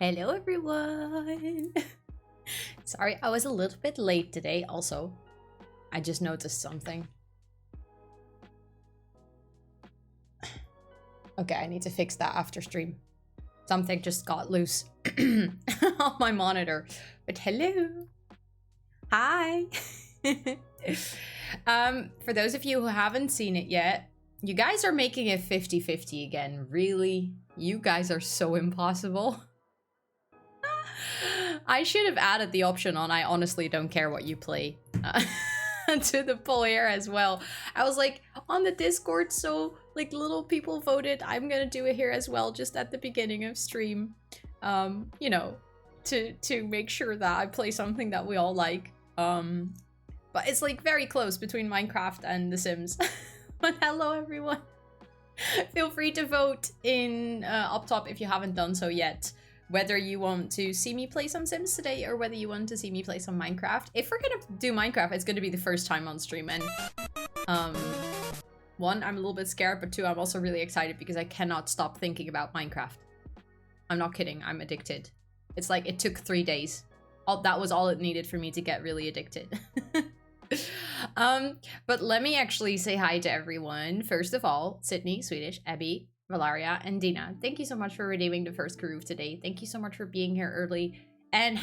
Hello everyone! Sorry, I was a little bit late today also. I just noticed something. Okay, I need to fix that after stream. Something just got loose on my monitor. But hello! Hi! For those of you who haven't seen it yet, you guys are making it 50-50 again. Really? You guys are so impossible. I should have added the option on I honestly don't care what you play to the poll here as well. I was like on the Discord, so like little people voted. I'm gonna do it here as well, just at the beginning of stream. You know, to make sure that I play something that we all like. But it's like very close between Minecraft and The Sims. But hello everyone. Feel free to vote in up top if you haven't done so yet. Whether you want to see me play some Sims today or whether you want to see me play some Minecraft. If we're gonna do Minecraft, it's gonna be the first time on stream. And one, I'm a little bit scared, but two, I'm also really excited because I cannot stop thinking about Minecraft. I'm not kidding, I'm addicted. It's like it took 3 days. That was all it needed for me to get really addicted. But let me actually say hi to everyone. First of all, Sydney, Swedish, Abby, Valeria, and Dina. Thank you so much for redeeming the first groove today. Thank you so much for being here early. And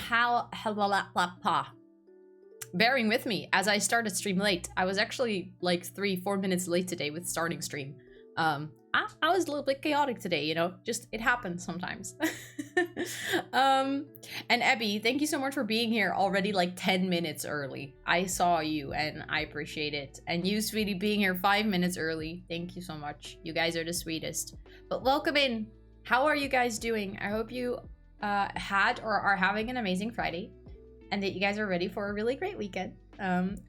bearing with me as I started stream late. I was actually like 3-4 minutes late today with starting stream. I was a little bit chaotic today, you know, just it happens sometimes. And Abby, thank you so much for being here already like 10 minutes early. I saw you and I appreciate it. And you, sweetie, being here 5 minutes early. Thank you so much. You guys are the sweetest. But welcome in. How are you guys doing? I hope you had or are having an amazing Friday and that you guys are ready for a really great weekend.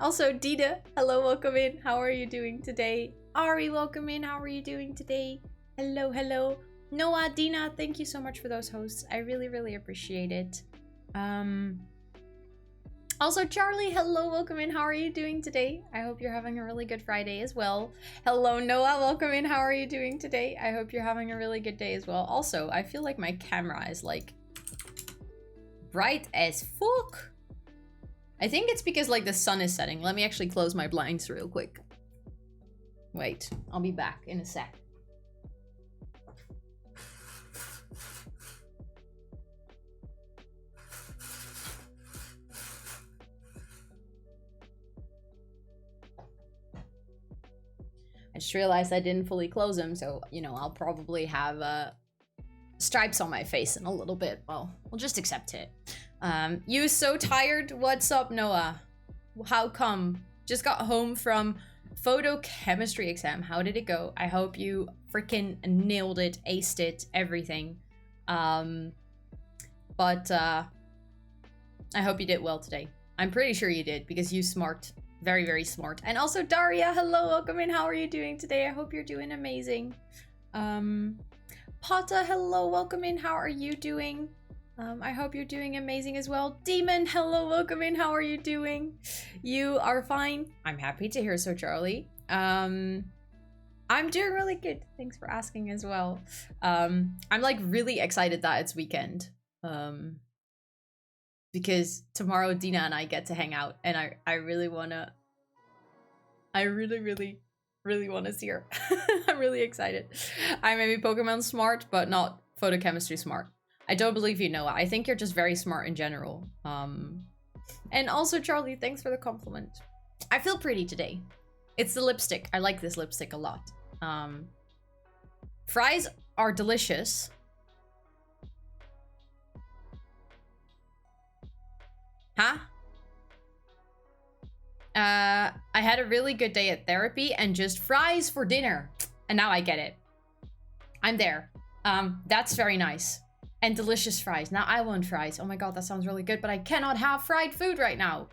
Also, Dina, hello, welcome in. How are you doing today? Ari, welcome in. How are you doing today? Hello, hello. Noah, Dina, thank you so much for those hosts. I really, really appreciate it. Also, Charlie, hello, welcome in. How are you doing today? I hope you're having a really good Friday as well. Hello, Noah, welcome in. How are you doing today? I hope you're having a really good day as well. Also, I feel like my camera is like bright as fuck. I think it's because like the sun is setting. Let me actually close my blinds real quick. Wait, I'll be back in a sec. I just realized I didn't fully close them, so, you know, I'll probably have stripes on my face in a little bit. Well, we'll just accept it. You so tired? What's up, Noah? How come? Just got home from photochemistry exam. How did it go? I hope you freaking nailed it, aced it, everything. But I hope you did well today. I'm pretty sure you did because you smart. Very, very smart. And also Daria, hello, welcome in. How are you doing today? I hope you're doing amazing. Pata, hello, welcome in. How are you doing? I hope you're doing amazing as well. Demon, hello, welcome in. How are you doing? You are fine. I'm happy to hear so, Charlie. I'm doing really good. Thanks for asking as well. I'm like really excited that it's weekend. Because tomorrow Dina and I get to hang out and I really wanna... I really wanna see her. I'm really excited. I may be Pokemon smart, but not photochemistry smart. I don't believe you, Noah. I think you're just very smart in general. And also, Charlie, thanks for the compliment. I feel pretty today. It's the lipstick. I like this lipstick a lot. Fries are delicious. Huh? I had a really good day at therapy and just fries for dinner. And now I get it. I'm there. That's very nice. And delicious fries. Now I want fries. Oh my god, that sounds really good, but I cannot have fried food right now.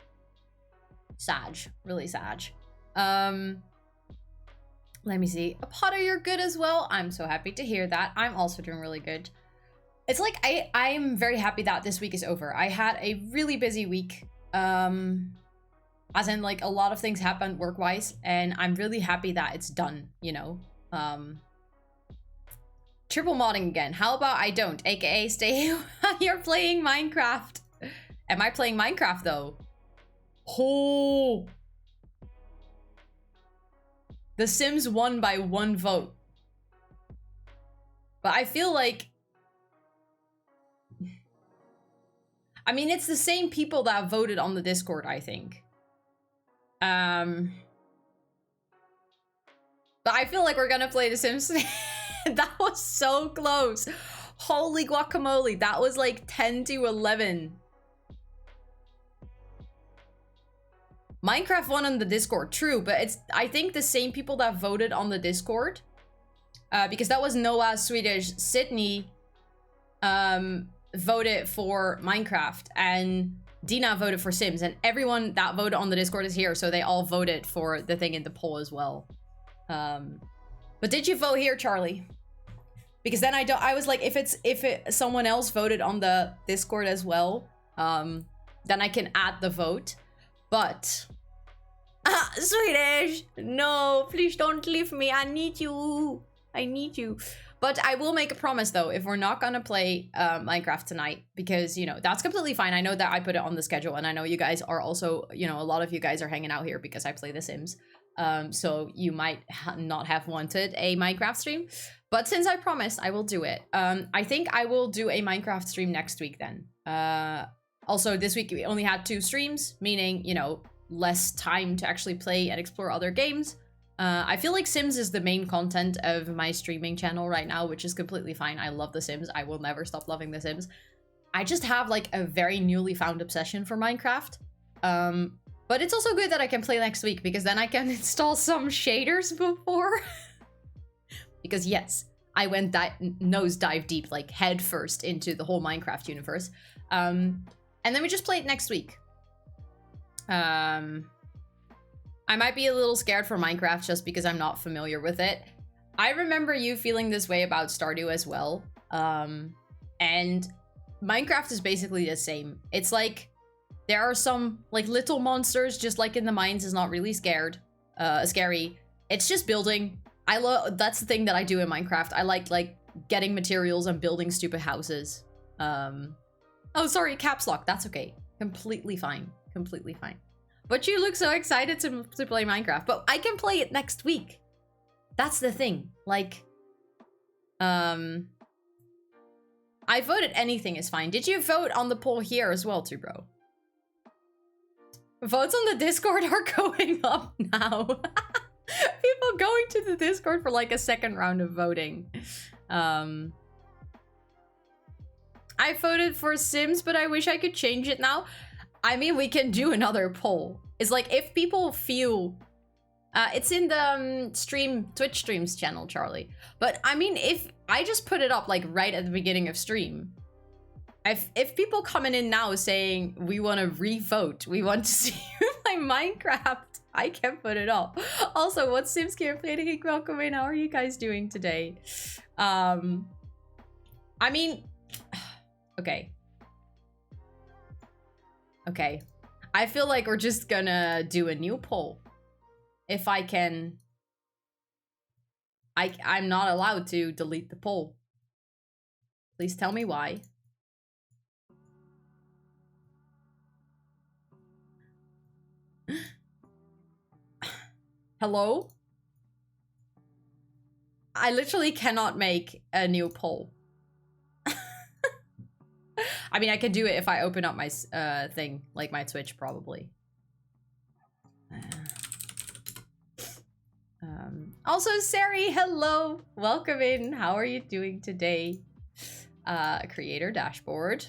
Sag. Really sag. Let me see. Potter, you're good as well. I'm so happy to hear that. I'm also doing really good. It's like I'm very happy that this week is over. I had a really busy week. As in like a lot of things happened work-wise, and I'm really happy that it's done, you know. Triple modding again. How about I don't? AKA stay while you're playing Minecraft. Am I playing Minecraft though? Oh. The Sims won by 1 vote. But I feel like... I mean, it's the same people that voted on the Discord, I think. But I feel like we're gonna play The Sims today. That was so close. Holy guacamole. That was like 10 to 11. Minecraft won on the Discord, true, but it's, I think, the same people that voted on the Discord. Because that was Noah, Swedish, Sydney voted for Minecraft, and Dina voted for Sims, and everyone that voted on the Discord is here, so they all voted for the thing in the poll as well. But did you vote here, Charlie? Because then I was like, if someone else voted on the Discord as well, then I can add the vote. But Swedish, no, please don't leave me. I need you. I need you. But I will make a promise though, if we're not gonna play Minecraft tonight, because, you know, that's completely fine. I know that I put it on the schedule, and I know you guys are also, you know, a lot of you guys are hanging out here because I play The Sims. So you might not have wanted a Minecraft stream, but since I promised, I will do it. I think I will do a Minecraft stream next week then. Also, this week we only had 2 streams, meaning, you know, less time to actually play and explore other games. I feel like Sims is the main content of my streaming channel right now, which is completely fine. I love The Sims. I will never stop loving The Sims. I just have like a very newly found obsession for Minecraft. But it's also good that I can play next week, because then I can install some shaders before. Because yes, I went nose dive deep, like head first into the whole Minecraft universe. And then we just play it next week. I might be a little scared for Minecraft just because I'm not familiar with it. I remember you feeling this way about Stardew as well. And Minecraft is basically the same. It's like, there are some like little monsters, just like in the mines, is not really scary. It's just building. That's the thing that I do in Minecraft. I like getting materials and building stupid houses. Oh, sorry, caps lock. That's okay. Completely fine. Completely fine. But you look so excited to play Minecraft. But I can play it next week. That's the thing. Like, I voted anything is fine. Did you vote on the poll here as well, too, bro? Votes on the Discord are going up now. People going to the Discord for like a second round of voting. I voted for Sims, but I wish I could change it now. I mean, we can do another poll. It's like, if people feel... it's in the Twitch streams channel, Charlie. But I mean, if I just put it up like right at the beginning of stream, if people coming in now saying we want to re-vote, we want to see you play Minecraft, I can put it up. Also, what Sims can play? Welcome in. How are you guys doing today? I mean, okay. Okay. I feel like we're just gonna do a new poll. If I can... I'm not allowed to delete the poll. Please tell me why. Hello? I literally cannot make a new poll. I mean, I can do it if I open up my thing, like my Twitch, probably. Also, Sari, hello! Welcome in. How are you doing today? Creator dashboard.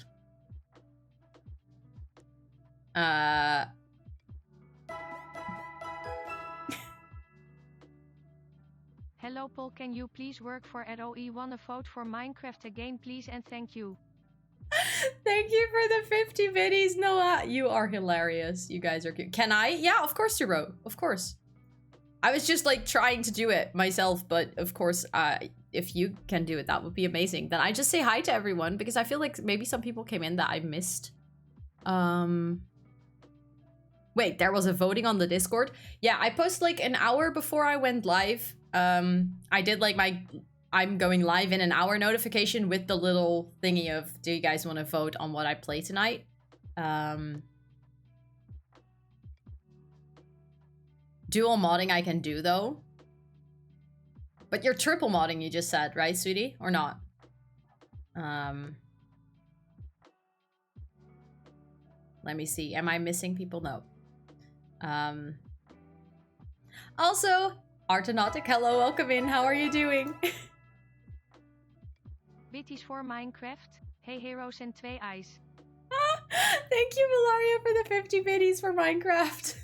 Hello Paul, can you please work for ROE? Wanna vote for Minecraft again, please, and thank you. Thank you for the 50 biddies, Noah. You are hilarious. You guys are cute. Can I? Yeah, of course, Turo. Of course. I was just like trying to do it myself, but of course, if you can do it, that would be amazing. Then I just say hi to everyone, because I feel like maybe some people came in that I missed. Wait, there was a voting on the Discord? Yeah, I posted like an hour before I went live. I did like I'm going live in an hour notification with the little thingy of, do you guys want to vote on what I play tonight? Dual modding I can do though. But you're triple modding, you just said, right, sweetie? Or not? Let me see. Am I missing people? No. Also, Artanautic, hello, welcome in. How are you doing? Bitties for Minecraft. Hey heroes and 2 eyes. Thank you, Valaria, for the 50 biddies for Minecraft.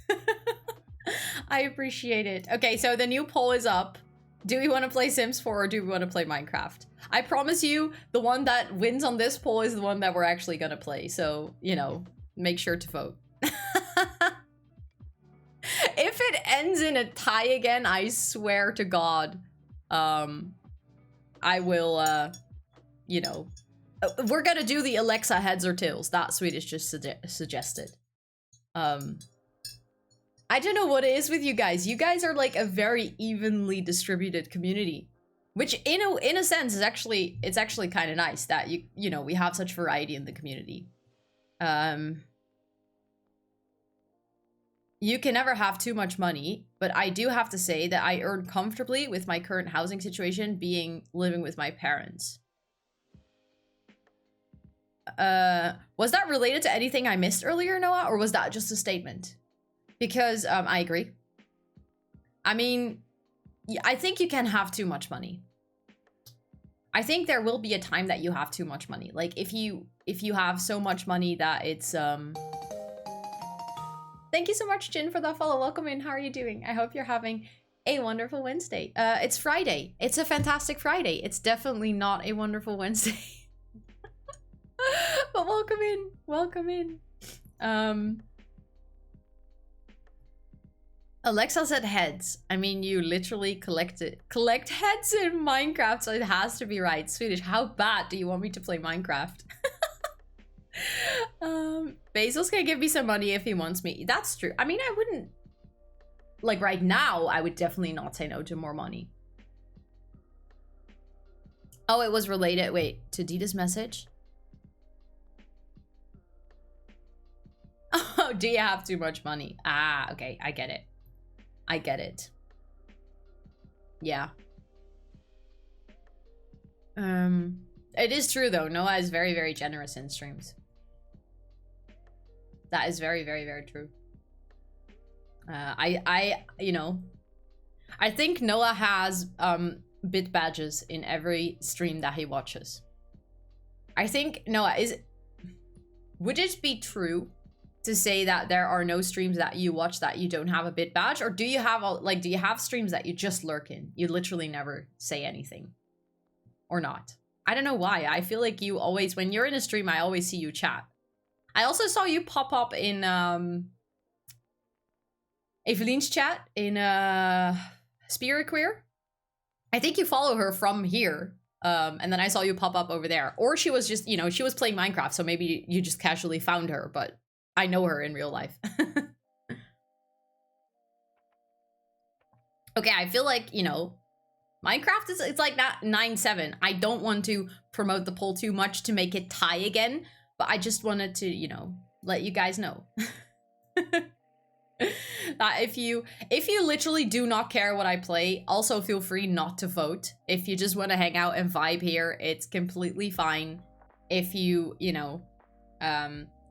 I appreciate it. Okay, so the new poll is up. Do we want to play Sims 4 or do we want to play Minecraft? I promise you, the one that wins on this poll is the one that we're actually gonna play. So, you know, make sure to vote. If it ends in a tie again, I swear to God, I will, you know, we're gonna do the Alexa heads or tails. That Swedish just suggested. I don't know what it is with you guys. You guys are like a very evenly distributed community, which in a sense is actually, it's actually kind of nice that you know, we have such variety in the community. You can never have too much money, but I do have to say that I earn comfortably with my current housing situation, living with my parents. Was that related to anything I missed earlier, Noah, or was that just a statement? Because I agree. I mean, I think you can have too much money. I think there will be a time that you have too much money. Like if you have so much money that it's Thank you so much, Jin, for that follow. Welcome in. How are you doing? I hope you're having a wonderful Wednesday. It's Friday. It's a fantastic Friday. It's definitely not a wonderful Wednesday. But welcome in. Welcome in. Alexa said heads. I mean, you literally collect heads in Minecraft, so it has to be right. Swedish, how bad do you want me to play Minecraft? Basil's gonna give me some money if he wants me. That's true. I mean, I wouldn't, like right now, I would definitely not say no to more money. Oh, it was related, wait, to Dita's message? Oh, do you have too much money? Ah, okay, I get it. I get it. Yeah. It is true though. Noah is very, very generous in streams. That is very, very, very true. You know, I think Noah has bit badges in every stream that he watches. I think Noah would it be true to say that there are no streams that you watch that you don't have a bit badge, or do you have do you have streams that you just lurk in? You literally never say anything, or not? I don't know why. I feel like you always, when you're in a stream, I always see you chat. I also saw you pop up in Eveline's chat in Spirit Queer. I think you follow her from here. And then I saw you pop up over there. Or she was just, you know, she was playing Minecraft, so maybe you just casually found her, but I know her in real life. Okay, I feel like, you know, Minecraft is, it's like that 9-7. I don't want to promote the poll too much to make it tie again, but I just wanted to, you know, let you guys know. That if you literally do not care what I play, also feel free not to vote. If you just want to hang out and vibe here, it's completely fine. If you know,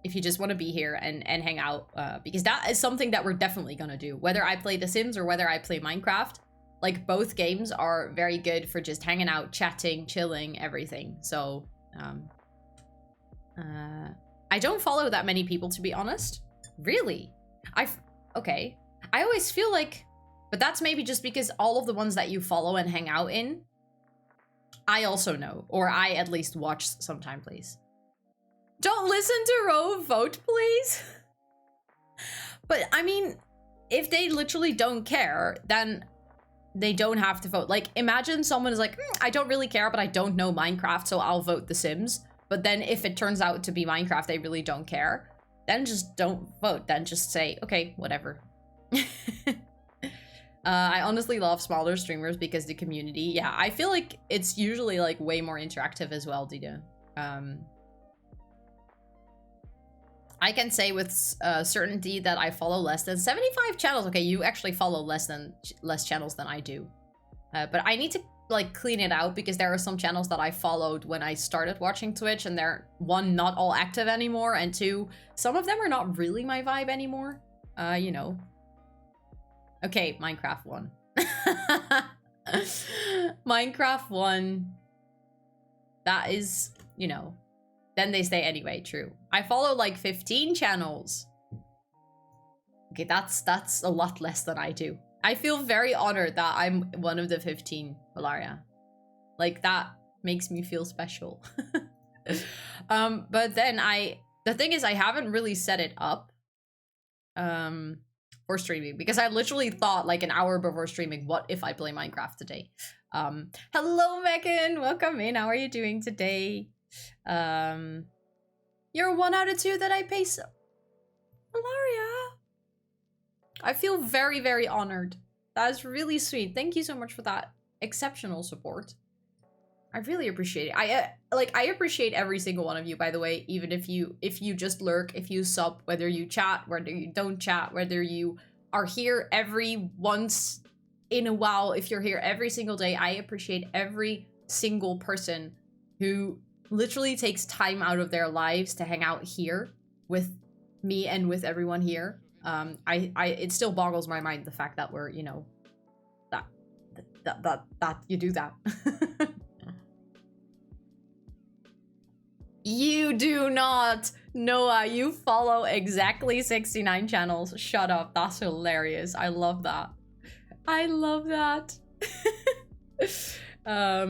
if you just want to be here and hang out, because that is something that we're definitely gonna do. Whether I play The Sims or whether I play Minecraft, like both games are very good for just hanging out, chatting, chilling, everything. So, I don't follow that many people, to be honest. Really? Okay. I always feel like, but that's maybe just because all of the ones that you follow and hang out in, I also know, or I at least watch sometime, please. Don't listen to Ro, vote, please. But I mean, if they literally don't care, then they don't have to vote. Like, imagine someone is like, I don't really care, but I don't know Minecraft, so I'll vote The Sims. But then if it turns out to be Minecraft, they really don't care, then just don't vote. Then just say, okay, whatever. I honestly love smaller streamers because the community, yeah, I feel like it's usually like way more interactive as well, Dita. I can say with certainty that I follow less than 75 channels. Okay, you actually follow less channels than I do. But I need to like clean it out because there are some channels that I followed when I started watching Twitch and they're, one, not all active anymore, and two, some of them are not really my vibe anymore. You know. Okay, Minecraft 1. Minecraft 1. That is, you know, then they stay anyway, true. I follow like 15 channels. Okay, that's a lot less than I do. I feel very honored that I'm one of the 15, Valeria. Like, that makes me feel special. But then the thing is, I haven't really set it up for streaming because I literally thought like an hour before streaming, what if I play Minecraft today? Hello, Megan, welcome in. How are you doing today? You're 1 out of 2 that I pay so. Valeria. I feel very, very honored. That is really sweet. Thank you so much for that exceptional support. I really appreciate it. I appreciate every single one of you, by the way, even if you just lurk, if you sub, whether you chat, whether you don't chat, whether you are here every once in a while, if you're here every single day. I appreciate every single person who literally takes time out of their lives to hang out here with me and with everyone here. It still boggles my mind, the fact that we're, you know, that you do that. You do not, Noah. You follow exactly 69 channels. Shut up. That's hilarious. I love that. I love that. I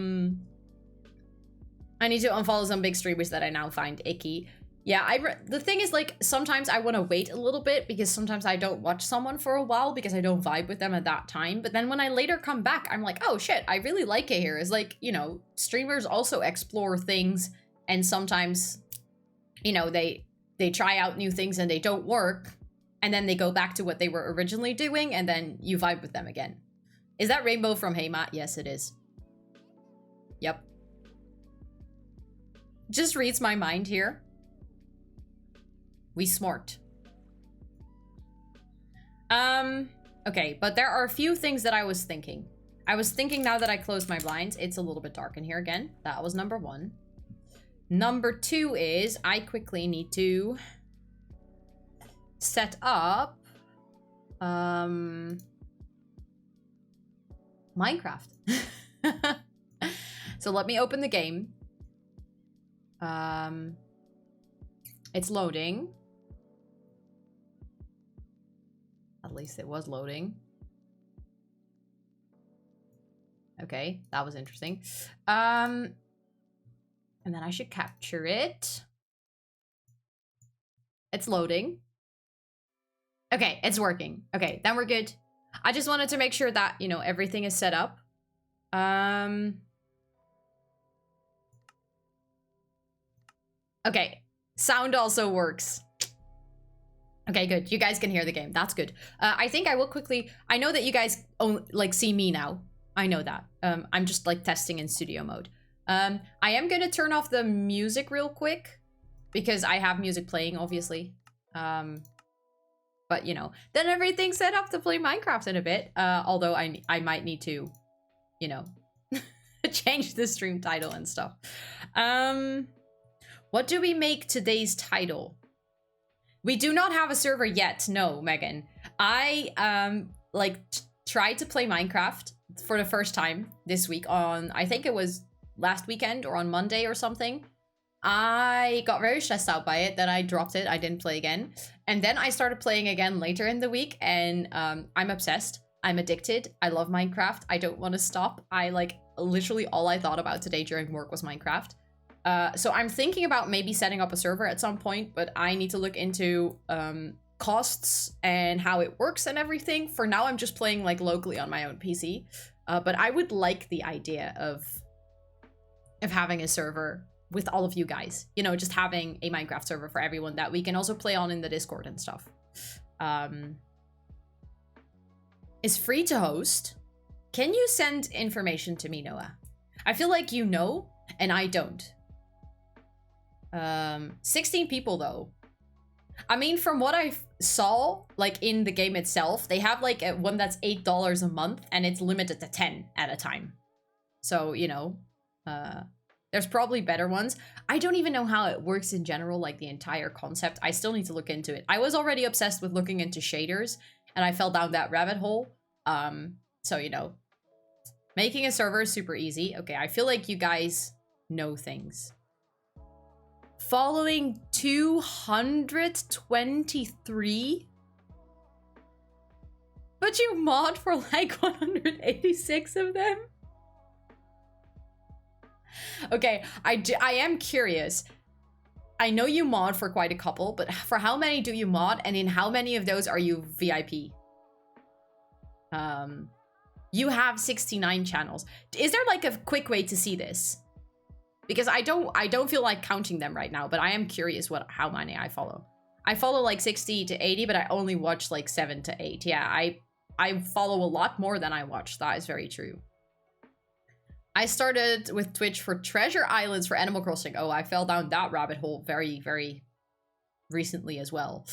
need to unfollow some big streamers that I now find icky. Yeah, the thing is, like, sometimes I want to wait a little bit because sometimes I don't watch someone for a while because I don't vibe with them at that time. But then when I later come back, I'm like, oh shit, I really like it here. It's like, you know, streamers also explore things, and sometimes, you know, they try out new things and they don't work, and then they go back to what they were originally doing, and then you vibe with them again. Is that Rainbow from Hey Matt? Yes, it is. Yep. Just reads my mind here. We smart. Okay, but there are a few things that I was thinking. I was thinking now that I closed my blinds, it's a little bit dark in here again. That was number 1. Number 2 is I quickly need to set up Minecraft. So let me open the game. It's loading. At least it was loading. Okay, that was interesting. And then I should capture it. It's loading. Okay, it's working. Okay, then we're good. I just wanted to make sure that, you know, everything is set up. Okay, sound also works. Okay, good. You guys can hear the game. That's good. I think I will quickly... I know that you guys like see me now. I know that. I'm just like testing in studio mode. I am going to turn off the music real quick because I have music playing, obviously. But, you know, then everything's set up to play Minecraft in a bit. Although I might need to, you know, change the stream title and stuff. What do we make today's title? We do not have a server yet. No, Megan. I tried to play Minecraft for the first time this week on, I think it was last weekend or on Monday or something. I got very stressed out by it. Then I dropped it. I didn't play again. And then I started playing again later in the week, and I'm obsessed. I'm addicted. I love Minecraft. I don't want to stop. Literally all I thought about today during work was Minecraft. So I'm thinking about maybe setting up a server at some point, but I need to look into costs and how it works and everything. For now, I'm just playing like locally on my own PC. But I would like the idea of having a server with all of you guys. You know, just having a Minecraft server for everyone that we can also play on in the Discord and stuff. is free to host. Can you send information to me, Noah? I feel like you know, and I don't. 16 people though. I mean, from what I saw, like in the game itself, they have like one that's $8 a month and it's limited to 10 at a time. So, you know, there's probably better ones. I don't even know how it works in general, like the entire concept. I still need to look into it. I was already obsessed with looking into shaders and I fell down that rabbit hole. So, you know, making a server is super easy. Okay, I feel like you guys know things. Following 223? But you mod for like 186 of them? Okay, I am curious. I know you mod for quite a couple, but for how many do you mod? And in how many of those are you VIP? You have 69 channels. Is there like a quick way to see this? Because I don't feel like counting them right now, but I am curious how many I follow. I follow like 60 to 80, but I only watch like 7 to 8. Yeah, I follow a lot more than I watch. That is very true. I started with Twitch for Treasure Islands for Animal Crossing. Oh, I fell down that rabbit hole very, very recently as well.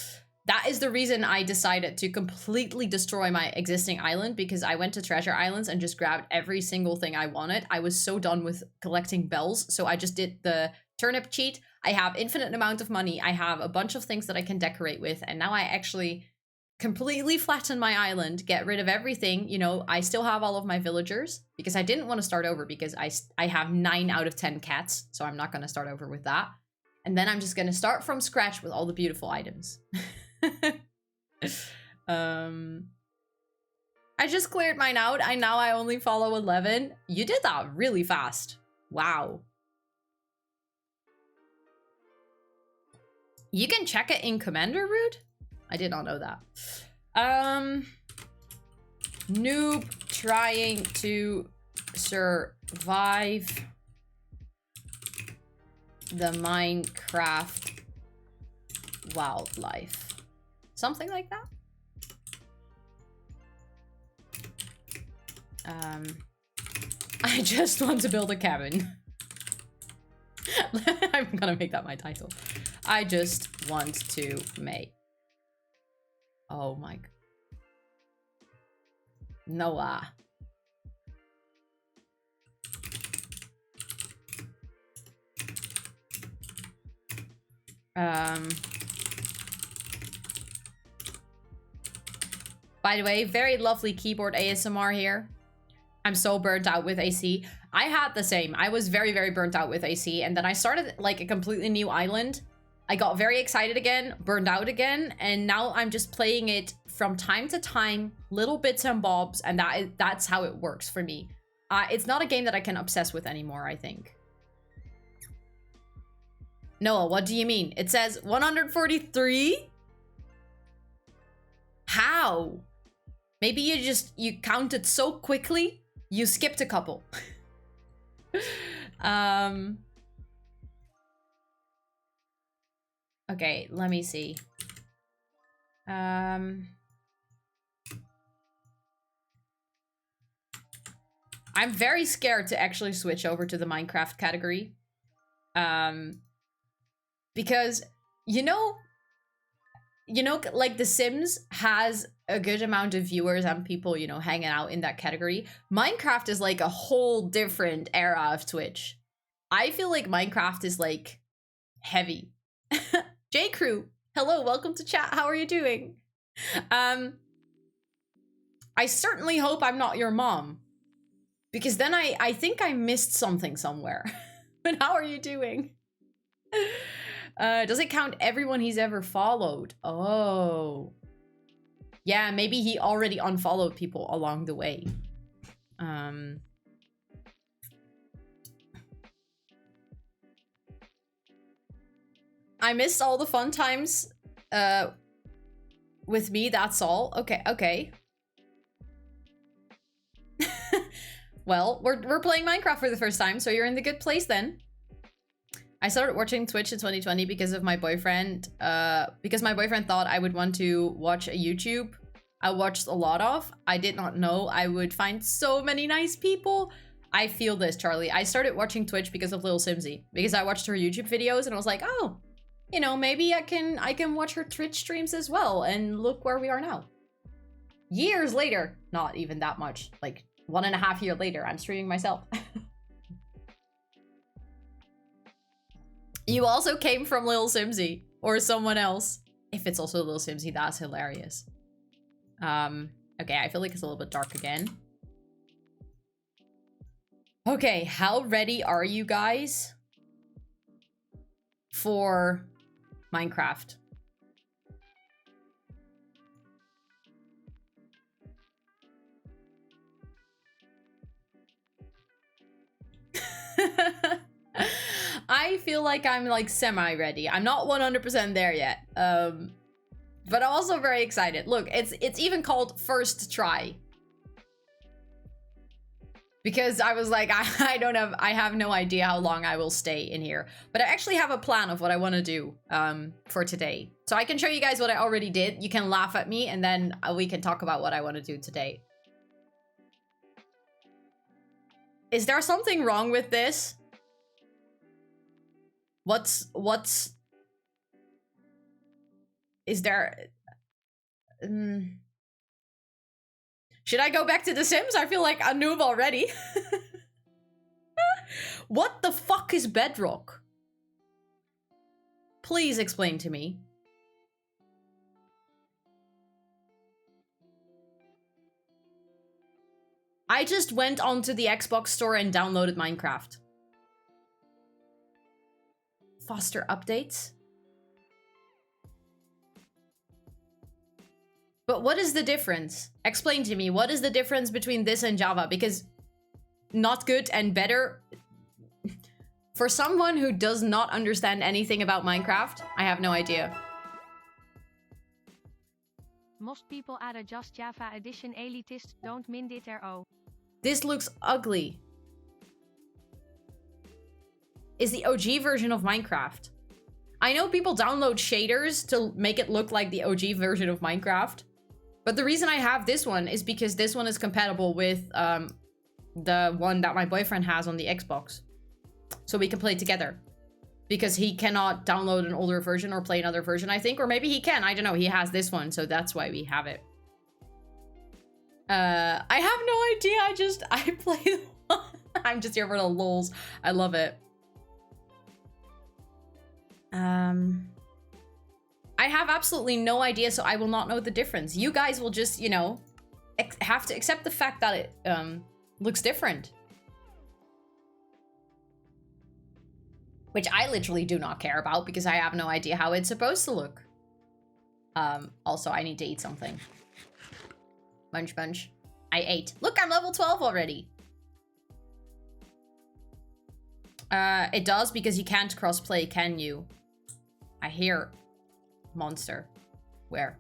That is the reason I decided to completely destroy my existing island, because I went to Treasure Islands and just grabbed every single thing I wanted. I was so done with collecting bells, so I just did the turnip cheat. I have infinite amount of money. I have a bunch of things that I can decorate with, and now I actually completely flatten my island, get rid of everything. You know, I still have all of my villagers because I didn't want to start over because I have 9 out of 10 cats, so I'm not going to start over with that. And then I'm just going to start from scratch with all the beautiful items. I just cleared mine out. I only follow 11. You did that really fast. Wow. You can check it in Commander Route? I did not know that. Noob trying to survive the Minecraft wildlife. Something like that? I just want to build a cabin. I'm gonna make that my title. I just want to make... Oh my... Noah. By the way, very lovely keyboard ASMR here. I'm so burnt out with AC. I had the same. I was very, very burnt out with AC, and then I started like a completely new island. I got very excited again, burned out again, and now I'm just playing it from time to time, little bits and bobs, and that's how it works for me. It's not a game that I can obsess with anymore, I think. Noah, what do you mean? It says 143? How? Maybe you counted so quickly, you skipped a couple. Okay, let me see. I'm very scared to actually switch over to the Minecraft category. Because, you know, like The Sims has a good amount of viewers and people, you know, hanging out in that category. Minecraft is like a whole different era of Twitch. I feel like Minecraft is like heavy. J Crew, hello, welcome to chat. How are you doing? I certainly hope I'm not your mom, because then I think I missed something somewhere. But how are you doing? Does it count everyone he's ever followed? Oh. Yeah, maybe he already unfollowed people along the way. I missed all the fun times with me, that's all. Okay. Well, we're playing Minecraft for the first time, so you're in the good place then. I started watching Twitch in 2020 because of my boyfriend. Because my boyfriend thought I would want to watch a YouTube I watched a lot of. I did not know I would find so many nice people. I feel this, Charlie. I started watching Twitch because of Lil Simsy. Because I watched her YouTube videos and I was like, oh, you know, maybe I can watch her Twitch streams as well. And look where we are now. Years later, not even that much, like 1.5 years later, I'm streaming myself. You also came from Lil Simsy or someone else. If it's also Lil Simsy, that's hilarious. Okay, I feel like it's a little bit dark again. Okay, how ready are you guys for Minecraft? I feel like I'm like semi-ready. I'm not 100% there yet. But I'm also very excited. Look, it's even called first try. Because I was like, I have no idea how long I will stay in here. But I actually have a plan of what I want to do for today. So I can show you guys what I already did. You can laugh at me and then we can talk about what I want to do today. Is there something wrong with this? What's... Is there... Should I go back to The Sims? I feel like a noob already. What the fuck is bedrock? Please explain to me. I just went onto the Xbox store and downloaded Minecraft. Faster updates? But what is the difference? Explain to me, what is the difference between this and Java? Because not good and better... For someone who does not understand anything about Minecraft, I have no idea. Most people are just Java edition elitist, don't min dit er. This looks ugly. Is the OG version of Minecraft. I know people download shaders to make it look like the OG version of Minecraft. But the reason I have this one is because this one is compatible with the one that my boyfriend has on the Xbox. So we can play together. Because he cannot download an older version or play another version, I think. Or maybe he can, I don't know. He has this one, so that's why we have it. I have no idea, I play the one. I'm just here for the lols. I love it. I have absolutely no idea, so I will not know the difference. You guys will just, you know, have to accept the fact that it looks different. Which I literally do not care about because I have no idea how it's supposed to look. Also, I need to eat something. Munch, munch. I ate. Look, I'm level 12 already. It does because you can't crossplay, can you? I hear monster. Where?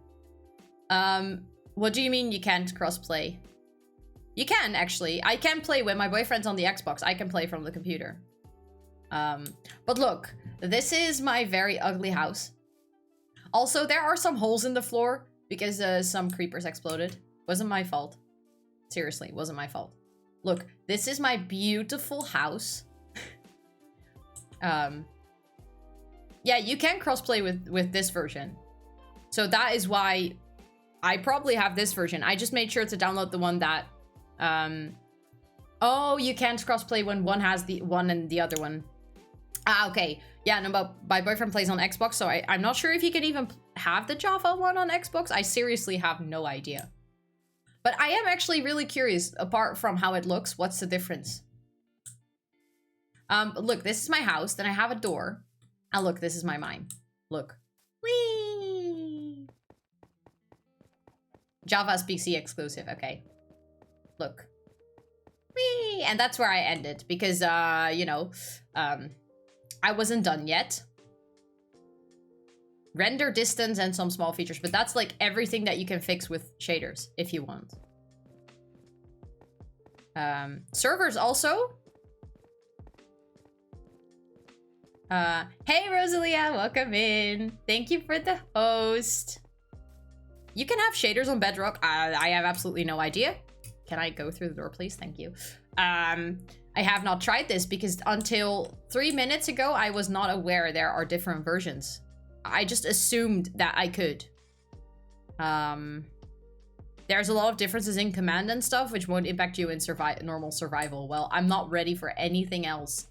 What do you mean you can't crossplay? You can, actually. I can play when my boyfriend's on the Xbox. I can play from the computer. But look, this is my very ugly house. Also, there are some holes in the floor because some creepers exploded. Wasn't my fault. Seriously, wasn't my fault. Look, this is my beautiful house. Yeah, you can crossplay with this version. So that is why I probably have this version. I just made sure to download the one that... Oh, you can't crossplay when one has the one and the other one. Ah, okay. Yeah, no, but my boyfriend plays on Xbox, so I'm not sure if he can even have the Java one on Xbox. I seriously have no idea. But I am actually really curious, apart from how it looks, what's the difference? Look, this is my house, then I have a door. And look, this is my mine. Look. Whee! Java's PC exclusive, okay. Look. Whee! And that's where I ended, because, you know, I wasn't done yet. Render distance and some small features, but that's like everything that you can fix with shaders, if you want. Servers also. Hey Rosalia, welcome in. Thank you for the host. You can have shaders on Bedrock. I have absolutely no idea. Can I go through the door, please? Thank you. I have not tried this because until 3 minutes ago, I was not aware there are different versions. I just assumed that I could. There's a lot of differences in command and stuff, which won't impact you in normal survival. Well, I'm not ready for anything else.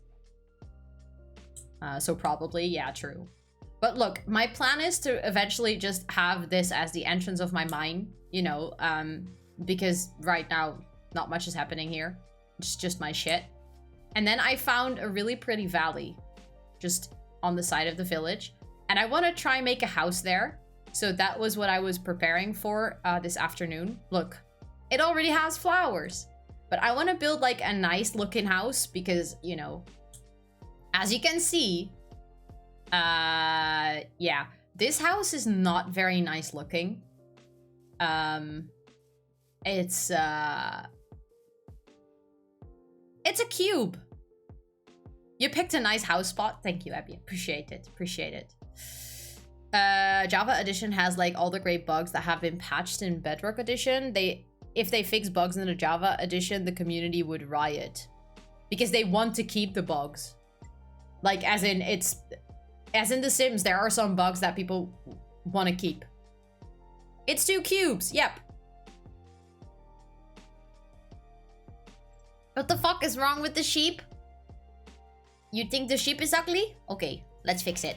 So probably, yeah, true. But look, my plan is to eventually just have this as the entrance of my mine, you know, because right now, not much is happening here. It's just my shit. And then I found a really pretty valley just on the side of the village. And I want to try and make a house there. So that was what I was preparing for this afternoon. Look, it already has flowers. But I want to build like a nice looking house because, you know, as you can see, yeah, this house is not very nice looking. It's a cube. You picked a nice house spot. Thank you, Abby. Appreciate it. Appreciate it. Java Edition has like all the great bugs that have been patched in Bedrock Edition. If they fix bugs in the Java Edition, the community would riot because they want to keep the bugs. Like as in The Sims, there are some bugs that people want to keep. It's 2 cubes. Yep. What the fuck is wrong with the sheep? You think the sheep is ugly? Okay, let's fix it.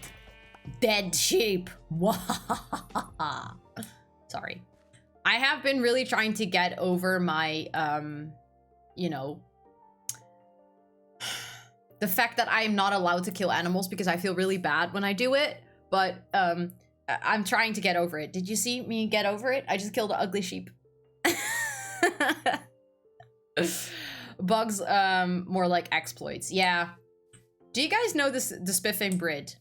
Dead sheep. Sorry. I have been really trying to get over my, you know, the fact that I am not allowed to kill animals because I feel really bad when I do it. But I'm trying to get over it. Did you see me get over it? I just killed an ugly sheep. Bugs, more like exploits. Yeah. Do you guys know this, the Spiffing Brid?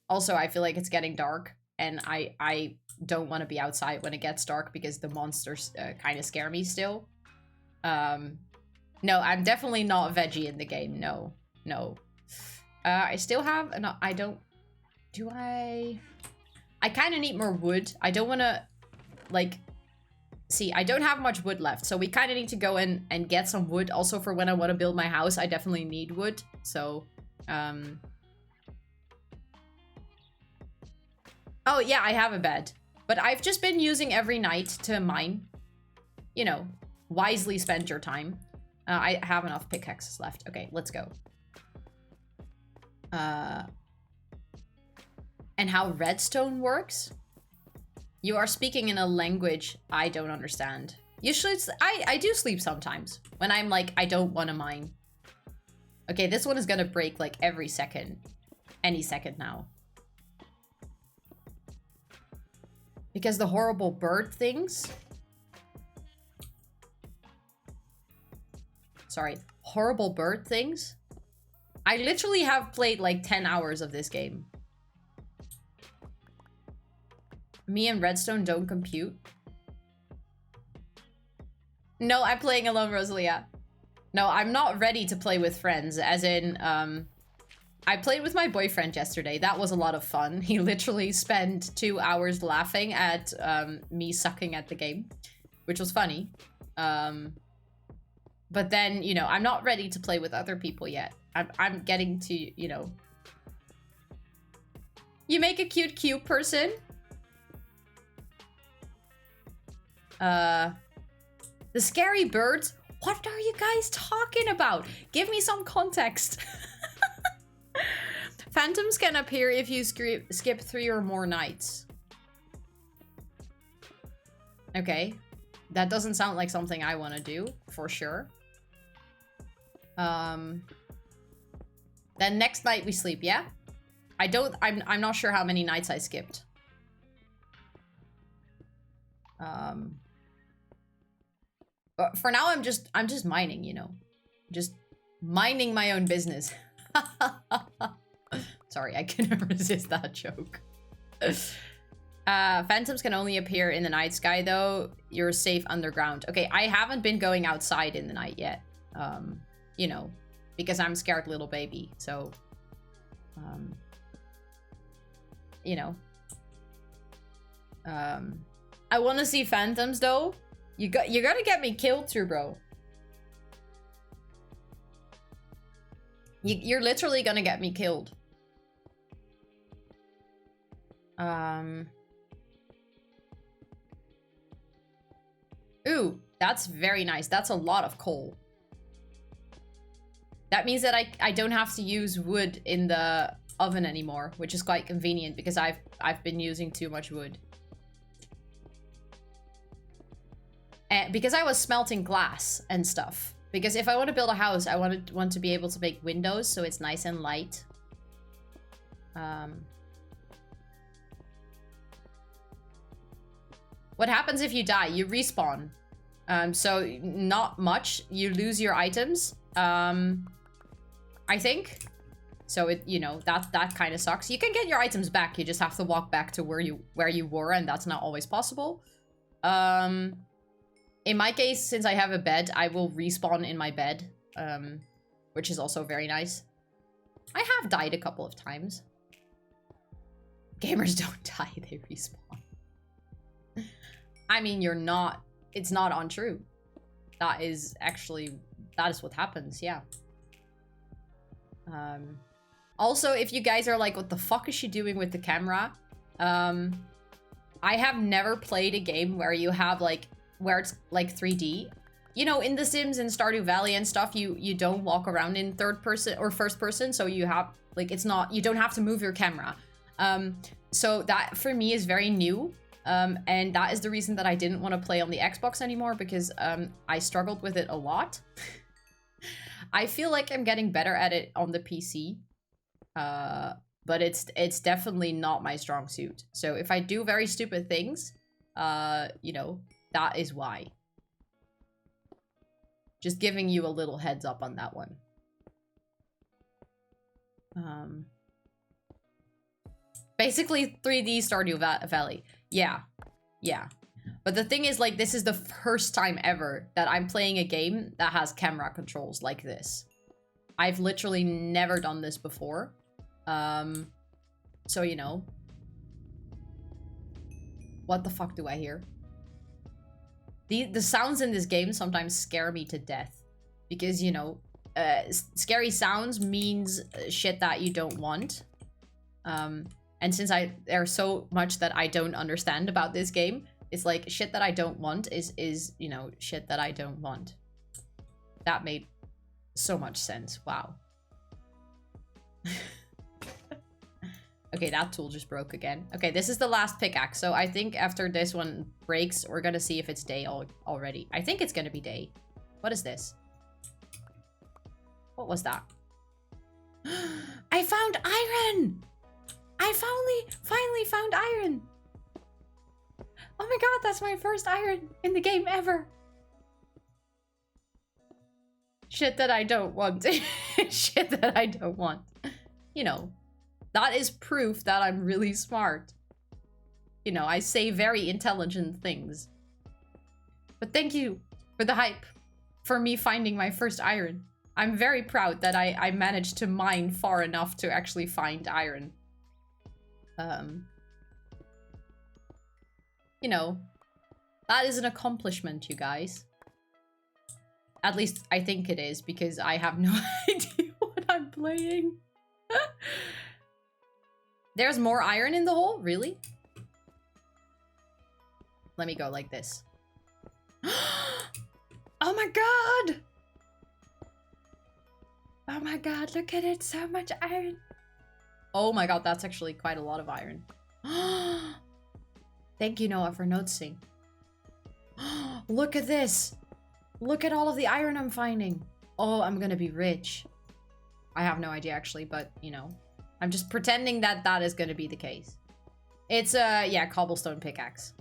Also, I feel like it's getting dark, and I don't want to be outside when it gets dark because the monsters kind of scare me still. No, I'm definitely not veggie in the game. No, no. I still have, no, I don't, do I kind of need more wood. I don't want to, like, see, I don't have much wood left, so we kind of need to go in and get some wood. Also, for when I want to build my house, I definitely need wood, so, Oh, yeah, I have a bed. But I've just been using every night to mine. You know, wisely spend your time. I have enough pickaxes left. Okay, let's go. And how redstone works? You are speaking in a language I don't understand. You should... I do sleep sometimes. When I'm like, I don't want to mine. Okay, this one is gonna break like every second. Any second now. Because the horrible bird things... Sorry. Horrible bird things? I literally have played like 10 hours of this game. Me and Redstone don't compute. No, I'm playing alone, Rosalia. No, I'm not ready to play with friends. As in, I played with my boyfriend yesterday. That was a lot of fun. He literally spent 2 hours laughing at me sucking at the game, which was funny. But then, you know, I'm not ready to play with other people yet. I'm getting to, you know. You make a cute cube person. The scary birds? What are you guys talking about? Give me some context. Phantoms can appear if you skip 3 or more nights. Okay. That doesn't sound like something I want to do, for sure. Then next night we sleep, yeah? I'm not sure how many nights I skipped. But for now I'm just mining, you know. Just minding my own business. Sorry, I couldn't resist that joke. Phantoms can only appear in the night sky, though. You're safe underground. Okay, I haven't been going outside in the night yet. You know, because I'm scared little baby. So, you know. I want to see phantoms though. You're gonna get me killed too, bro. You're literally gonna get me killed. Ooh, that's very nice. That's a lot of coal. That means that I don't have to use wood in the oven anymore, which is quite convenient because I've been using too much wood. And because I was smelting glass and stuff. Because if I want to build a house, I want to be able to make windows so it's nice and light. What happens if you die? You respawn. So not much. You lose your items. I think. So it, you know, that kind of sucks. You can get your items back. You just have to walk back to where you were, and that's not always possible. In my case, since I have a bed, I will respawn in my bed, which is also very nice. I have died a couple of times. Gamers don't die, they respawn. I mean, it's not untrue. That is what happens, yeah. Also, if you guys are like, what the fuck is she doing with the camera? I have never played a game where you have like, where it's like 3D. You know, in The Sims and Stardew Valley and stuff, you don't walk around in third person or first person, so you have, like, it's not, you don't have to move your camera. So that, for me, is very new. And that is the reason that I didn't want to play on the Xbox anymore, because I struggled with it a lot. I feel like I'm getting better at it on the PC. But it's definitely not my strong suit. So if I do very stupid things, you know, that is why. Just giving you a little heads up on that one. Basically 3D Stardew Valley. Yeah. Yeah. But the thing is, like, this is the first time ever that I'm playing a game that has camera controls like this. I've literally never done this before. So, you know. What the fuck do I hear? The sounds in this game sometimes scare me to death. Because, you know, scary sounds means shit that you don't want. And since there's so much that I don't understand about this game, it's like shit that I don't want is, you know, shit that I don't want. That made so much sense. Wow. Okay, that tool just broke again. Okay, this is the last pickaxe. So I think after this one breaks, we're gonna see if it's day already. I think it's gonna be day. What is this? What was that? I found iron! I finally found iron! Oh my god, that's my first iron in the game ever! Shit that I don't want. Shit that I don't want. You know. That is proof that I'm really smart. You know, I say very intelligent things. But thank you for the hype. For me finding my first iron. I'm very proud that I managed to mine far enough to actually find iron. You know, that is an accomplishment, you guys. At least I think it is, because I have no idea what I'm playing. There's more iron in the hole? Really? Let me go like this. Oh my god! Oh my god, look at it, so much iron. Oh my god, that's actually quite a lot of iron. Thank you, Noah, for noticing. Look at this. Look at all of the iron I'm finding. Oh, I'm gonna be rich. I have no idea, actually, but, you know. I'm just pretending that that is gonna be the case. It's a, yeah, cobblestone pickaxe.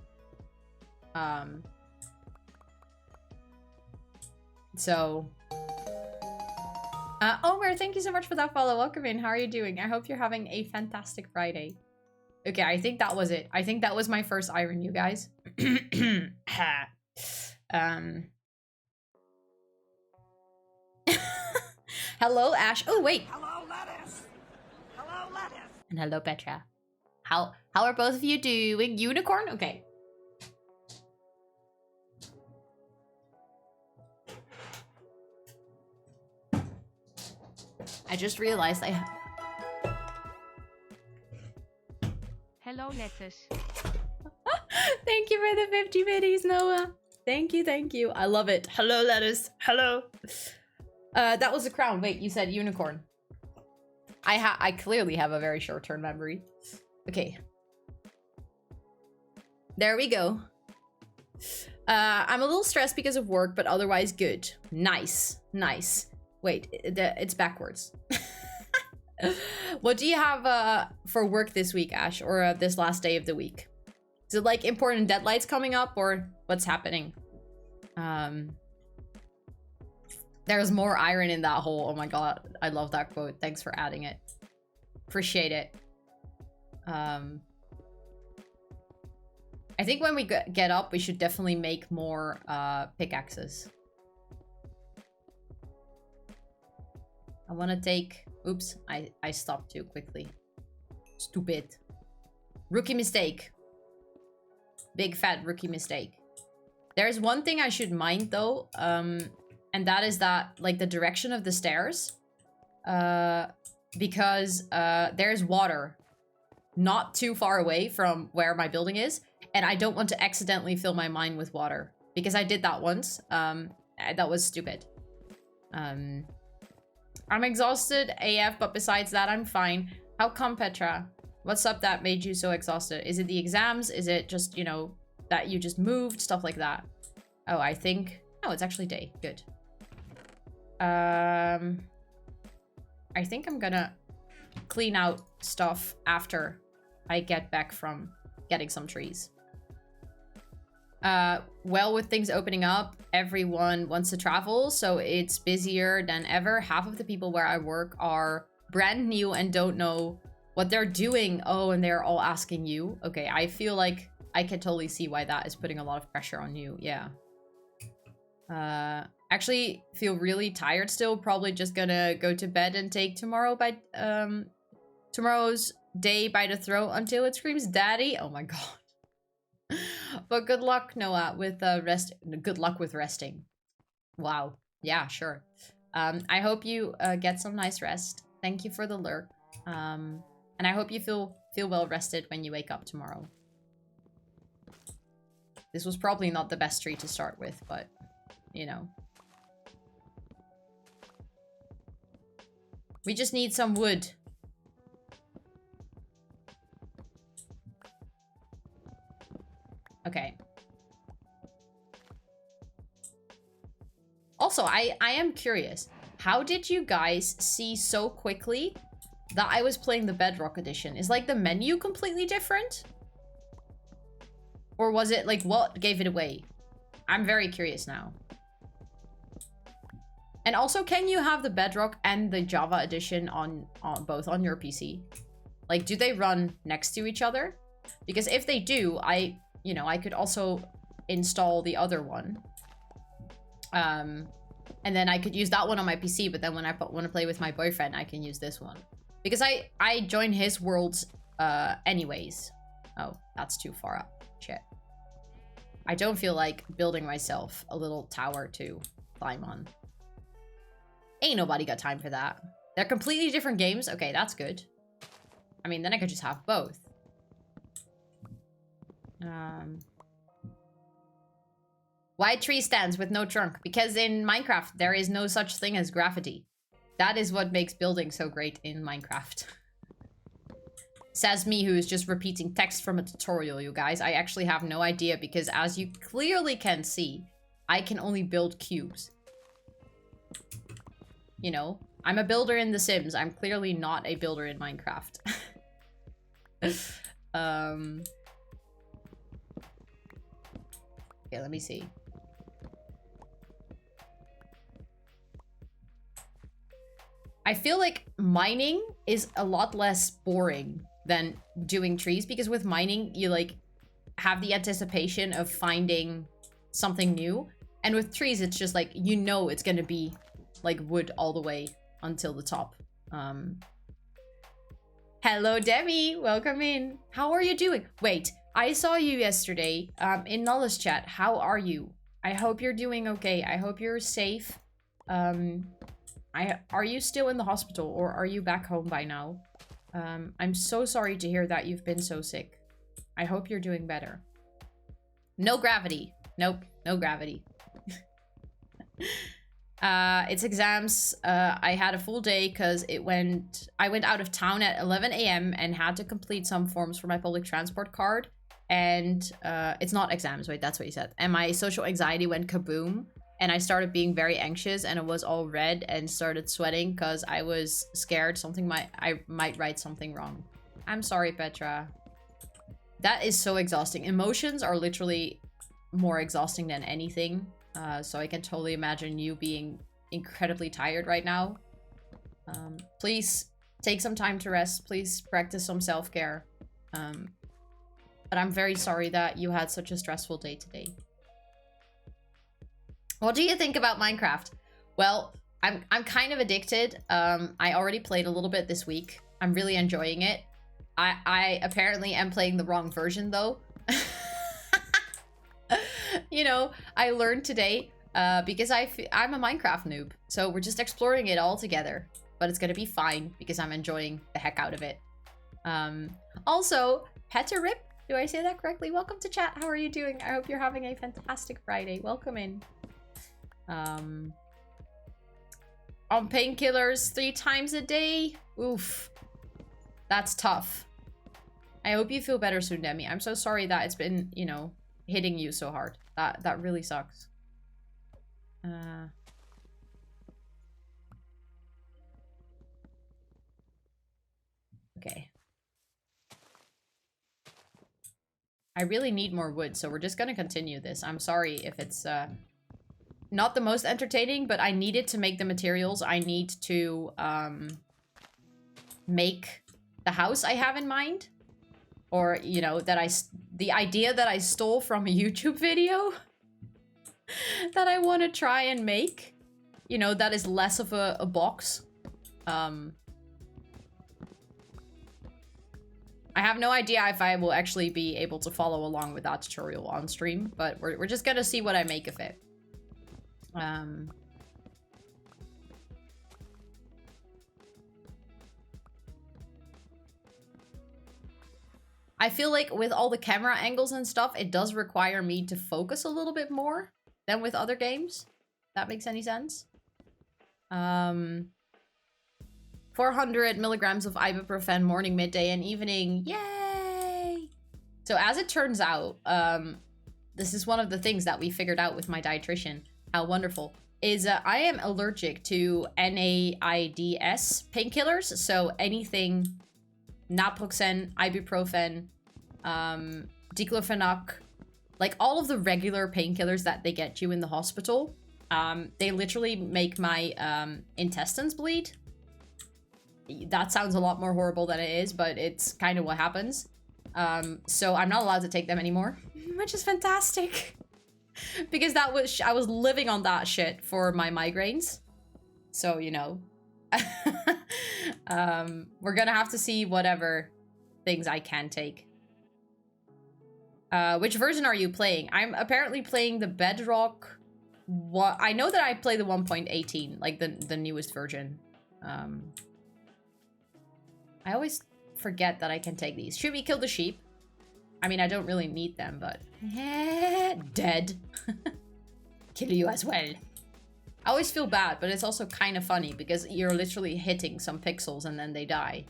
So... Omer, thank you so much for that follow. Welcome in. How are you doing? I hope you're having a fantastic Friday. Okay, I think that was it. I think that was my first iron, you guys. Hello, Ash. Oh, wait. Hello, lettuce. Hello, lettuce. And hello, Petra. How are both of you doing? Unicorn? Okay. I just realized I... Hello, lettuce. Thank you for the 50 biddies, Noah. Thank you, thank you. I love it. Hello, lettuce. Hello. That was a crown. Wait, you said unicorn. I clearly have a very short-term memory. Okay. There we go. I'm a little stressed because of work, but otherwise good. Nice. Nice. Wait, it's backwards. What do you have for work this week, Ash? Or this last day of the week? Is it like important deadlines coming up or what's happening? There's more iron in that hole. Oh my god, I love that quote. Thanks for adding it. Appreciate it. I think when we get up, we should definitely make more pickaxes. I want to take... Oops, I stopped too quickly. Stupid. Rookie mistake. Big fat rookie mistake. There's one thing I should mind though, and that is that, like, the direction of the stairs. Because there's water not too far away from where my building is, and I don't want to accidentally fill my mine with water. Because I did that once. That was stupid. I'm exhausted AF, but besides that, I'm fine. How come, Petra? What's up that made you so exhausted? Is it the exams? Is it just, you know, that you just moved? Stuff like that. Oh, I think... Oh, it's actually day. Good. I think I'm gonna clean out stuff after I get back from getting some trees. Well, with things opening up, everyone wants to travel, so it's busier than ever. Half of the people where I work are brand new and don't know what they're doing. Oh, and they're all asking you. Okay, I feel like I can totally see why that is putting a lot of pressure on you. Yeah. Actually feel really tired still. Probably just gonna go to bed and take tomorrow's day by the throat until it screams daddy. Oh my god. But good luck, Noah, with rest. Good luck with resting. Wow. Yeah, sure. I hope you get some nice rest. Thank you for the lurk. And I hope you feel well rested when you wake up tomorrow. This was probably not the best tree to start with, but you know. We just need some wood. Okay. Also, I am curious. How did you guys see so quickly that I was playing the Bedrock edition? Is like the menu completely different? Or was it like what gave it away? I'm very curious now. And also, can you have the Bedrock and the Java edition on both on your PC? Like, do they run next to each other? Because if they do, you know, I could also install the other one. And then I could use that one on my PC, but then when I want to play with my boyfriend, I can use this one. Because I join his worlds anyways. Oh, that's too far up. Shit. I don't feel like building myself a little tower to climb on. Ain't nobody got time for that. They're completely different games. Okay, that's good. I mean, then I could just have both. Why tree stands with no trunk? Because in Minecraft, there is no such thing as gravity. That is what makes building so great in Minecraft. Says me, who is just repeating text from a tutorial, you guys. I actually have no idea because as you clearly can see, I can only build cubes. You know, I'm a builder in The Sims. I'm clearly not a builder in Minecraft. Okay, let me see. I feel like mining is a lot less boring than doing trees, because with mining, you like have the anticipation of finding something new. And with trees, it's just like, you know, it's gonna be like wood all the way until the top. Hello, Demi. Welcome in. How are you doing? Wait, I saw you yesterday in Nulla's chat. How are you? I hope you're doing okay. I hope you're safe. Are you still in the hospital or are you back home by now? I'm so sorry to hear that you've been so sick. I hope you're doing better. No gravity. Nope, no gravity. It's exams. I had a full day because I went out of town at 11 a.m. and had to complete some forms for my public transport card. And it's not exams, wait, that's what you said. And my social anxiety went kaboom. And I started being very anxious and it was all red and started sweating because I was scared I might write something wrong. I'm sorry, Petra. That is so exhausting. Emotions are literally more exhausting than anything. So I can totally imagine you being incredibly tired right now. Please take some time to rest. Please practice some self-care. But I'm very sorry that you had such a stressful day today. What do you think about Minecraft? Well, I'm kind of addicted. I already played a little bit this week. I'm really enjoying it. I apparently am playing the wrong version though. You know, I learned today because I'm a Minecraft noob. So we're just exploring it all together. But it's gonna be fine because I'm enjoying the heck out of it. Also, Petarip, do I say that correctly? Welcome to chat. How are you doing? I hope you're having a fantastic Friday. Welcome in. On painkillers 3 times a day. Oof. That's tough. I hope you feel better soon, Demi. I'm so sorry that it's been, you know, hitting you so hard. That really sucks. Okay. I really need more wood, so we're just gonna continue this. I'm sorry if it's not the most entertaining, but I needed to make the materials. I need to make the house I have in mind. Or, you know, the idea that I stole from a YouTube video that I want to try and make. You know, that is less of a box. I have no idea if I will actually be able to follow along with that tutorial on stream, but we're just gonna see what I make of it. I feel like with all the camera angles and stuff, it does require me to focus a little bit more than with other games. If that makes any sense. 400 milligrams of ibuprofen morning, midday, and evening. Yay! So as it turns out, this is one of the things that we figured out with my dietitian. How wonderful. Is I am allergic to NAIDS painkillers. So anything naproxen, ibuprofen, diclofenac, like all of the regular painkillers that they get you in the hospital, they literally make my intestines bleed. That sounds a lot more horrible than it is, but it's kind of what happens. So I'm not allowed to take them anymore, which is fantastic. Because I was living on that shit for my migraines. So, you know. We're gonna have to see whatever things I can take. Which version are you playing? I'm apparently playing the Bedrock. I know that I play the 1.18, like the newest version. I always forget that I can take these. Should we kill the sheep? I mean, I don't really need them, but... dead. Kill you as well. I always feel bad, but it's also kind of funny because you're literally hitting some pixels and then they die.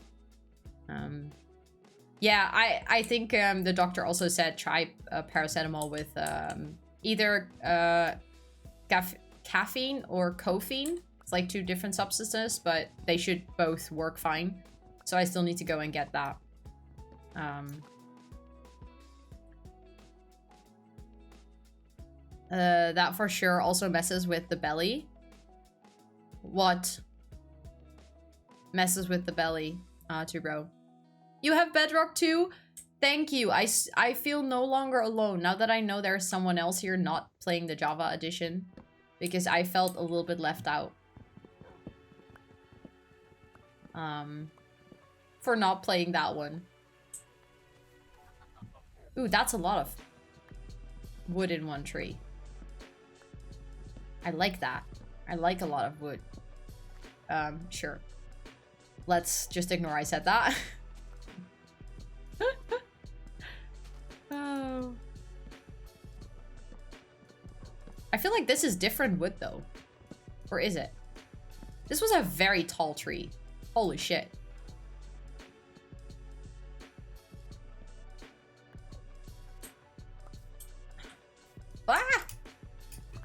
Yeah, I think the doctor also said try paracetamol with either caffeine or caffeine. It's like 2 different substances, but they should both work fine. So I still need to go and get that. That for sure also messes with the belly. What? Messes with the belly, too, bro. You have Bedrock too? Thank you. I feel no longer alone now that I know there's someone else here not playing the Java edition. Because I felt a little bit left out. For not playing that one. Ooh, that's a lot of wood in one tree. I like that. I like a lot of wood. Sure. Let's just ignore I said that. Oh. I feel like this is different wood, though. Or is it? This was a very tall tree. Holy shit. Ah!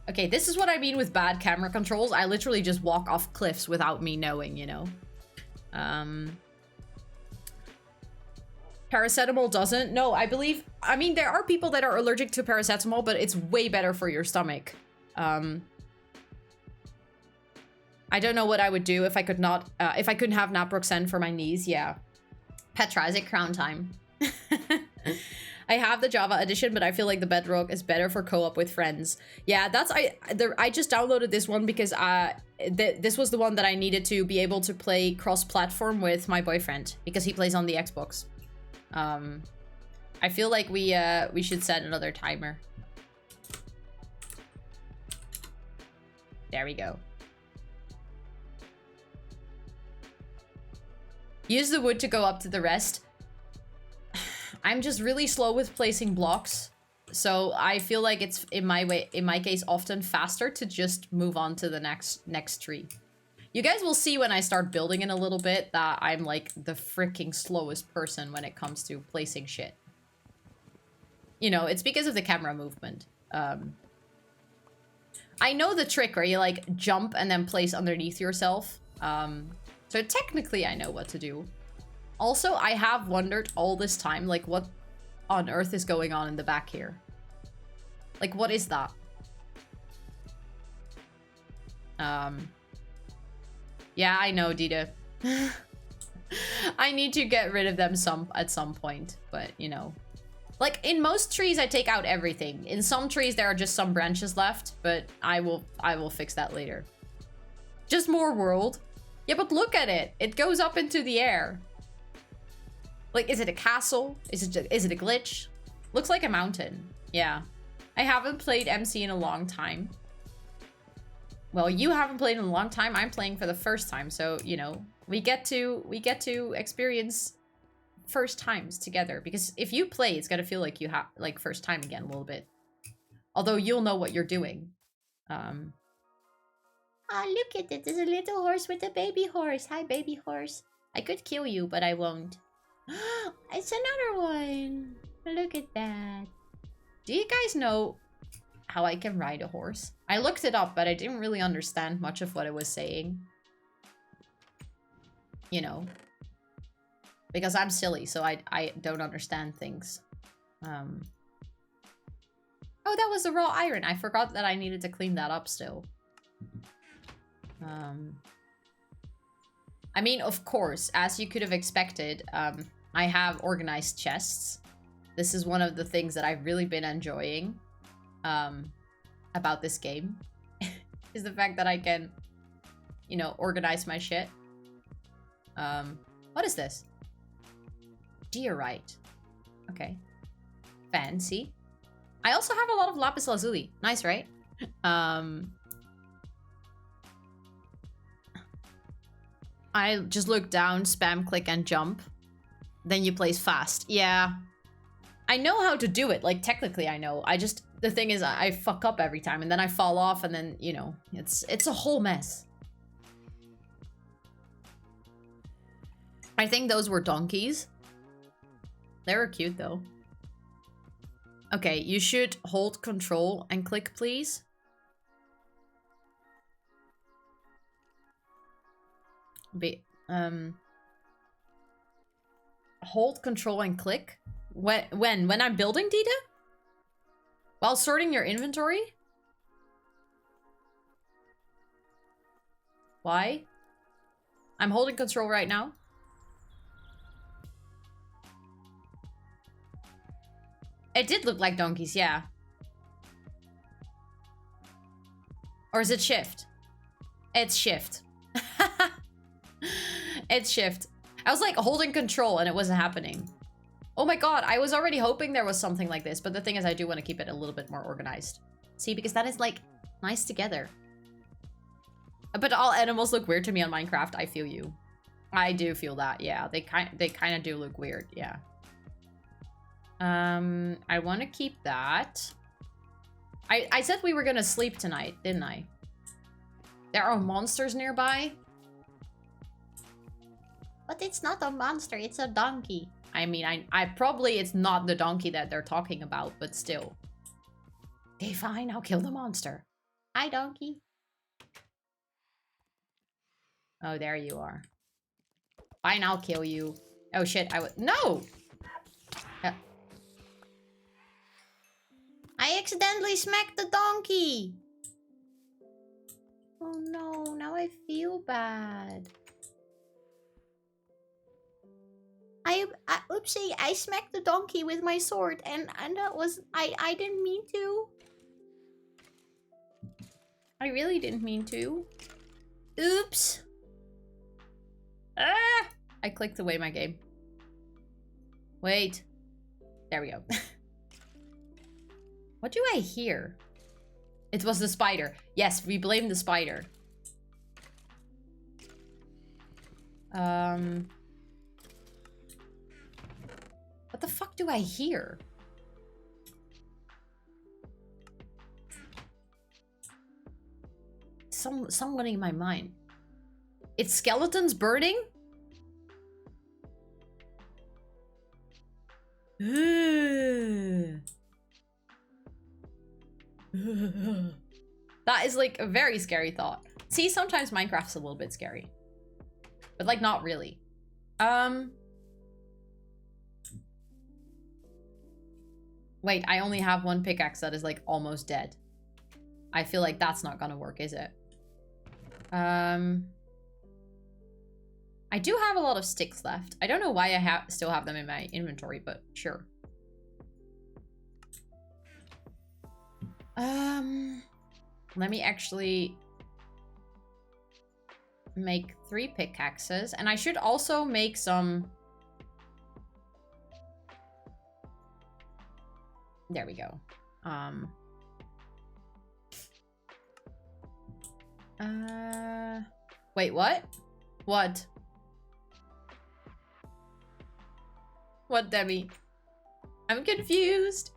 Okay, this is what I mean with bad camera controls. I literally just walk off cliffs without me knowing, you know? Paracetamol doesn't? No, I believe... I mean, there are people that are allergic to paracetamol, but it's way better for your stomach. I don't know what I would do if I could not... if I couldn't have naproxen for my knees, yeah. Petra, is it crown time? I have the Java edition, but I feel like the Bedrock is better for co-op with friends. Yeah, that's... I just downloaded this one because this was the one that I needed to be able to play cross-platform with my boyfriend, because he plays on the Xbox. I feel like we should set another timer. There we go. Use the wood to go up to the rest. I'm just really slow with placing blocks, so I feel like it's in my case often faster to just move on to the next tree. You guys will see when I start building in a little bit that I'm like the freaking slowest person when it comes to placing shit. You know, it's because of the camera movement. I know the trick where you like jump and then place underneath yourself. So technically I know what to do. Also, I have wondered all this time, like, what on earth is going on in the back here? Like, what is that? Yeah, I know, Dita. I need to get rid of them at some point, but, you know. Like, in most trees, I take out everything. In some trees, there are just some branches left, but I will fix that later. Just more world. Yeah, but look at it. It goes up into the air. Like, is it a castle? Is it a glitch? Looks like a mountain. Yeah. I haven't played MC in a long time. Well, you haven't played in a long time. I'm playing for the first time, so, you know, we get to experience first times together, because if you play, it's gonna feel like you have like first time again a little bit. Although you'll know what you're doing. Ah, look at it. There's a little horse with a baby horse. Hi, baby horse. I could kill you, but I won't. It's another one. Look at that. Do you guys know how I can ride a horse? I looked it up, but I didn't really understand much of what it was saying. You know. Because I'm silly, so I don't understand things. Oh, that was the raw iron. I forgot that I needed to clean that up still. I mean, of course, as you could have expected, I have organized chests. This is one of the things that I've really been enjoying about this game. Is the fact that I can, you know, organize my shit. What is this? Diorite. Okay. Fancy. I also have a lot of lapis lazuli. Nice, right? I just look down, spam, click, and jump. Then you place fast. Yeah. I know how to do it. Like, technically I know. The thing is, I fuck up every time, and then I fall off, and then, you know, it's a whole mess. I think those were donkeys. They were cute, though. Okay, you should hold control and click, please. Hold control and click? When I'm building, Dita? While sorting your inventory? Why? I'm holding control right now. It did look like donkeys, yeah. Or is it shift? It's shift. It's shift. I was like holding control and it wasn't happening. Oh my god, I was already hoping there was something like this, but the thing is I do want to keep it a little bit more organized. See, because that is like nice together. But all animals look weird to me on Minecraft. I feel you. I do feel that. Yeah, they kind of do look weird. Yeah. I want to keep that. I said we were gonna sleep tonight, didn't I? There are monsters nearby. But it's not a monster, it's a donkey. I mean, I probably it's not the donkey that they're talking about, but still. Okay, fine, I'll kill the monster. Hi, donkey. Oh, there you are. Fine, I'll kill you. Oh shit, no! I accidentally smacked the donkey! Oh no, now I feel bad. Oopsie, I smacked the donkey with my sword and that was, I didn't mean to. I really didn't mean to. Oops. Ah! I clicked away my game. Wait. There we go. What do I hear? It was the spider. Yes, we blame the spider. What the fuck do I hear? Someone in my mind. It's skeletons burning? That is like a very scary thought. See, sometimes Minecraft's a little bit scary. But like not really. Wait, I only have one pickaxe that is like almost dead. I feel like that's not gonna work, is it? I do have a lot of sticks left. I don't know why I still have them in my inventory, but sure. Let me actually make 3 pickaxes, and I should also make some. There we go. Wait, what? What? What, Debbie? I'm confused.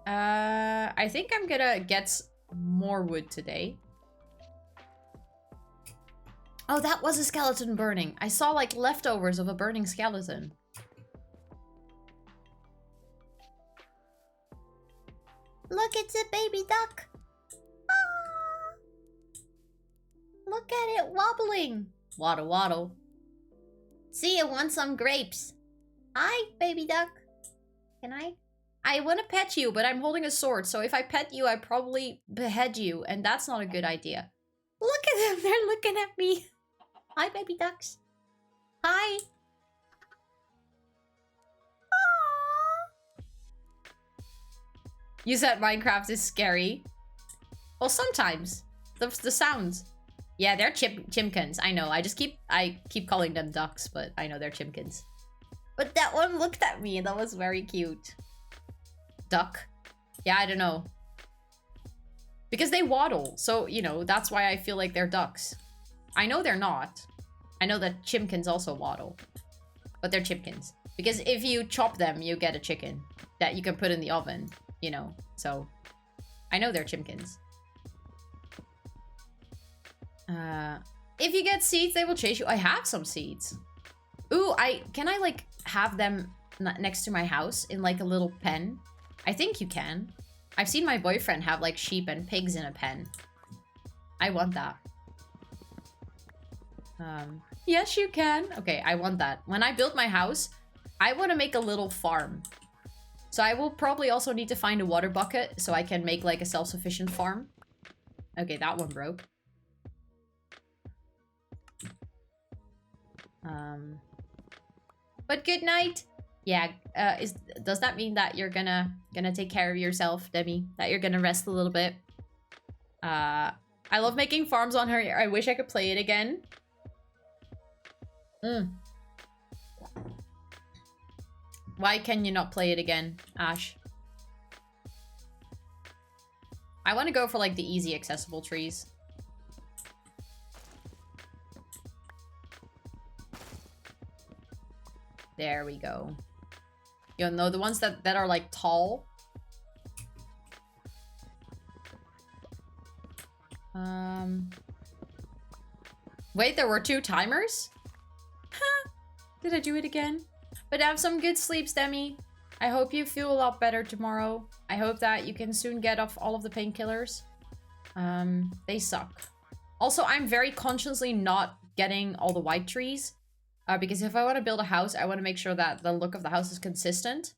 I think I'm gonna get more wood today. Oh, that was a skeleton burning. I saw like leftovers of a burning skeleton. Look, it's a baby duck. Ah! Look at it wobbling. Waddle, waddle. See, it wants some grapes. Hi, baby duck. Can I? I want to pet you, but I'm holding a sword. So if I pet you, I probably behead you. And that's not a good idea. Look at them. They're looking at me. Hi, baby ducks. Hi. You said Minecraft is scary. Well, sometimes. The sounds. Yeah, they're chimkins. I know. I keep calling them ducks, but I know they're chimkins. But that one looked at me and that was very cute. Duck. Yeah, I don't know. Because they waddle. So, you know, that's why I feel like they're ducks. I know they're not. I know that chimkins also waddle. But they're chimkins. Because if you chop them, you get a chicken that you can put in the oven. You know, so I know they're chimkins. If you get seeds, they will chase you. I have some seeds. Ooh, can I like have them next to my house in like a little pen? I think you can. I've seen my boyfriend have like sheep and pigs in a pen. I want that. Yes, you can. Okay, I want that. When I build my house, I want to make a little farm. So I will probably also need to find a water bucket so I can make like a self-sufficient farm. Okay, that one broke. But good night. Yeah, does that mean that you're gonna take care of yourself, Demi? That you're gonna rest a little bit? I love making farms on her. I wish I could play it again. Why can you not play it again, Ash? I want to go for like the easy accessible trees. There we go. You know, the ones that are like tall. Wait, there were 2 timers? Huh? Did I do it again? But have some good sleep, Demi. I hope you feel a lot better tomorrow. I hope that you can soon get off all of the painkillers. They suck. Also, I'm very consciously not getting all the white trees. Because if I want to build a house, I want to make sure that the look of the house is consistent.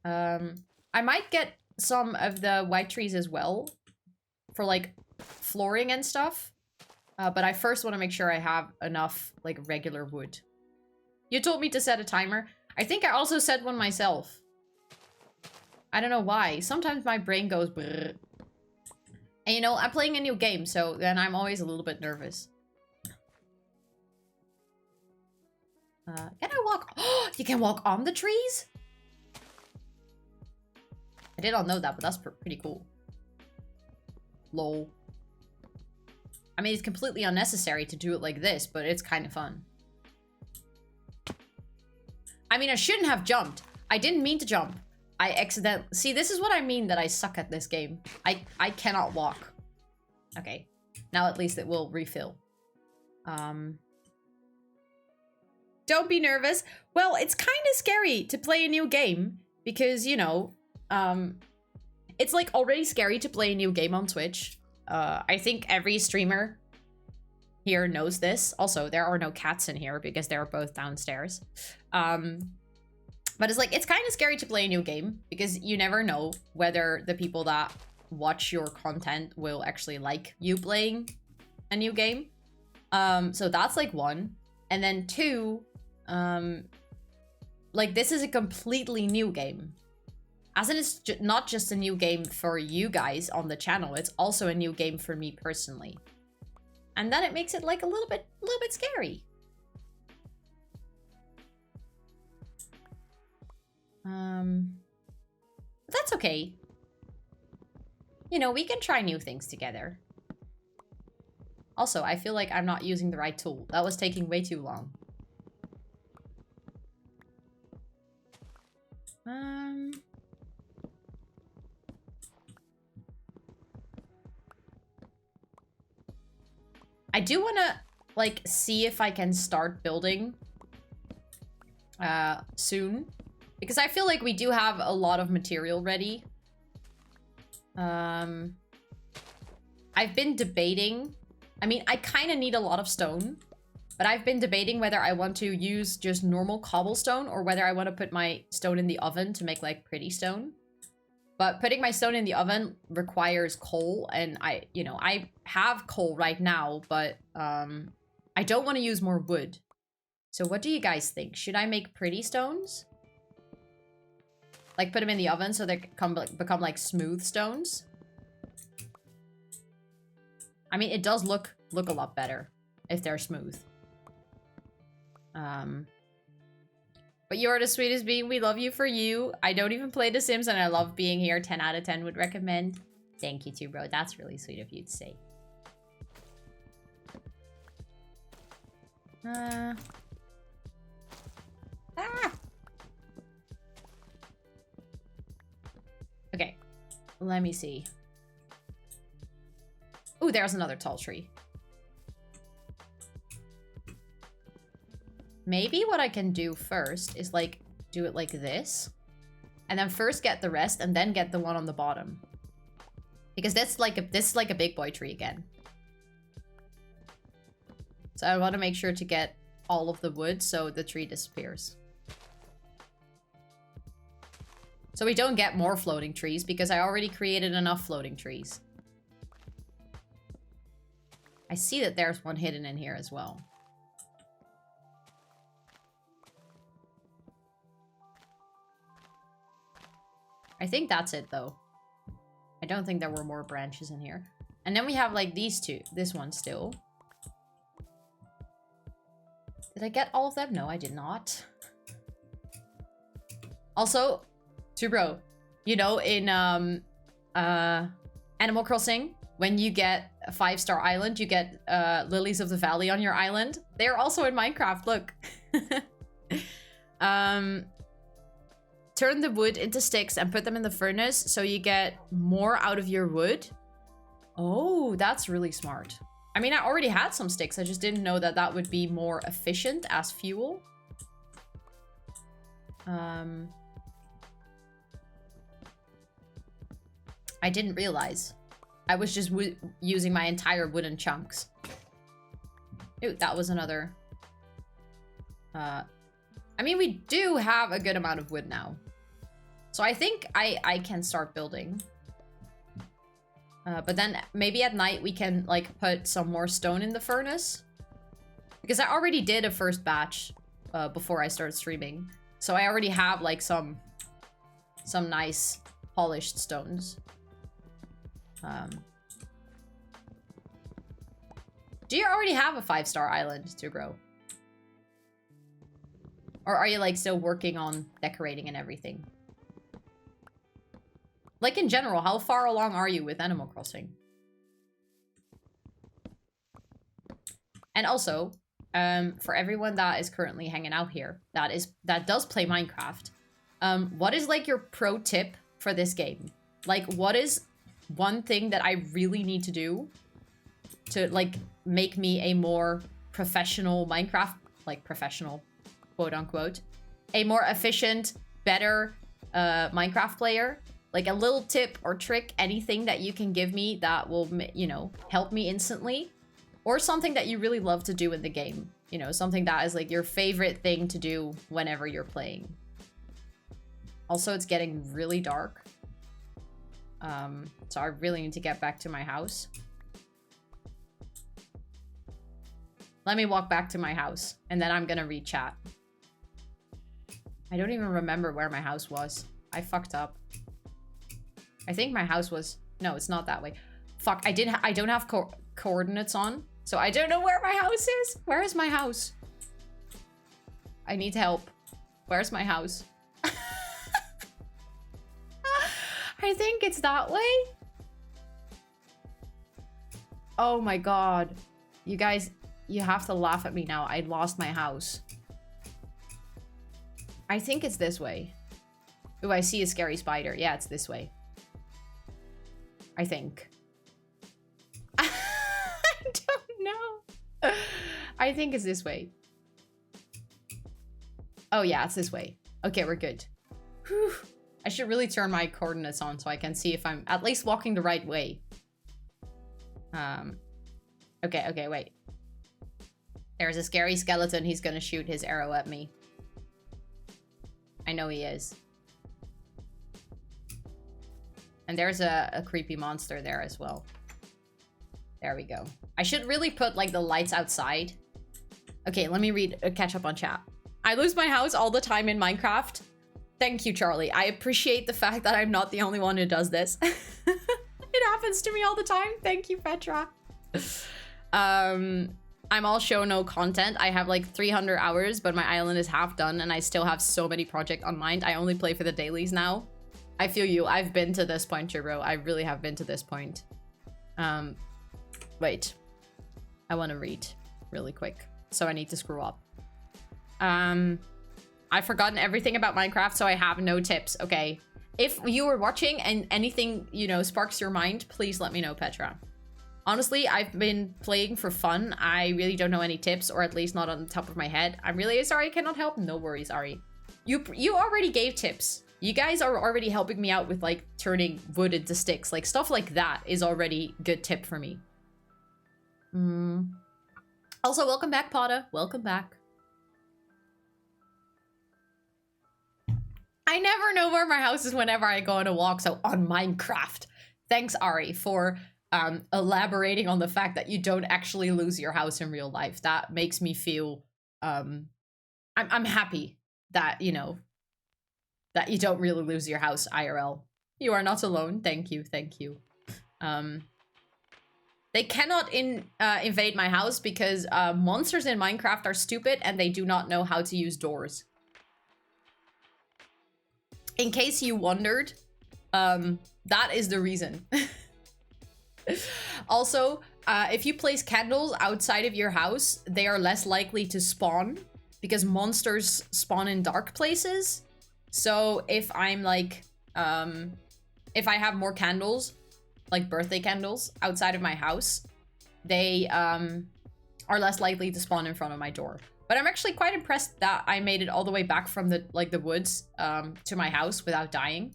I might get some of the white trees as well. For like flooring and stuff. But I first want to make sure I have enough like regular wood. You told me to set a timer. I think I also set one myself. I don't know why. Sometimes my brain goes brrr. And you know, I'm playing a new game, so then I'm always a little bit nervous. Can I walk? Oh, you can walk on the trees? I did not know that, but that's pretty cool. Lol. I mean, it's completely unnecessary to do it like this, but it's kind of fun. I mean, I shouldn't have jumped. I didn't mean to jump. I accidentally... See, this is what I mean that I suck at this game. I cannot walk. Okay. Now at least it will refill. Don't be nervous. Well, it's kind of scary to play a new game. Because, you know... it's like already scary to play a new game on Twitch. I think every streamer here knows this. Also, there are no cats in here because they're both downstairs. But it's like, it's kind of scary to play a new game because you never know whether the people that watch your content will actually like you playing a new game. So that's like 1. And then 2, like this is a completely new game. As in, it's not just a new game for you guys on the channel, it's also a new game for me personally. And then it makes it like a little bit scary. But that's okay. You know, we can try new things together. Also, I feel like I'm not using the right tool. That was taking way too long. I do want to, like, see if I can start building soon. Because I feel like we do have a lot of material ready. I've been debating. I mean, I kind of need a lot of stone. But I've been debating whether I want to use just normal cobblestone or whether I want to put my stone in the oven to make, like, pretty stone. But putting my stone in the oven requires coal, and I have coal right now, but I don't want to use more wood. So what do you guys think? Should I make pretty stones? Like put them in the oven so they become like smooth stones? I mean, it does look a lot better if they're smooth. But you're the sweetest being. We love you for you. I don't even play The Sims and I love being here. 10 out of 10 would recommend. Thank you too, bro. That's really sweet of you to say. Okay. Let me see. Ooh, there's another tall tree. Maybe what I can do first is like do it like this. And then first get the rest and then get the one on the bottom. Because this is like a big boy tree again. So I want to make sure to get all of the wood so the tree disappears. So we don't get more floating trees because I already created enough floating trees. I see that there's one hidden in here as well. I think that's it though. I don't think there were more branches in here. And then we have like these two. This one still. Did I get all of them? No, I did not. Also, bro, you know, in Animal Crossing, when you get a 5-star island, you get lilies of the valley on your island. They're also in Minecraft, look. Turn the wood into sticks and put them in the furnace so you get more out of your wood. Oh, that's really smart. I mean, I already had some sticks. I just didn't know that that would be more efficient as fuel. I didn't realize. I was just using my entire wooden chunks. Ooh, that was another... I mean, we do have a good amount of wood now. So I think I can start building. But then maybe at night we can, like, put some more stone in the furnace. Because I already did a first batch before I started streaming. So I already have, like, some nice polished stones. Do you already have a 5-star island to grow? Or are you, like, still working on decorating and everything? Like, in general, how far along are you with Animal Crossing? And also, for everyone that is currently hanging out here, that does play Minecraft, what is, like, your pro tip for this game? Like, what is one thing that I really need to do to, like, make me a more professional Minecraft, like, professional, quote unquote, a more efficient, better Minecraft player? Like, a little tip or trick, anything that you can give me that will, you know, help me instantly. Or something that you really love to do in the game. You know, something that is, like, your favorite thing to do whenever you're playing. Also, it's getting really dark. So I really need to get back to my house. Let me walk back to my house, and then I'm gonna read chat. I don't even remember where my house was. I fucked up. I think my house was... No, it's not that way. Fuck, I don't have coordinates on, so I don't know where my house is. Where is my house? I need help. Where's my house? I think it's that way. Oh my god. You guys, you have to laugh at me now. I lost my house. I think it's this way. Ooh, I see a scary spider. Yeah, it's this way. I think. I don't know. I think it's this way. Oh yeah, it's this way. Okay, we're good. Whew. I should really turn my coordinates on so I can see if I'm at least walking the right way. Okay, wait. There's a scary skeleton. He's gonna shoot his arrow at me. I know he is. And there's a creepy monster there as well. There we go. I should really put, like, the lights outside. Okay, let me catch up on chat. I lose my house all the time in Minecraft. Thank you, Charlie. I appreciate the fact that I'm not the only one who does this. It happens to me all the time. Thank you, Petra. I'm all show no content. I have like 300 hours, but my island is half done and I still have so many projects on mind. I only play for the dailies now. I feel you. I've been to this point, bro. I really have been to this point. Wait. I want to read really quick. So I need to screw up. I've forgotten everything about Minecraft, so I have no tips. Okay. If you were watching and anything, you know, sparks your mind, please let me know, Petra. Honestly, I've been playing for fun. I really don't know any tips, or at least not on the top of my head. I'm really sorry I cannot help. No worries, Ari. You already gave tips. You guys are already helping me out with, like, turning wood into sticks. Like, stuff like that is already good tip for me. Also, welcome back, Potta. Welcome back. I never know where my house is whenever I go on a walk, so on Minecraft. Thanks, Ari, for elaborating on the fact that you don't actually lose your house in real life. That makes me feel I'm happy that, you know, that you don't really lose your house IRL. You are not alone. Thank you, thank you. They cannot invade my house because monsters in Minecraft are stupid and they do not know how to use doors. In case you wondered, that is the reason. Also, if you place candles outside of your house, they are less likely to spawn because monsters spawn in dark places. So if I'm like, if I have more candles, like birthday candles outside of my house, they are less likely to spawn in front of my door. But I'm actually quite impressed that I made it all the way back from the woods to my house without dying.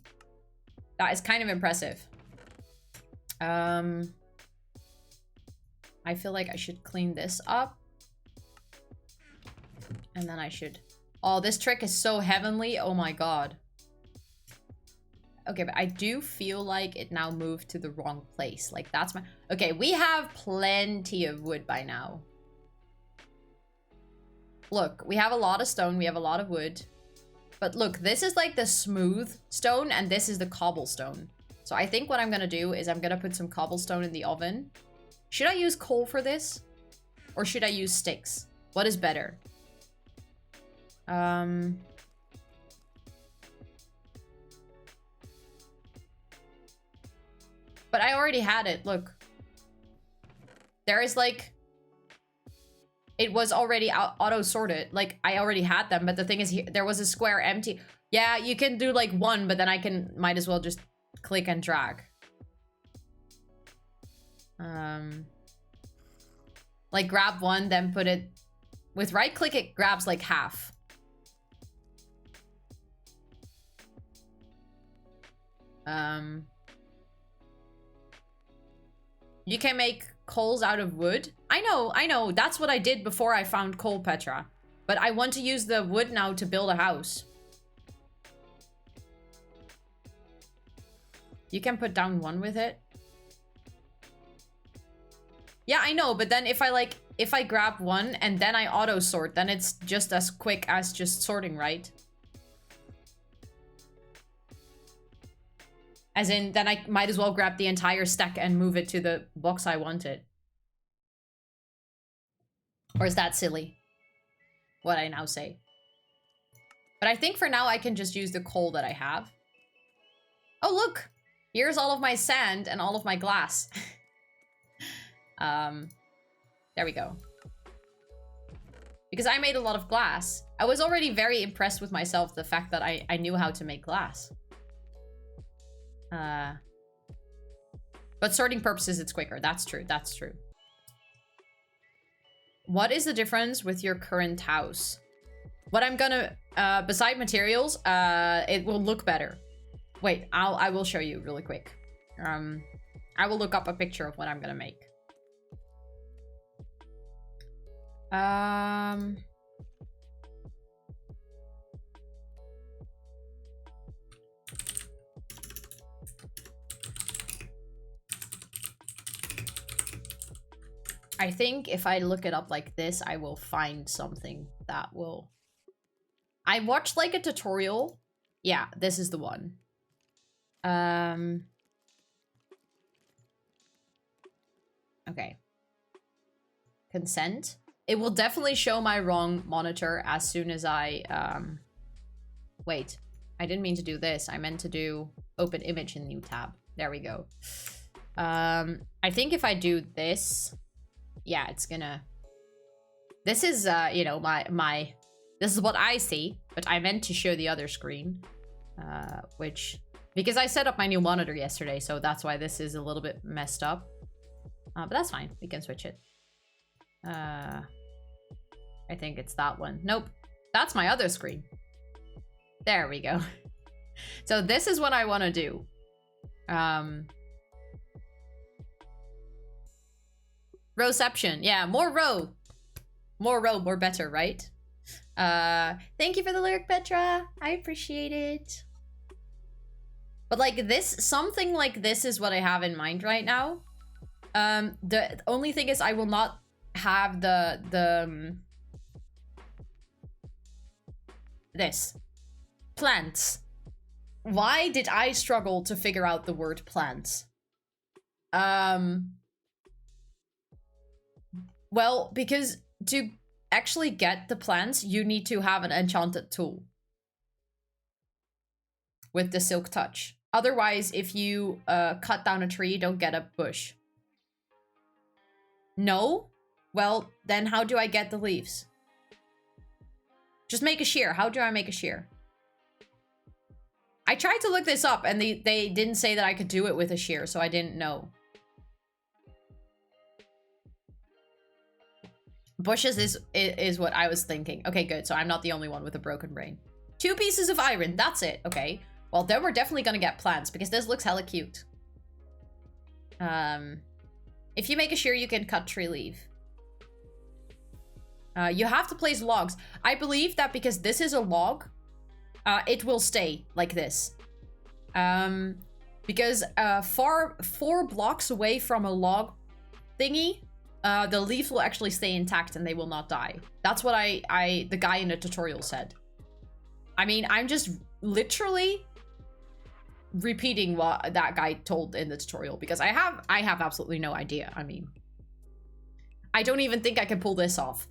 That is kind of impressive. I feel like I should clean this up. And then I should... Oh, this trick is so heavenly. Oh my god. Okay, but I do feel like it now moved to the wrong place. Like, that's my... Okay, we have plenty of wood by now. Look, we have a lot of stone. We have a lot of wood. But look, this is like the smooth stone, and this is the cobblestone. So I think what I'm gonna do is I'm gonna put some cobblestone in the oven. Should I use coal for this? Or should I use sticks? What is better? But I already had it, look. There is like... It was already auto-sorted. Like, I already had them, but the thing is, there was a square empty. Yeah, you can do like one, but then I can... Might as well just click and drag. Like, grab one, then put it... With right-click, it grabs like half. You can make coals out of wood. I know. That's what I did before I found coal, Petra. But I want to use the wood now to build a house. You can put down one with it. Yeah, I know, but then if I grab one and then I auto sort, then it's just as quick as just sorting, right? As in, then I might as well grab the entire stack and move it to the box I wanted. Or is that silly? What I now say. But I think for now I can just use the coal that I have. Oh, look! Here's all of my sand and all of my glass. There we go. Because I made a lot of glass. I was already very impressed with myself, the fact that I knew how to make glass. But sorting purposes, it's quicker. That's true. That's true. What is the difference with your current house? What I'm gonna, beside materials, it will look better. Wait, I will show you really quick. I will look up a picture of what I'm gonna make. I think if I look it up like this, I will find something that will... I watched like a tutorial. Yeah, this is the one. Okay. Consent. It will definitely show my wrong monitor as soon as I... Wait, I didn't mean to do this. I meant to do open image in new tab. There we go. I think if I do this... Yeah, it's gonna... This is, you know, my... This is what I see, but I meant to show the other screen. Which... Because I set up my new monitor yesterday, so that's why this is a little bit messed up. But that's fine. We can switch it. I think it's that one. Nope. That's my other screen. There we go. So this is what I want to do. Rowception. Yeah, more row. More row, more better, right? Thank you for the lyric, Petra. I appreciate it. But like this, something like this is what I have in mind right now. The only thing is I will not have this. Plants. Why did I struggle to figure out the word plants? Well, because to actually get the plants, you need to have an enchanted tool. With the silk touch. Otherwise, if you cut down a tree, you don't get a bush. No? Well, then how do I get the leaves? Just make a shear. How do I make a shear? I tried to look this up and they didn't say that I could do it with a shear, so I didn't know. Bushes is what I was thinking. Okay, good. So I'm not the only one with a broken brain. 2 pieces of iron. That's it. Okay. Well, then we're definitely gonna get plants because this looks hella cute. If you make a shear, you can cut tree leaf. You have to place logs. I believe that because this is a log, it will stay like this. Because 4 blocks away from a log thingy, the leaves will actually stay intact and they will not die. That's what the guy in the tutorial said. I mean, I'm just literally repeating what that guy told in the tutorial because I have absolutely no idea. I mean, I don't even think I can pull this off.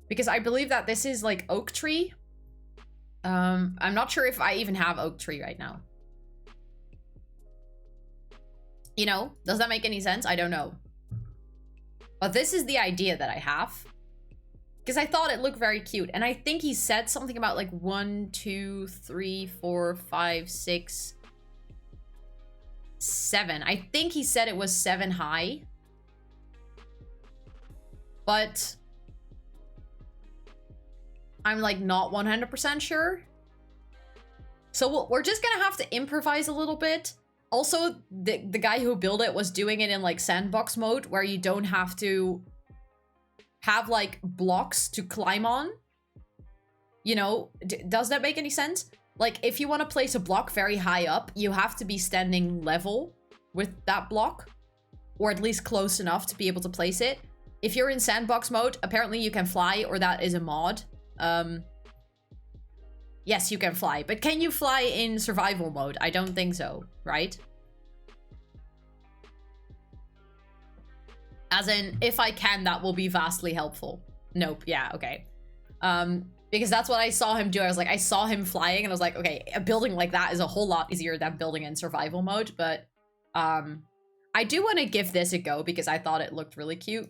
Because I believe that this is like oak tree. I'm not sure if I even have oak tree right now. You know, does that make any sense? I don't know. But this is the idea that I have. Because I thought it looked very cute. And I think he said something about like 1, 2, 3, 4, 5, 6, 7. I think he said it was 7 high. But I'm like not 100% sure. So we're just gonna have to improvise a little bit. Also, the guy who built it was doing it in like sandbox mode where you don't have to have like blocks to climb on. You know, does that make any sense? Like if you want to place a block very high up, you have to be standing level with that block, or at least close enough to be able to place it. If you're in sandbox mode, apparently you can fly, or that is a mod. Yes, you can fly, but can you fly in survival mode? I don't think so, right? As in, if I can, that will be vastly helpful. Nope, yeah, okay. Because that's what I saw him do. I was like, I saw him flying and I was like, okay, a building like that is a whole lot easier than building in survival mode, but I do want to give this a go because I thought it looked really cute.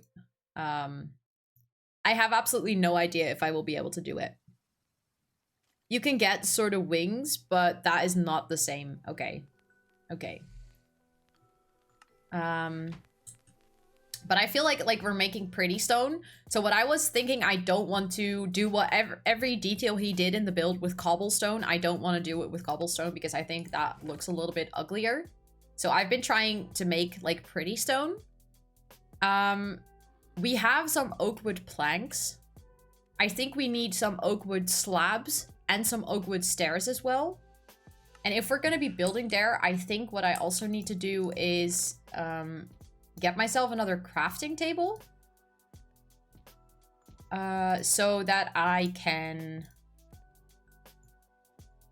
I have absolutely no idea if I will be able to do it. You can get sort of wings, but that is not the same. Okay. Okay. But I feel like we're making pretty stone. So what I was thinking, I don't want to do whatever every detail he did in the build with cobblestone. I don't want to do it with cobblestone because I think that looks a little bit uglier. So I've been trying to make like pretty stone. We have some oak wood planks. I think we need some oak wood slabs and some oak wood stairs as well. And if we're going to be building there, I think what I also need to do is get myself another crafting table. So that I can,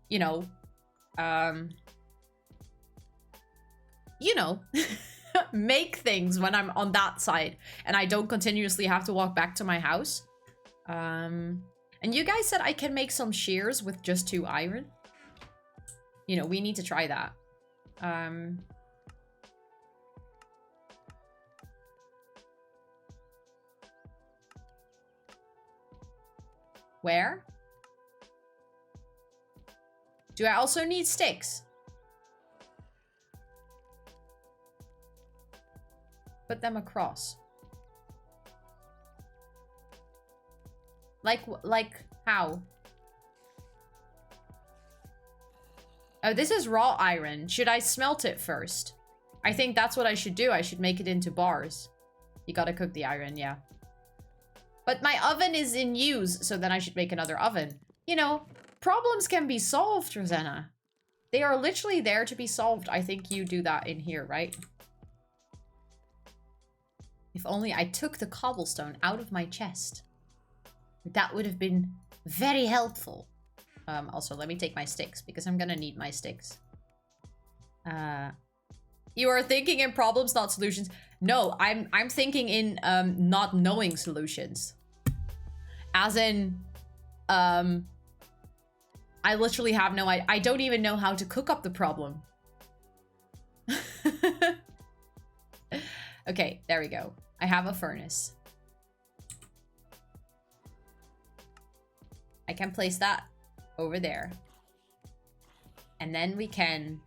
you know, make things when I'm on that side and I don't continuously have to walk back to my house. And you guys said I can make some shears with just 2 iron. You know, we need to try that. Where? Do I also need sticks? Put them across. Like how? Oh, this is raw iron. Should I smelt it first? I think that's what I should do. I should make it into bars. You gotta cook the iron, yeah. But my oven is in use, so then I should make another oven. You know, problems can be solved, Rosanna. They are literally there to be solved. I think you do that in here, right? If only I took the cobblestone out of my chest. That would have been very helpful. Also, let me take my sticks, because I'm gonna need my sticks. You are thinking in problems, not solutions. No, I'm thinking in not knowing solutions. As in, I literally have no idea. I don't even know how to cook up the problem. Okay, there we go. I have a furnace. I can place that over there. And then we can...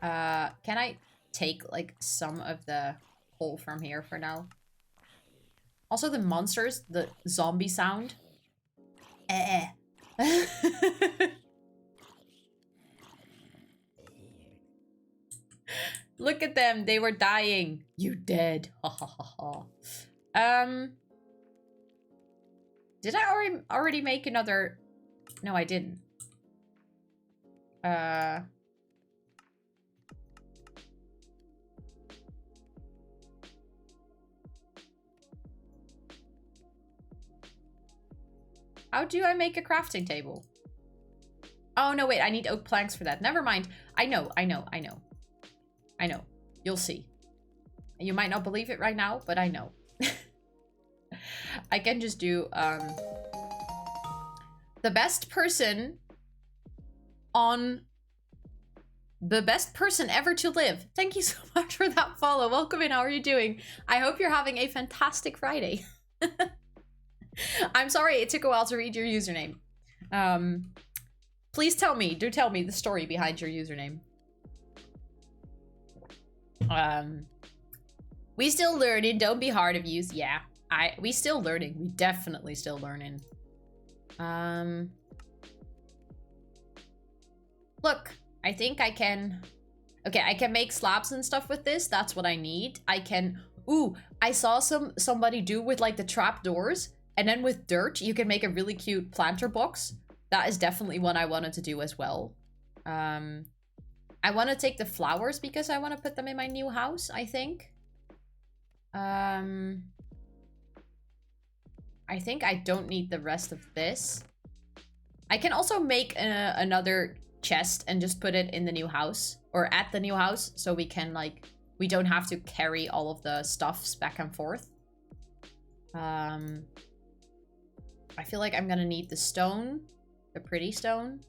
can I take, like, some of the coal from here for now? Also, the monsters, the zombie sound. Look at them, they were dying. You dead. Ha ha ha ha. Did I already make another? No, I didn't. How do I make a crafting table? Oh, no, wait. I need oak planks for that. Never mind. I know. You'll see. You might not believe it right now, but I know. I can just do, the best person on the best person ever to live. Thank you so much for that follow. Welcome in. How are you doing? I hope you're having a fantastic Friday. I'm sorry it took a while to read your username. Please tell me, do tell me the story behind your username. We still learning, don't be hard of use. Yeah, we still learning. We definitely still learning. Look, I think I can... Okay, I can make slabs and stuff with this. That's what I need. I can... Ooh, I saw somebody do with like the trap doors. And then with dirt, you can make a really cute planter box. That is definitely one I wanted to do as well. I want to take the flowers because I want to put them in my new house, I think. I think I don't need the rest of this. I can also make another chest and just put it in the new house. Or at the new house. So we can like... We don't have to carry all of the stuffs back and forth. I feel like I'm gonna need the stone. The pretty stone.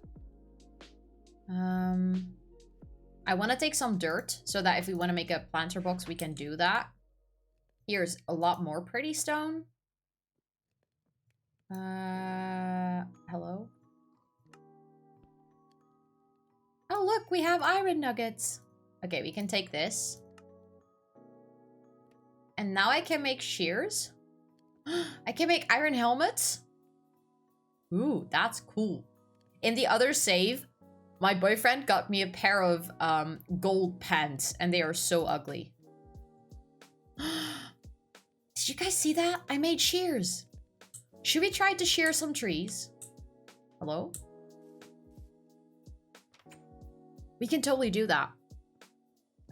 I want to take some dirt so that if we want to make a planter box, we can do that. Here's a lot more pretty stone. Hello? Oh, look, we have iron nuggets. Okay, we can take this. And now I can make shears. I can make iron helmets. Ooh, that's cool. In the other save, my boyfriend got me a pair of gold pants, and they are so ugly. Did you guys see that? I made shears. Should we try to shear some trees? Hello? We can totally do that.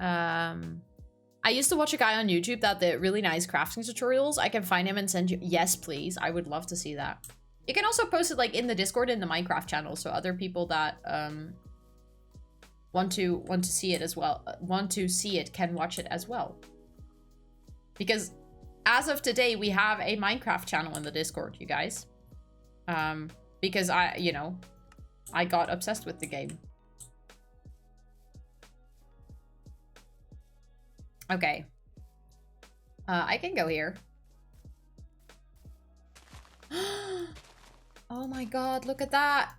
I used to watch a guy on YouTube that did really nice crafting tutorials. I can find him and send you... Yes, please. I would love to see that. You can also post it like in the Discord in the Minecraft channel, so other people that want to see it as well, can watch it as well. Because as of today, we have a Minecraft channel in the Discord, you guys. Because I got obsessed with the game. Okay. I can go here. Oh my god, look at that.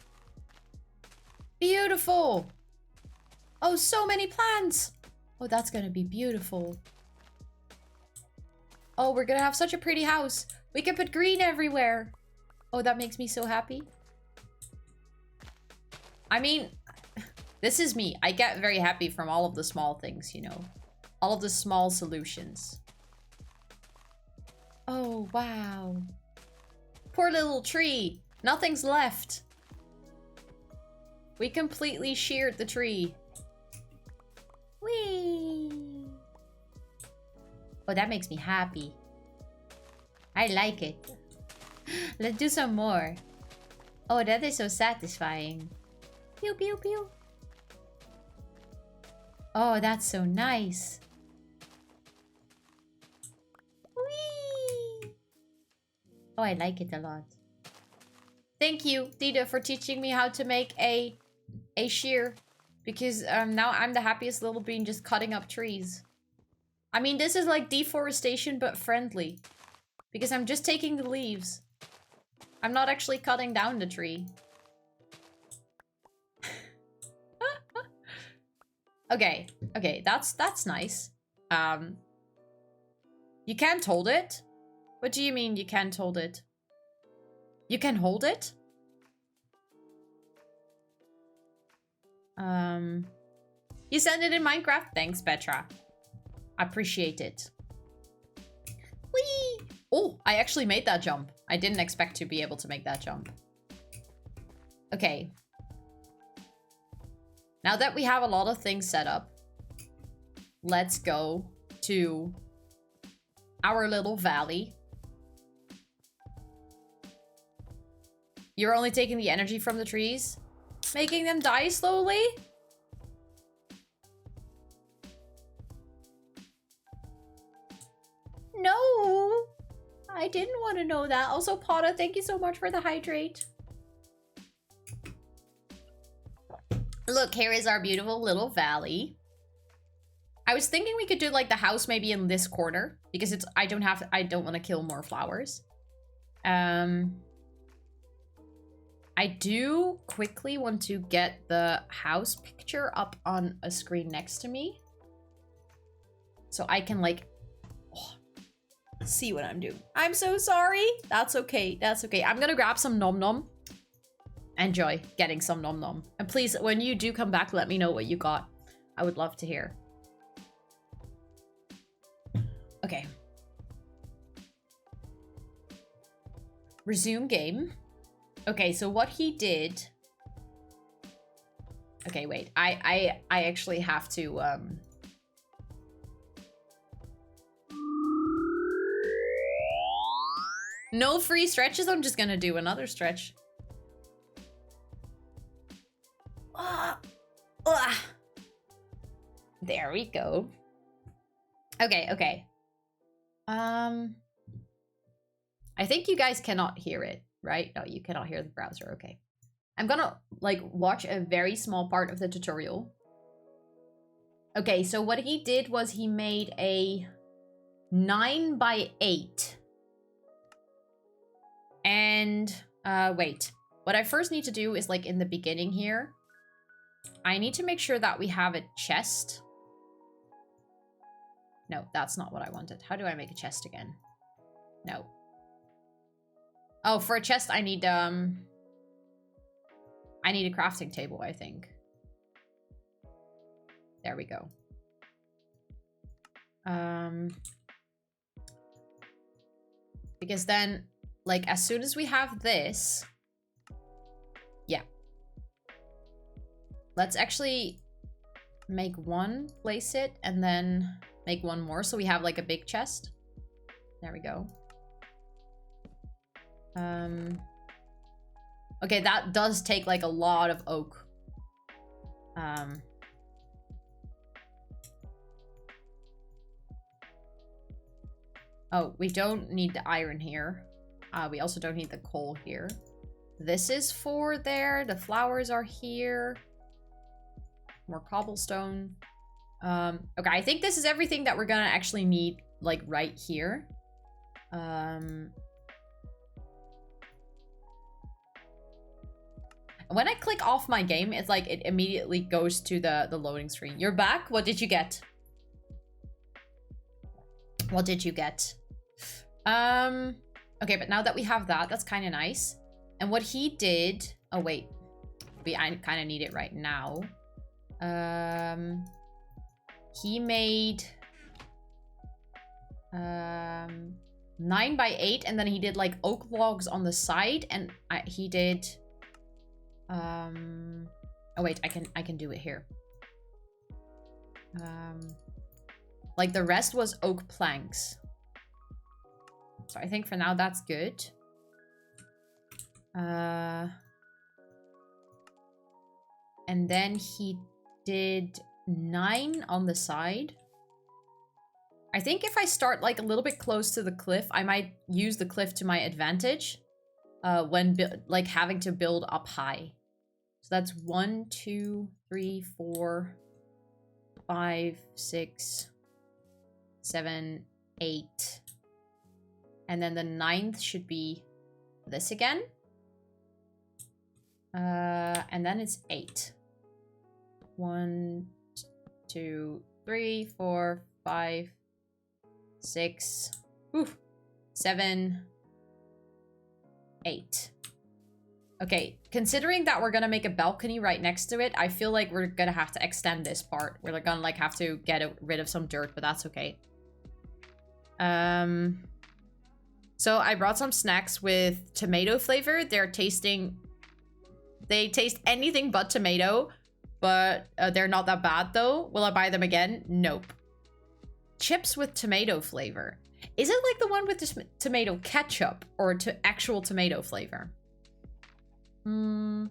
Beautiful. Oh, so many plants. Oh, that's gonna be beautiful. Oh, we're gonna have such a pretty house. We can put green everywhere. Oh, that makes me so happy. I mean, this is me. I get very happy from all of the small things, you know. All of the small solutions. Oh, wow. Poor little tree. Nothing's left. We completely sheared the tree. Whee! Oh, that makes me happy. I like it. Let's do some more. Oh, that is so satisfying. Pew, pew, pew. Oh, that's so nice. Whee! Oh, I like it a lot. Thank you, Dida, for teaching me how to make a shear. Because now I'm the happiest little bean just cutting up trees. I mean, this is like deforestation, but friendly. Because I'm just taking the leaves. I'm not actually cutting down the tree. Okay, okay, that's nice. You can't hold it? What do you mean you can't hold it? You can hold it? You send it in Minecraft? Thanks, Petra. I appreciate it. Whee! Oh, I actually made that jump. I didn't expect to be able to make that jump. Okay. Now that we have a lot of things set up, let's go to our little valley. You're only taking the energy from the trees? Making them die slowly? No! I didn't want to know that. Also, Potta, thank you so much for the hydrate. Look, here is our beautiful little valley. I was thinking we could do like the house maybe in this corner because it's I don't want to kill more flowers. I do quickly want to get the house picture up on a screen next to me. So I can like see what I'm doing. I'm so sorry. That's okay. That's okay. I'm gonna grab some nom nom. Enjoy getting some nom nom. And please, when you do come back, let me know what you got. I would love to hear. Okay. Resume game. Okay, so what he did... Okay, wait. I actually have to... No free stretches? I'm just gonna do another stretch. There we go. Okay, okay. I think you guys cannot hear it, right? No, you cannot hear the browser. Okay. I'm gonna, like, watch a very small part of the tutorial. Okay, so what he did was he made a 9x8. And, wait. What I first need to do is, like, in the beginning here, I need to make sure that we have a chest. No, that's not what I wanted. How do I make a chest again? No. Oh, for a chest, I need a crafting table, I think. There we go. Because then, like, as soon as we have this... Yeah. Let's actually make one, place it, and then make one more so we have, like, a big chest. There we go. Okay, that does take, like, a lot of oak. Oh, we don't need the iron here. We also don't need the coal here. This is for there. The flowers are here. More cobblestone. Okay, I think this is everything that we're gonna actually need, like, right here. When I click off my game, it's like it immediately goes to the loading screen. You're back? What did you get? What did you get? Okay, but now that we have that, that's kind of nice. And what he did... Oh, wait. I kind of need it right now. He made... 9x8, and then he did, like, oak logs on the side, and he did... Oh, wait, I can do it here. Like, the rest was oak planks. So I think for now that's good. And then he did 9 on the side. I think if I start, like, a little bit close to the cliff, I might use the cliff to my advantage. When, like, having to build up high. So that's 1, 2, 3, 4, 5, 6, 7, 8. And then the 9th should be this again. And then it's 8. 1, 2, 3, 4, 5, 6, 7, 8. Okay, considering that we're gonna make a balcony right next to it, I feel like we're gonna have to extend this part. We're gonna like have to get rid of some dirt, but that's okay. So I brought some snacks with tomato flavor. They taste anything but tomato, but they're not that bad though. Will I buy them again? Nope. Chips with tomato flavor. Is it like the one with the tomato ketchup or actual tomato flavor? I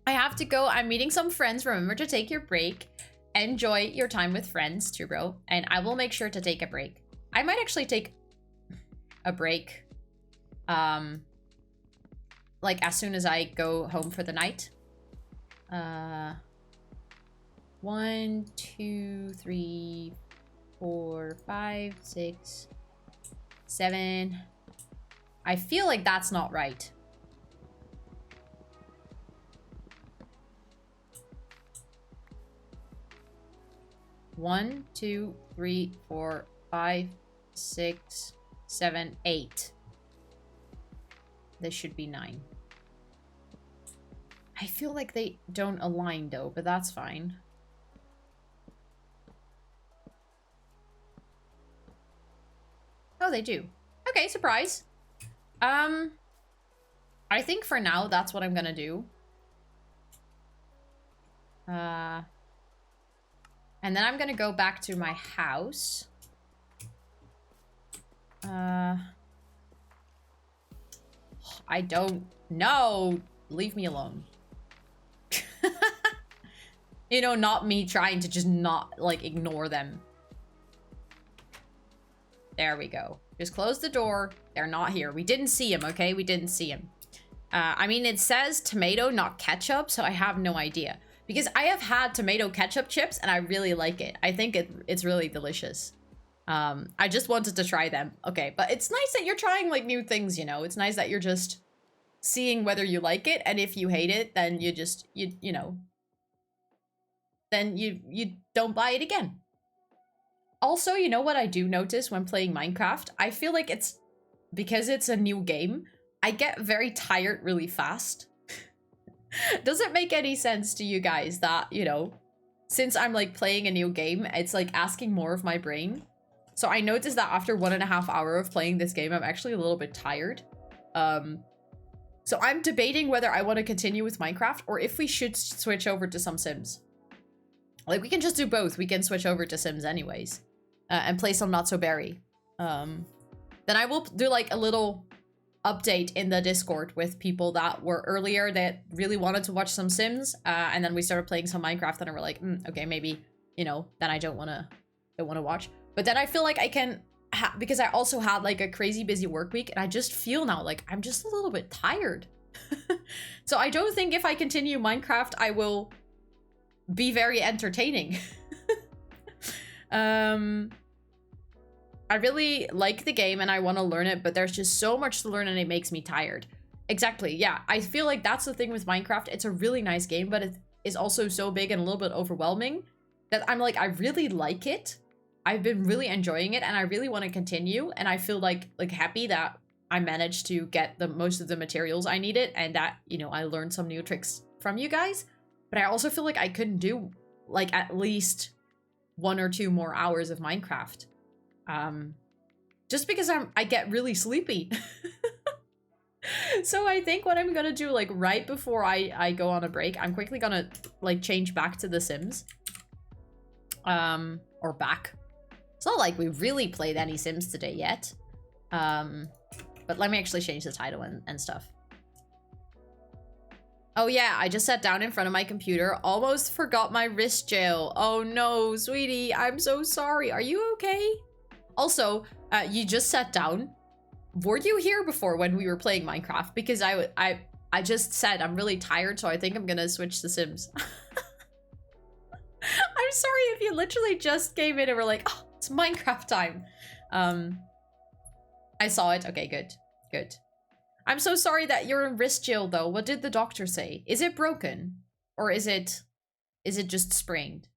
have to go. I'm meeting some friends. Remember to take your break. Enjoy your time with friends too, bro. And I will make sure to take a break. I might actually take a break. Like as soon as I go home for the night. 1, 2, 3, 4, 5, 6, 7. I feel like that's not right. One, 2, 3, 4, 5, 6, 7, 8. This should be 9. I feel like they don't align though, but that's fine. Oh, they do. Okay, surprise. I think for now that's what I'm gonna do. And then I'm gonna go back to my house. I don't know. Leave me alone. You know, not me trying to just not, like, ignore them. There we go. Just close the door. They're not here. We didn't see him, okay? We didn't see him. I mean, it says tomato, not ketchup, so I have no idea. Because I have had tomato ketchup chips, and I really like it. I think it's really delicious. I just wanted to try them. Okay, but it's nice that you're trying, like, new things, you know? It's nice that you're just seeing whether you like it, and if you hate it, then you just, you know... then you don't buy it again. Also, you know what I do notice when playing Minecraft? I feel like it's... because it's a new game, I get very tired really fast. Does it make any sense to you guys that, you know, since I'm like playing a new game, it's like asking more of my brain? So I noticed that after 1.5 hours of playing this game, I'm actually a little bit tired. So I'm debating whether I want to continue with Minecraft or if we should switch over to some Sims. Like, we can just do both. We can switch over to Sims anyways. And play some Not So Berry. Then I will do like a little update in the Discord with people that were earlier that really wanted to watch some Sims. And then we started playing some Minecraft and we're like, okay, maybe, you know, then I don't want to watch. But then I feel like I can, because I also had like a crazy busy work week, and I just feel now like I'm just a little bit tired. So I don't think if I continue Minecraft, I will be very entertaining. I really like the game and I want to learn it, but there's just so much to learn and it makes me tired. Exactly, yeah. I feel like that's the thing with Minecraft. It's a really nice game, but it is also so big and a little bit overwhelming that I'm like, I really like it. I've been really enjoying it and I really want to continue. And I feel like happy that I managed to get the most of the materials I needed and that, you know, I learned some new tricks from you guys. But I also feel like I couldn't do like at least 1 or 2 more hours of Minecraft. Just because I get really sleepy. So I think what I'm gonna do, like right before I go on a break, I'm quickly gonna like change back to The Sims. Or back. It's not like we really played any Sims today yet. But let me actually change the title and stuff. Oh yeah, I just sat down in front of my computer, almost forgot my wrist gel. Oh no, sweetie, I'm so sorry. Are you okay? Also, you just sat down. Were you here before when we were playing Minecraft? Because I just said I'm really tired, so I think I'm gonna switch to Sims. I'm sorry if you literally just came in and were like, oh, it's Minecraft time. I saw it. Okay, good. Good. I'm so sorry that you're in wrist jail though. What did the doctor say? Is it broken? Or is it just sprained?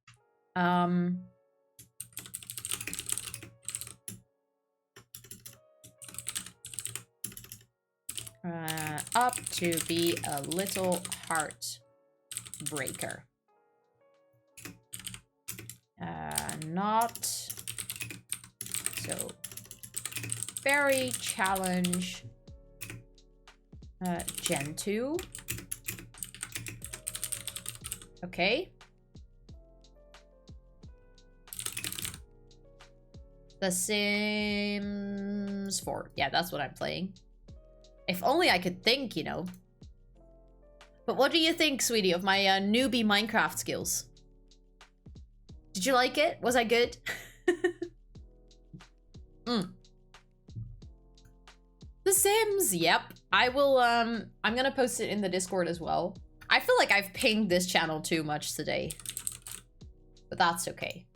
Up to be a little heartbreaker. Not so very challenge. Gen 2. Okay. The Sims 4. Yeah, that's what I'm playing. If only I could think, you know. But what do you think, sweetie, of my newbie Minecraft skills? Did you like it? Was I good? The Sims, yep. I will, I'm gonna post it in the Discord as well. I feel like I've pinged this channel too much today. But that's okay.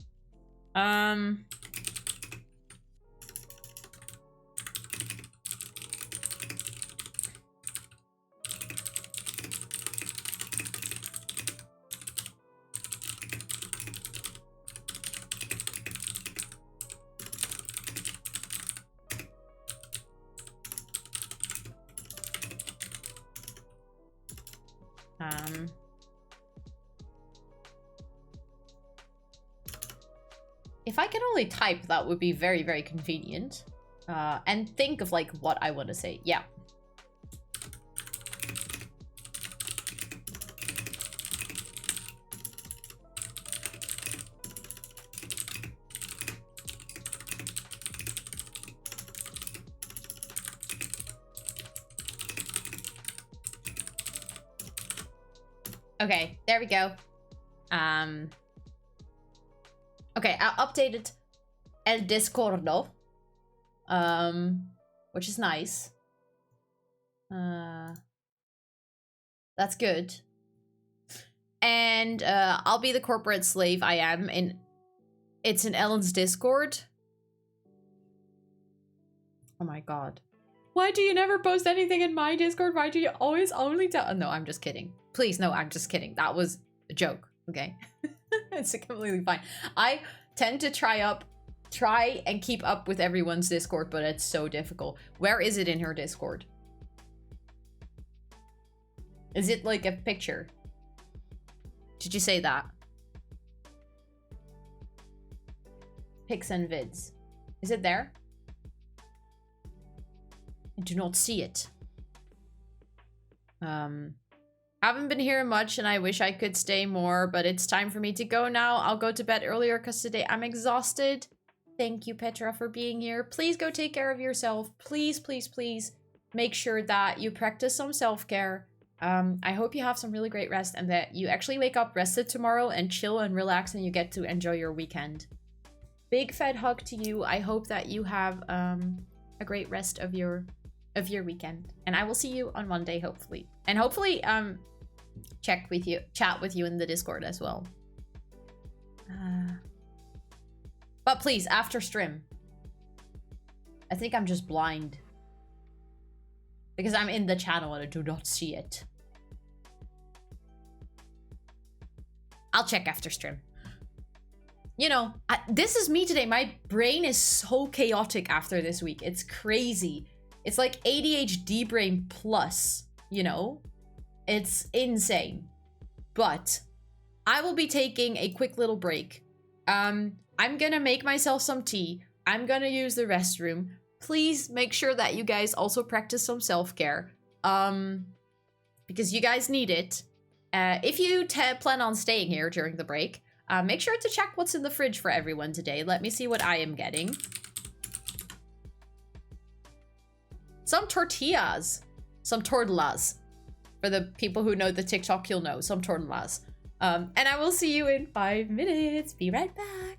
If I could only type, that would be very, very convenient. And think of like what I want to say. Yeah. Okay, there we go. Okay, I updated El Discordo. Which is nice. That's good. And I'll be the corporate slave I am in. It's in Ellen's Discord. Oh my god. Why do you never post anything in my Discord? Why do you always only tell? Oh, no, I'm just kidding. Please, no, I'm just kidding. That was a joke, okay? It's completely fine. I tend to try and keep up with everyone's Discord, but it's so difficult. Where is it in her Discord? Is it like a picture? Did you say that? Pics and vids. Is it there? I do not see it. Haven't been here much and I wish I could stay more, but it's time for me to go now. I'll go to bed earlier because today I'm exhausted. Thank you, Petra, for being here. Please go take care of yourself. Please, please, please make sure that you practice some self-care. I hope you have some really great rest and that you actually wake up rested tomorrow and chill and relax and you get to enjoy your weekend. Big fat hug to you. I hope that you have a great rest of your weekend. And I will see you on Monday, hopefully. And hopefully, chat with you in the Discord as well. But please, after stream. I think I'm just blind. Because I'm in the channel and I do not see it. I'll check after stream. You know, this is me today. My brain is so chaotic after this week. It's crazy. It's like ADHD brain plus, you know? It's insane. But I will be taking a quick little break. I'm gonna make myself some tea. I'm gonna use the restroom. Please make sure that you guys also practice some self-care. Because you guys need it. If you plan on staying here during the break, make sure to check what's in the fridge for everyone today. Let me see what I am getting. Some tortillas. Some tortillas. For the people who know the TikTok, you'll know. Some tortillas. And I will see you in 5 minutes. Be right back.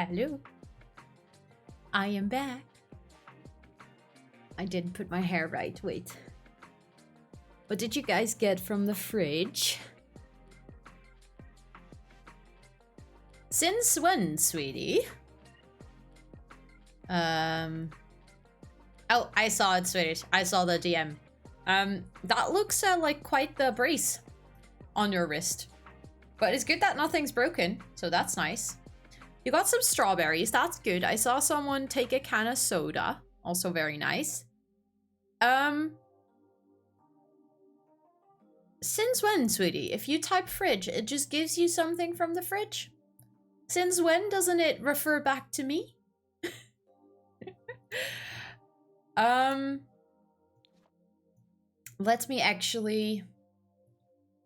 Hello. I am back. I didn't put my hair right. Wait. What did you guys get from the fridge? Since when, sweetie? Oh, I saw it, sweetie. I saw the DM. That looks like quite the brace on your wrist. But it's good that nothing's broken, so that's nice. You got some strawberries, that's good. I saw someone take a can of soda, also very nice. Since when, sweetie? If you type fridge, it just gives you something from the fridge? Since when doesn't it refer back to me? Let me actually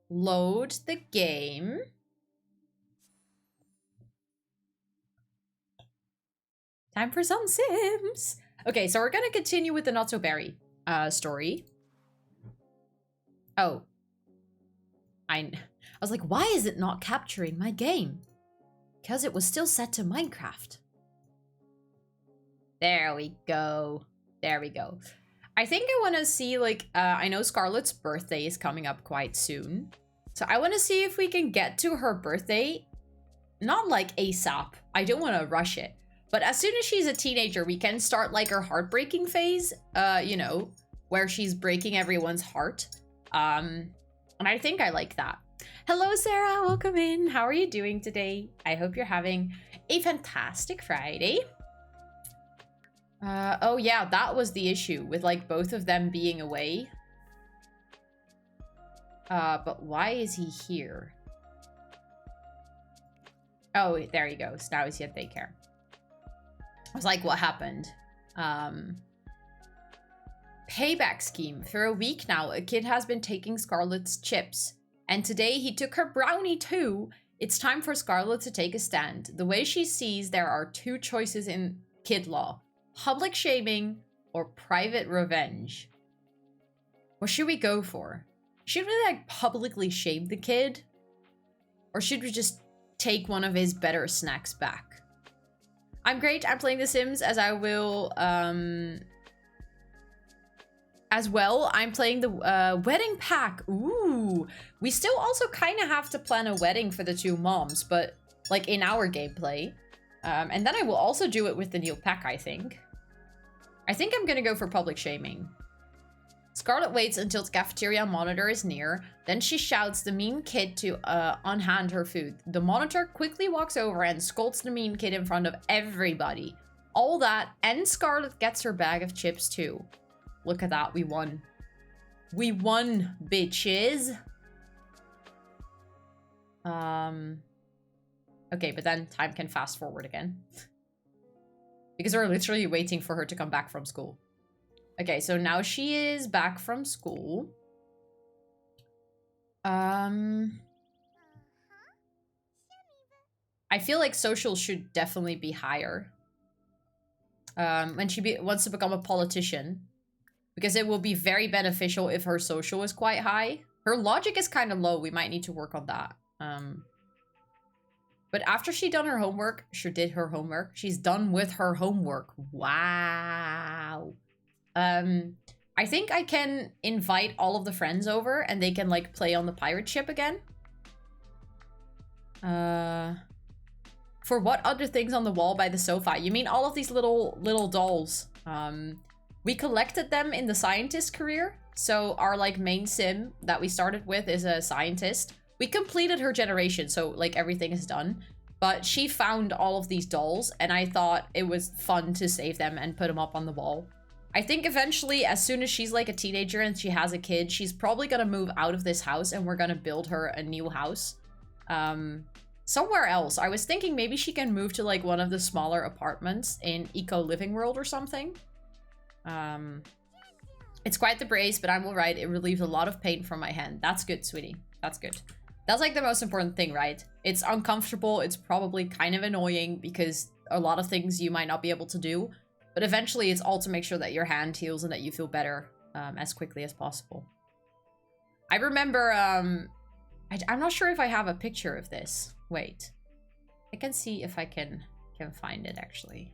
load the game. Time for some Sims. Okay, so we're gonna continue with the Not So Berry story. Oh. I was like, why is it not capturing my game? Because it was still set to Minecraft. There we go. There we go. I think I want to see, like, I know Scarlett's birthday is coming up quite soon. So I want to see if we can get to her birthday. Not like ASAP. I don't want to rush it. But as soon as she's a teenager, we can start like her heartbreaking phase. You know, where she's breaking everyone's heart. And I think I like that. Hello, Sarah. Welcome in. How are you doing today? I hope you're having a fantastic Friday. Oh yeah, that was the issue with like both of them being away. But why is he here? Oh, there he goes. Now he's at daycare. I was like, what happened? Payback scheme. For a week now, a kid has been taking Scarlett's chips. And today he took her brownie too. It's time for Scarlett to take a stand. The way she sees, there are two choices in kid law. Public shaming or private revenge. What should we go for? Should we like publicly shame the kid? Or should we just take one of his better snacks back? I'm great. I'm playing The Sims as I will, as well. I'm playing the wedding pack. Ooh. We still also kind of have to plan a wedding for the two moms, but like in our gameplay. And then I will also do it with the new pack, I think. I think I'm gonna go for public shaming. Scarlett waits until the cafeteria monitor is near. Then she shouts the mean kid to unhand her food. The monitor quickly walks over and scolds the mean kid in front of everybody. All that, and Scarlett gets her bag of chips too. Look at that, we won. We won, bitches. Okay, but then time can fast forward again. Because we're literally waiting for her to come back from school. Okay, so now she is back from school. I feel like social should definitely be higher. When she wants to become a politician. Because it will be very beneficial if her social is quite high. Her logic is kind of low. We might need to work on that. But after she done her homework, she did her homework. She's done with her homework. Wow. I think I can invite all of the friends over and they can like play on the pirate ship again. For what other things on the wall by the sofa? You mean all of these little dolls? We collected them in the scientist career. So our like main sim that we started with is a scientist. We completed her generation, so like everything is done. But she found all of these dolls and I thought it was fun to save them and put them up on the wall. I think eventually, as soon as she's like a teenager and she has a kid, she's probably gonna move out of this house and we're gonna build her a new house. Somewhere else. I was thinking maybe she can move to like one of the smaller apartments in Eco Living World or something. It's quite the brace, but I'm alright. It relieves a lot of pain from my hand. That's good, sweetie. That's good. That's like the most important thing, right? It's uncomfortable. It's probably kind of annoying because a lot of things you might not be able to do. But eventually it's all to make sure that your hand heals and that you feel better as quickly as possible. I remember, I'm not sure if I have a picture of this. Wait. I can see if I can can find it actually.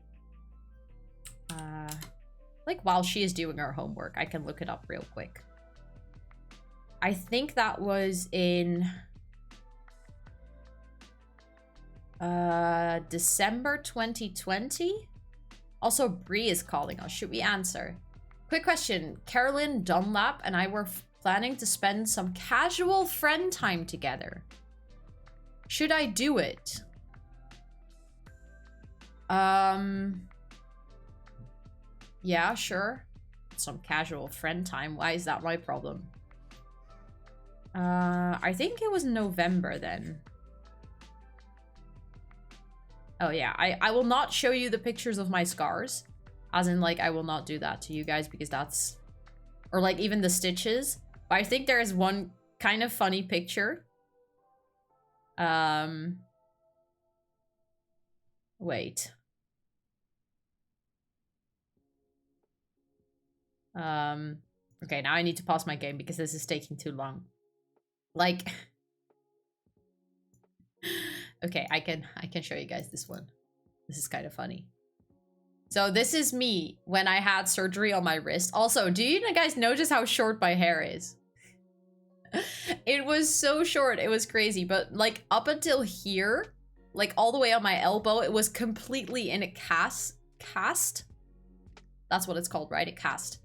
Like while she is doing her homework, I can look it up real quick. I think that was in December 2020. Also, Bree is calling us. Should we answer? Quick question. Carolyn Dunlap and I were planning to spend some casual friend time together. Should I do it? Yeah, sure. Some casual friend time. Why is that my problem? I think it was November then. Oh yeah, I will not show you the pictures of my scars. As in, like, I will not do that to you guys because that's... Or, like, even the stitches. But I think there is one kind of funny picture. Wait. Okay, now I need to pause my game because this is taking too long. Like... Okay, I can show you guys this one. This is kind of funny. So this is me when I had surgery on my wrist. Also, do you guys notice how short my hair is? It was so short, it was crazy. But like up until here, like all the way on my elbow, it was completely in a cast. That's what it's called, right? A cast.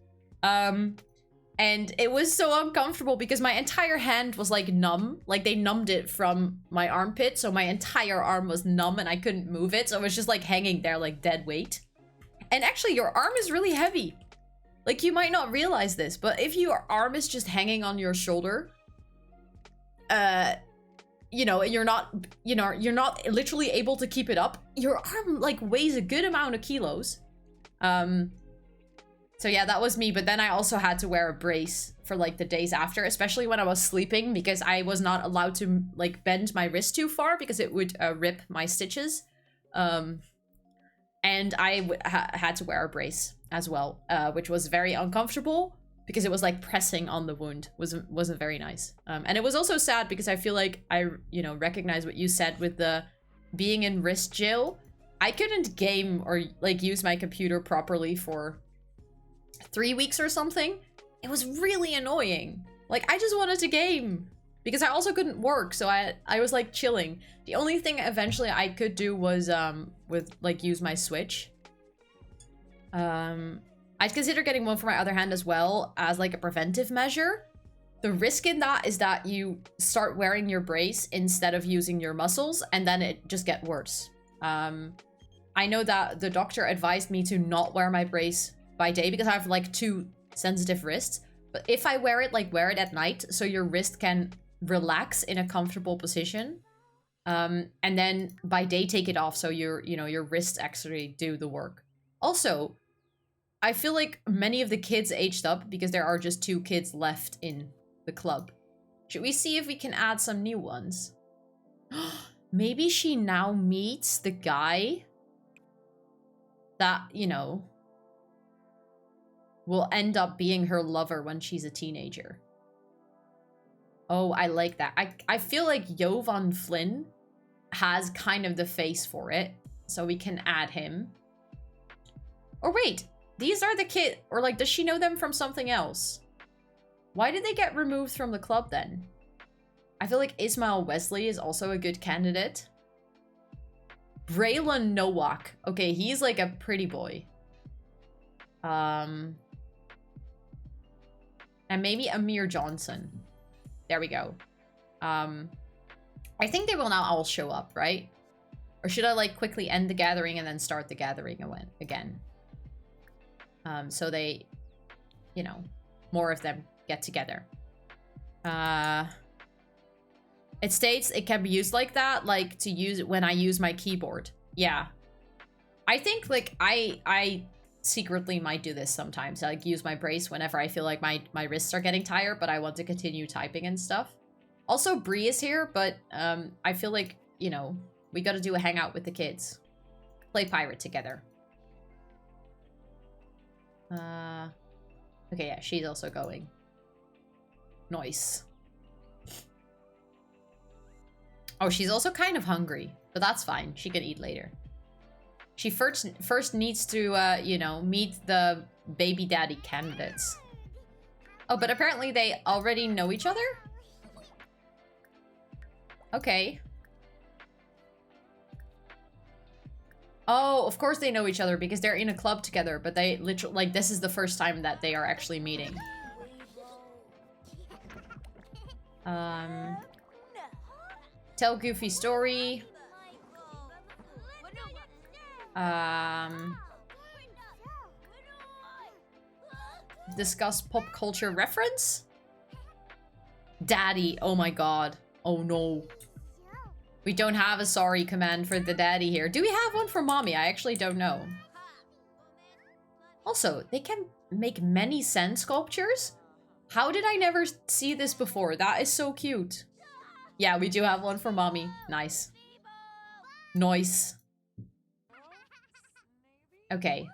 And it was so uncomfortable because my entire hand was like numb. Like they numbed it from my armpit. So my entire arm was numb and I couldn't move it. So it was just like hanging there like dead weight. And actually your arm is really heavy. Like you might not realize this, but if your arm is just hanging on your shoulder, you know, and you're not literally able to keep it up, your arm like weighs a good amount of kilos. So yeah, that was me. But then I also had to wear a brace for like the days after, especially when I was sleeping because I was not allowed to like bend my wrist too far because it would rip my stitches. And I had to wear a brace as well, which was very uncomfortable because it was like pressing on the wound. Wasn't very nice. And it was also sad because I feel like I, you know, recognize what you said with the being in wrist jail. I couldn't game or like use my computer properly for 3 weeks or something. It was really annoying. Like I just wanted to game because I also couldn't work, so I was like chilling. The only thing eventually I could do was with like use my Switch. I'd consider getting one for my other hand as well as like a preventive measure. The risk in that is that you start wearing your brace instead of using your muscles and then it just get worse. I know that the doctor advised me to not wear my brace by day because I have like 2 sensitive wrists. But if I wear it at night, so your wrist can relax in a comfortable position. And then by day take it off so your wrists actually do the work. Also, I feel like many of the kids aged up because there are just 2 kids left in the club. Should we see if we can add some new ones? Maybe she now meets the guy that, you know, will end up being her lover when she's a teenager. Oh, I like that. I feel like Jovan Flynn has kind of the face for it, so we can add him. Or wait, these are the kid, or like, does she know them from something else? Why did they get removed from the club then? I feel like Ismail Wesley is also a good candidate. Braylon Nowak. Okay, he's like a pretty boy. And maybe Amir Johnson. There we go. I think they will now all show up, right? Or should I like quickly end the gathering and then start the gathering again? So they, you know, more of them get together. It states it can be used like that, like to use it when I use my keyboard. Yeah. I think like I secretly might do this sometimes. I like use my brace whenever I feel like my wrists are getting tired, but I want to continue typing and stuff. Also, Bree is here, but I feel like, you know, we gotta do a hangout with the kids. Play pirate together. Okay, yeah, she's also going. Nice. Oh, she's also kind of hungry, but that's fine. She can eat later. She first needs to, you know, meet the baby daddy candidates. Oh, but apparently they already know each other? Okay. Oh, of course they know each other because they're in a club together, but they literally, like, this is the first time that they are actually meeting. Tell Goofy story. Discuss pop culture reference? Daddy, oh my god. Oh no. We don't have a sorry command for the daddy here. Do we have one for mommy? I actually don't know. Also, they can make many sand sculptures? How did I never see this before? That is so cute. Yeah, we do have one for mommy. Nice. Nice. Okay.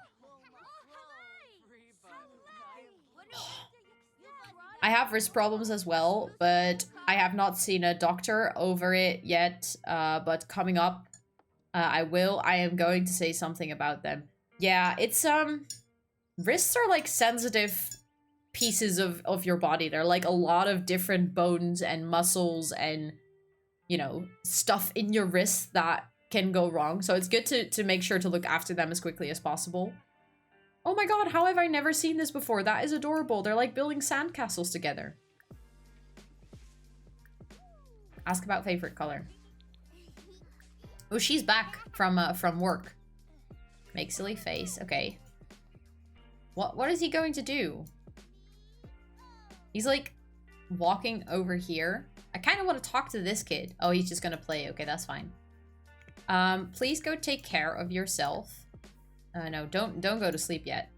I have wrist problems as well, but I have not seen a doctor over it yet. But coming up, I will. I am going to say something about them. Yeah, it's, wrists are like sensitive pieces of your body. They're like a lot of different bones and muscles and, you know, stuff in your wrists that can go wrong. So it's good to make sure to look after them as quickly as possible. Oh my god, how have I never seen this before? That is adorable. They're like building sandcastles together. Ask about favorite color. Oh, she's back from work. Make silly face. Okay. What is he going to do? He's like walking over here. I kind of want to talk to this kid. Oh, he's just gonna play. Okay, that's fine. Please go take care of yourself. No, don't go to sleep yet.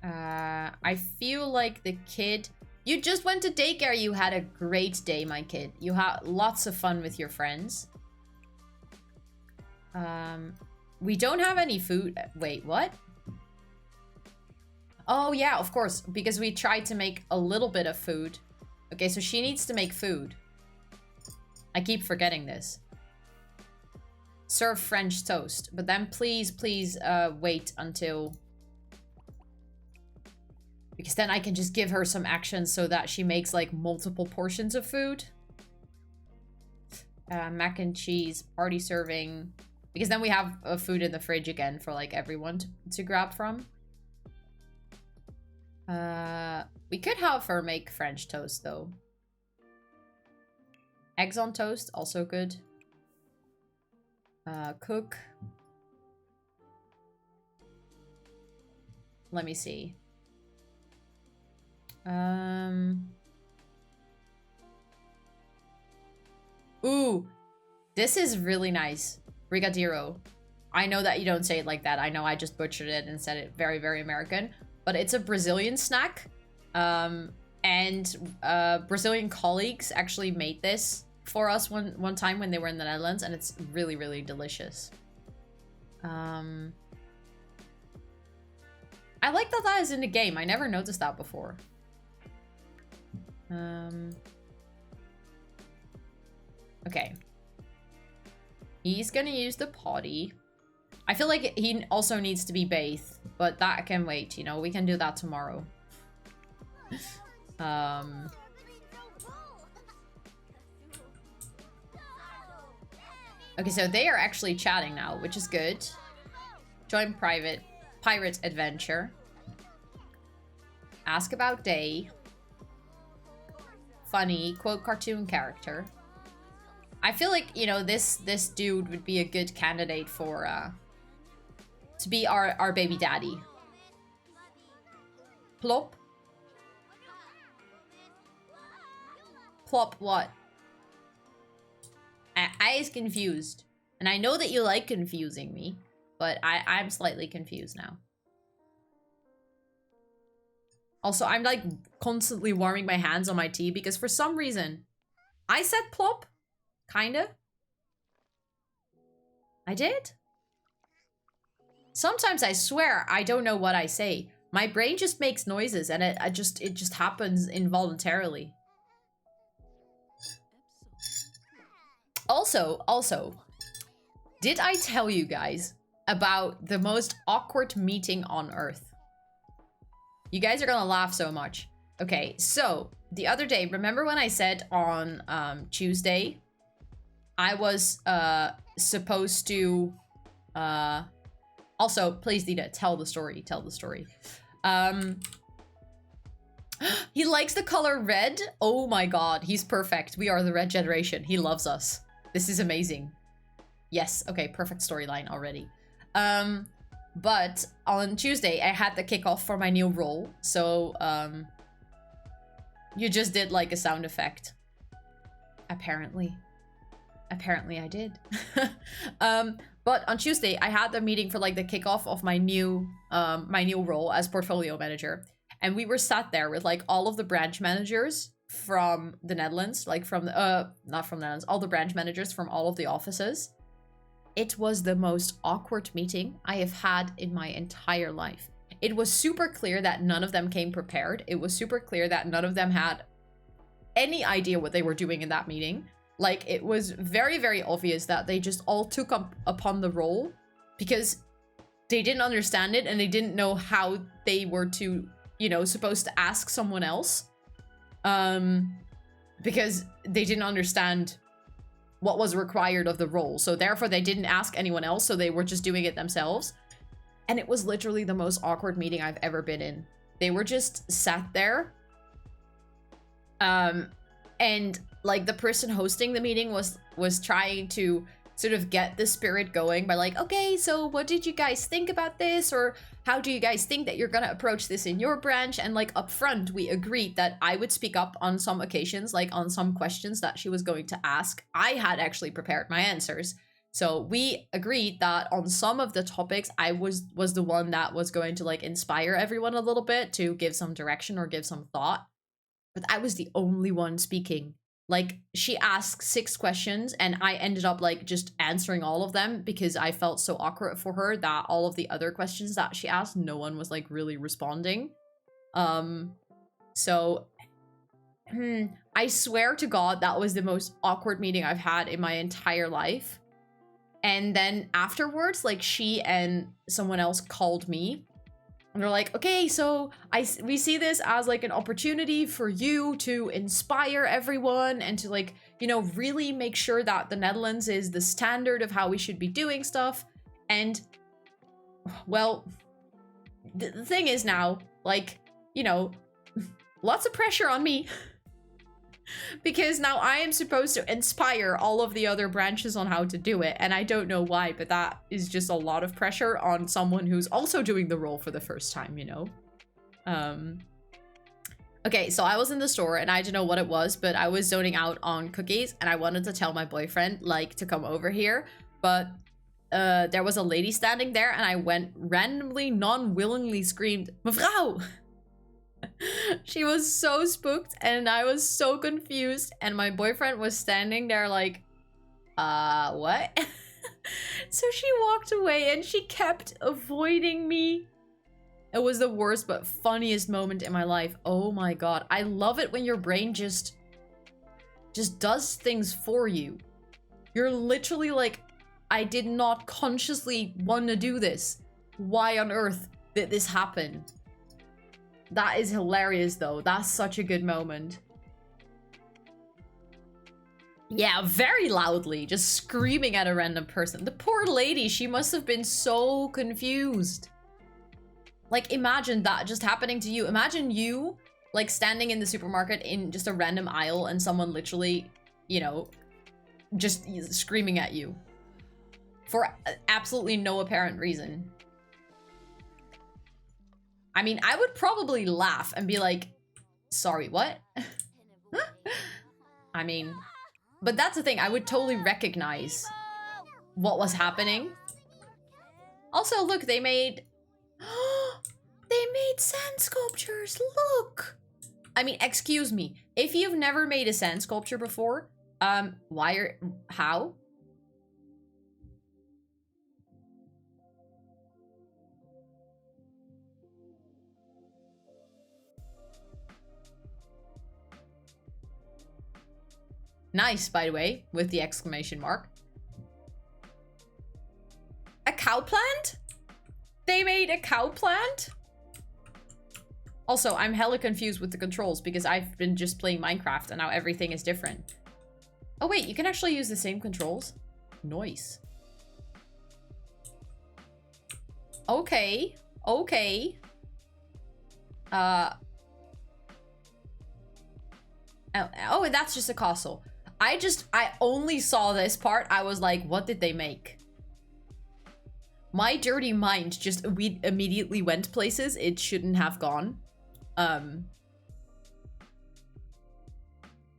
I feel like the kid... You just went to daycare. You had a great day, my kid. You had lots of fun with your friends. We don't have any food. Wait, what? Oh, yeah, of course. Because we tried to make a little bit of food. Okay, so she needs to make food. I keep forgetting this. Serve French toast. But then please, wait until... Because then I can just give her some actions so that she makes, like, multiple portions of food. Mac and cheese, party serving. Because then we have food in the fridge again for, like, everyone to grab from. We could have her make French toast, though. Eggs on toast, also good. Cook. Let me see. Ooh, this is really nice. Brigadeiro. I know that you don't say it like that. I know I just butchered it and said it very, very American. But it's a Brazilian snack. And Brazilian colleagues actually made this for us one time when they were in the Netherlands. And it's really, really delicious. I like that that is in the game. I never noticed that before. Okay. He's gonna use the potty. I feel like he also needs to be bathed, but that can wait, you know? We can do that tomorrow. Okay, so they are actually chatting now, which is good. Join pirate adventure. Ask about day. Funny, quote cartoon character. I feel like, you know, this dude would be a good candidate for to be our baby daddy. Plop. Plop what? I is confused. And I know that you like confusing me, but I'm slightly confused now. Also, I'm like constantly warming my hands on my tea because for some reason I said plop. Kinda. I did? Sometimes I swear I don't know what I say. My brain just makes noises and it just happens involuntarily. Also, Did I tell you guys about the most awkward meeting on Earth? You guys are gonna laugh so much. Okay, so the other day, remember when I said on Tuesday, I was supposed to also, please Nita, tell the story, tell the story. He likes the color red. Oh my god, he's perfect. We are the red generation. He loves us. This is amazing. Yes, okay, perfect storyline already. But on Tuesday, I had the kickoff for my new role. So, you just did like a sound effect. Apparently. Apparently I did. But on Tuesday, I had the meeting for like the kickoff of my new role as portfolio manager. And we were sat there with like all of the branch managers from the Netherlands, like from the, not from the Netherlands, all the branch managers from all of the offices. It was the most awkward meeting I have had in my entire life. It was super clear that none of them came prepared. It was super clear that none of them had any idea what they were doing in that meeting. Like, it was very, very obvious that they just all took up upon the role because they didn't understand it and they didn't know how they were to, you know, supposed to ask someone else. Because they didn't understand what was required of the role. So therefore they didn't ask anyone else, so they were just doing it themselves. And it was literally the most awkward meeting I've ever been in. They were just sat there. And like the person hosting the meeting was trying to sort of get the spirit going by like, okay, so what did you guys think about this? Or how do you guys think that you're gonna approach this in your branch? And like up front, we agreed that I would speak up on some occasions, like on some questions that she was going to ask. I had actually prepared my answers. So we agreed that on some of the topics, I was the one that was going to like inspire everyone a little bit to give some direction or give some thought. But I was the only one speaking. Like, she asked 6 questions and I ended up like just answering all of them because I felt so awkward for her that all of the other questions that she asked, no one was like really responding. So I swear to God, that was the most awkward meeting I've had in my entire life. And then afterwards, like, she and someone else called me. And they're like, okay, so we see this as like an opportunity for you to inspire everyone and to like, you know, really make sure that the Netherlands is the standard of how we should be doing stuff. And, well, the thing is now, like, you know, lots of pressure on me. Because now I am supposed to inspire all of the other branches on how to do it. And I don't know why, but that is just a lot of pressure on someone who's also doing the role for the first time, you know? Okay, so I was in the store and I don't know what it was, but I was zoning out on cookies and I wanted to tell my boyfriend, like, to come over here. But there was a lady standing there and I went randomly, non-willingly screamed, "Mevrouw!" She was so spooked and I was so confused and my boyfriend was standing there like, what? So she walked away and she kept avoiding me. It was the worst but funniest moment in my life. Oh my god. I love it when your brain just does things for you. You're literally like, I did not consciously want to do this. Why on earth did this happen? That is hilarious, though. That's such a good moment. Yeah, very loudly, just screaming at a random person. The poor lady, she must have been so confused. Like, imagine that just happening to you. Imagine you, like, standing in the supermarket in just a random aisle and someone literally, you know, just screaming at you. For absolutely no apparent reason. I mean, I would probably laugh and be like, sorry, what? I mean, but that's the thing. I would totally recognize what was happening. Also, look, they made... they made sand sculptures, look! I mean, excuse me. If you've never made a sand sculpture before, how? Nice, by the way, with the exclamation mark. cow plant? They made a cow plant? Also, I'm hella confused with the controls because I've been just playing Minecraft and now everything is different. Oh wait, you can actually use the same controls? Nice. Okay. Okay. Oh, and that's just a castle. I only saw this part. I was like, what did they make? My dirty mind just immediately went places it shouldn't have gone.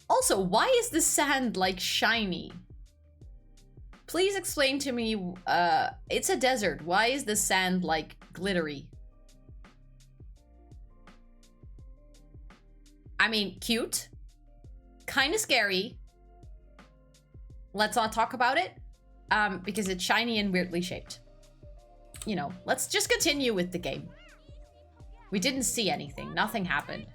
Also, why is the sand like shiny? Please explain to me, it's a desert. Why is the sand like glittery? I mean, cute. Kind of scary. Let's not talk about it. Because it's shiny and weirdly shaped. You know, let's just continue with the game. We didn't see anything. Nothing happened.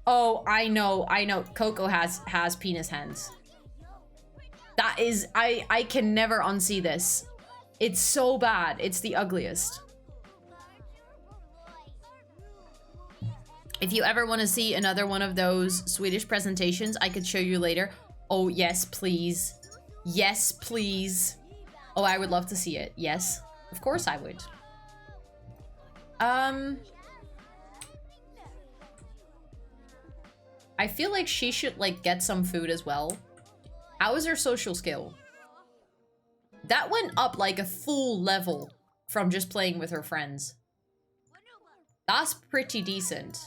Oh, I know. Coco has penis hands. That is, I can never unsee this. It's so bad. It's the ugliest. If you ever want to see another one of those Swedish presentations, I could show you later. Oh, yes, please. Yes, please. Oh, I would love to see it. Yes, of course I would. I feel like she should, like, get some food as well. How is her social skill? That went up, like, a full level from just playing with her friends. That's pretty decent.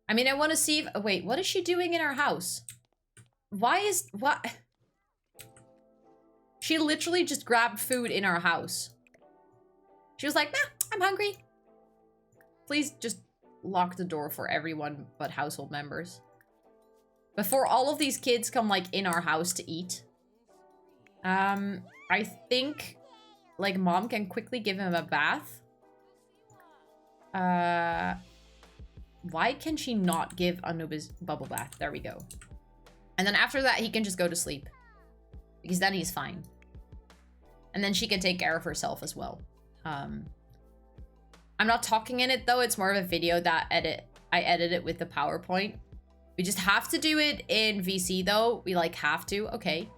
I mean, I want to see if... Oh, wait, what is she doing in our house? What? She literally just grabbed food in our house. She was like, nah, I'm hungry. Please just lock the door for everyone but household members. Before all of these kids come, like, in our house to eat. I think, like, mom can quickly give him a bath. Why can she not give Anubis bubble bath? There we go. And then after that, he can just go to sleep. Because then he's fine. And then she can take care of herself as well. I'm not talking in it, though. It's more of a video that I edit it with the PowerPoint. We just have to do it in VC, though. We, like, have to. Okay.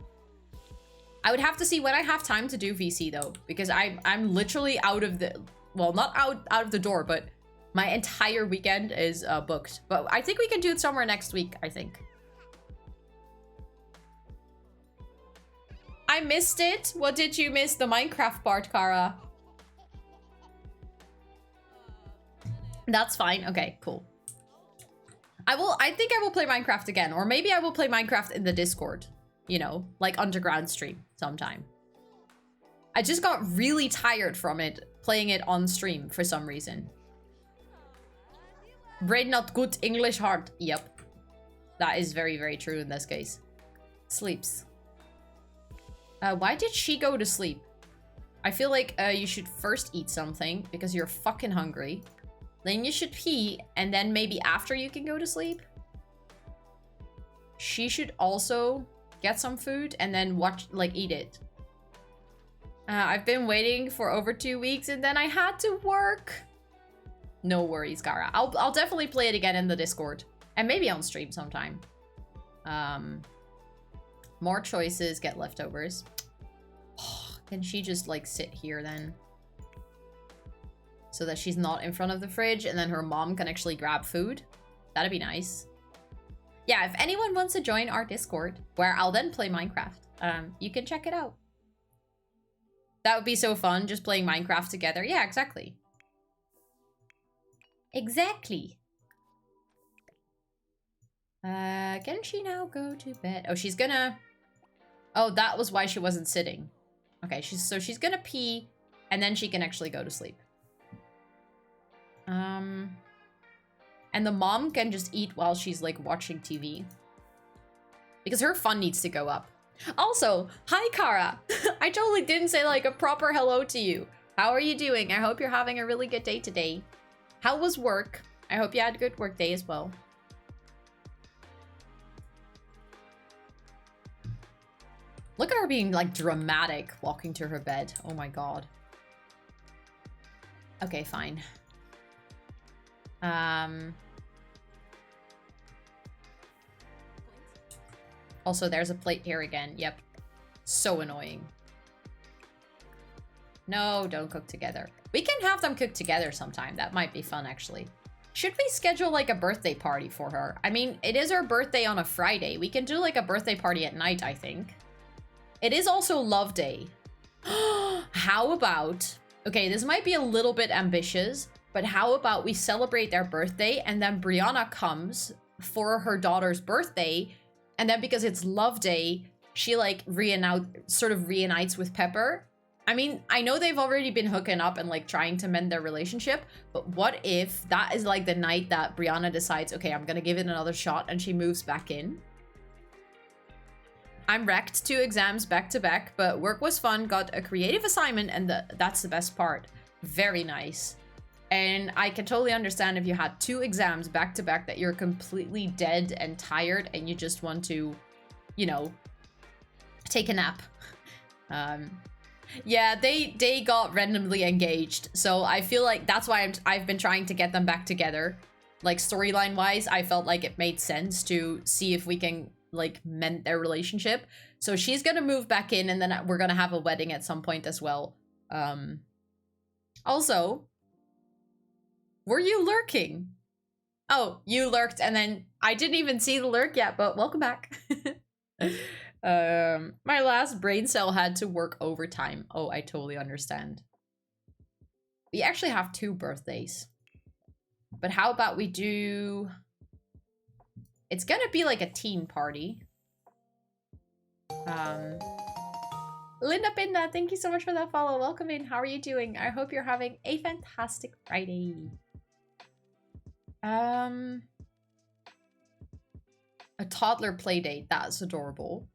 I would have to see when I have time to do VC, though. Because I'm literally out of the... Well, not out of the door, but... My entire weekend is booked. But I think we can do it somewhere next week, I think. I missed it. What did you miss? The Minecraft part, Kara. That's fine. Okay, cool. I think I will play Minecraft again. Or maybe I will play Minecraft in the Discord. You know, like underground stream sometime. I just got really tired from it, playing it on stream for some reason. Brain not good, English hard. Yep. That is very, very true in this case. Sleeps. Why did she go to sleep? I feel like you should first eat something because you're fucking hungry. Then you should pee, and then maybe after you can go to sleep. She should also get some food and then eat it. I've been waiting for over 2 weeks and then I had to work. No worries, Gara. I'll definitely play it again in the Discord. And maybe on stream sometime. More choices, get leftovers. Can she just, like, sit here then? So that she's not in front of the fridge and then her mom can actually grab food? That'd be nice. Yeah, if anyone wants to join our Discord, where I'll then play Minecraft, you can check it out. That would be so fun, just playing Minecraft together. Yeah, exactly. Exactly. Can she now go to bed? Oh, she's gonna... Oh, that was why she wasn't sitting. Okay, so she's gonna pee, and then she can actually go to sleep. And the mom can just eat while she's, like, watching TV. Because her fun needs to go up. Also, hi, Kara. I totally didn't say, like, a proper hello to you. How are you doing? I hope you're having a really good day today. How was work? I hope you had a good work day as well. Look at her being like dramatic walking to her bed. Oh my god. Okay, fine. Also, there's a plate here again. Yep. So annoying. No, don't cook together. We can have them cook together sometime. That might be fun, actually. Should we schedule like a birthday party for her? I mean, it is her birthday on a Friday. We can do like a birthday party at night, I think. It is also Love Day. How about... Okay, this might be a little bit ambitious, but how about we celebrate their birthday and then Brianna comes for her daughter's birthday, and then because it's Love Day, she like reunites with Pepper. I mean, I know they've already been hooking up and like trying to mend their relationship, but what if that is like the night that Brianna decides, okay, I'm gonna give it another shot, and she moves back in? I'm wrecked 2 exams back to back, but work was fun, got a creative assignment, and that's the best part. Very nice. And I can totally understand if you had 2 exams back to back that you're completely dead and tired and you just want to, you know, take a nap. Yeah, they got randomly engaged, so I feel like that's why I've been trying to get them back together. Like, storyline wise, I felt like it made sense to see if we can like mend their relationship. So she's gonna move back in, and then we're gonna have a wedding at some point as well. Also, were you lurking? Oh, you lurked, and then I didn't even see the lurk yet, but welcome back. My last brain cell had to work overtime. Oh, I totally understand. We actually have 2 birthdays, but how about we do... It's gonna be like a teen party. Linda Pinda, thank you so much for that follow. Welcome in. How are you doing? I hope you're having a fantastic Friday. A toddler play date. That's adorable.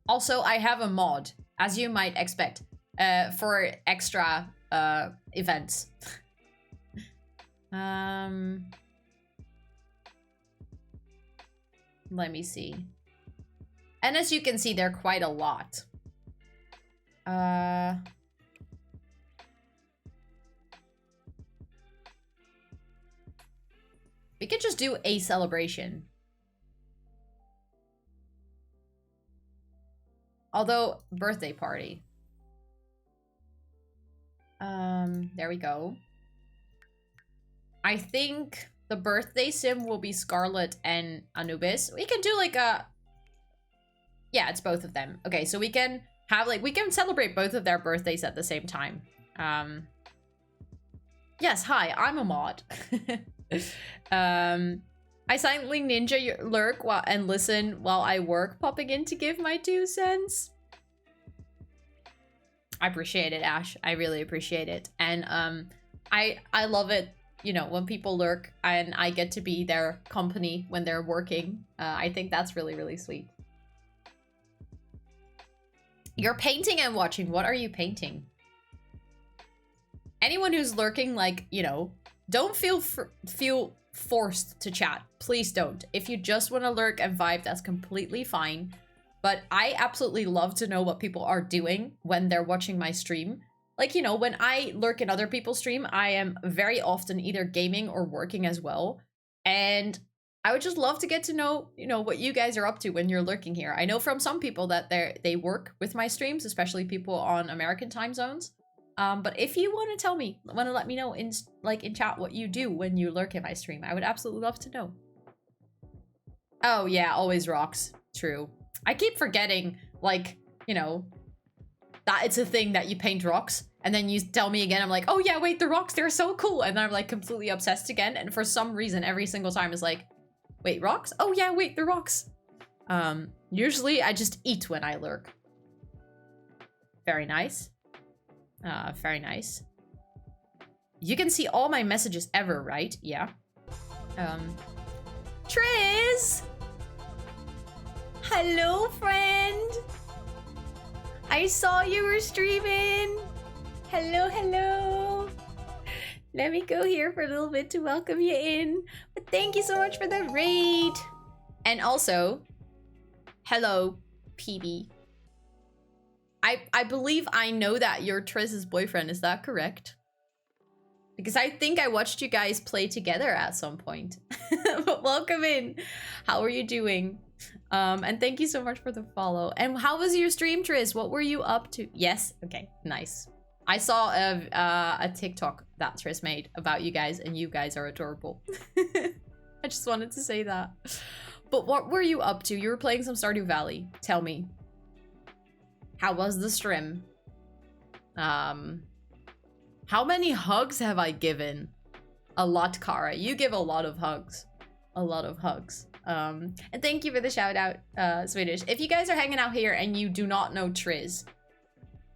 Also, I have a mod, as you might expect. For extra events. Let me see. And as you can see, they're quite a lot. We could just do a celebration. Although, birthday party. There we go. I think the birthday sim will be Scarlet and Anubis. We can do like a... Yeah, it's both of them. Okay, so we can have like... We can celebrate both of their birthdays at the same time. Yes, hi, I'm a mod. I silently ninja lurk and listen while I work, popping in to give my 2 cents. I appreciate it, Ash. I really appreciate it. And I love it, you know, when people lurk and I get to be their company when they're working. I think that's really, really sweet. You're painting and watching. What are you painting? Anyone who's lurking, like, you know, don't feel forced to chat. Please don't. If you just want to lurk and vibe, that's completely fine. But I absolutely love to know what people are doing when they're watching my stream. Like, you know, when I lurk in other people's stream, I am very often either gaming or working as well. And I would just love to get to know, you know, what you guys are up to when you're lurking here. I know from some people that they work with my streams, especially people on American time zones. But if you want to tell me, want to let me know in chat what you do when you lurk in my stream, I would absolutely love to know. Oh yeah, always rocks. True. I keep forgetting, like, you know, that it's a thing that you paint rocks, and then you tell me again, I'm like, oh yeah, wait, the rocks, they're so cool, and then I'm like completely obsessed again, and for some reason, every single time is like, wait, rocks? Oh yeah, wait, the rocks. Usually I just eat when I lurk. Very nice. Very nice. You can see all my messages ever, right? Yeah. Triz! Hello, friend! I saw you were streaming! Hello, hello! Let me go here for a little bit to welcome you in. But thank you so much for the raid. And also, hello, PB. I believe I know that you're Triz's boyfriend. Is that correct? Because I think I watched you guys play together at some point. But welcome in. How are you doing? And thank you so much for the follow. And how was your stream, Triz? What were you up to? Yes? Okay, nice. I saw a TikTok that Triz made about you guys, and you guys are adorable. I just wanted to say that. But what were you up to? You were playing some Stardew Valley. Tell me. How was the stream? How many hugs have I given? A lot, Kara. You give a lot of hugs. A lot of hugs. And thank you for the shout out, Swedish. If you guys are hanging out here and you do not know Triz,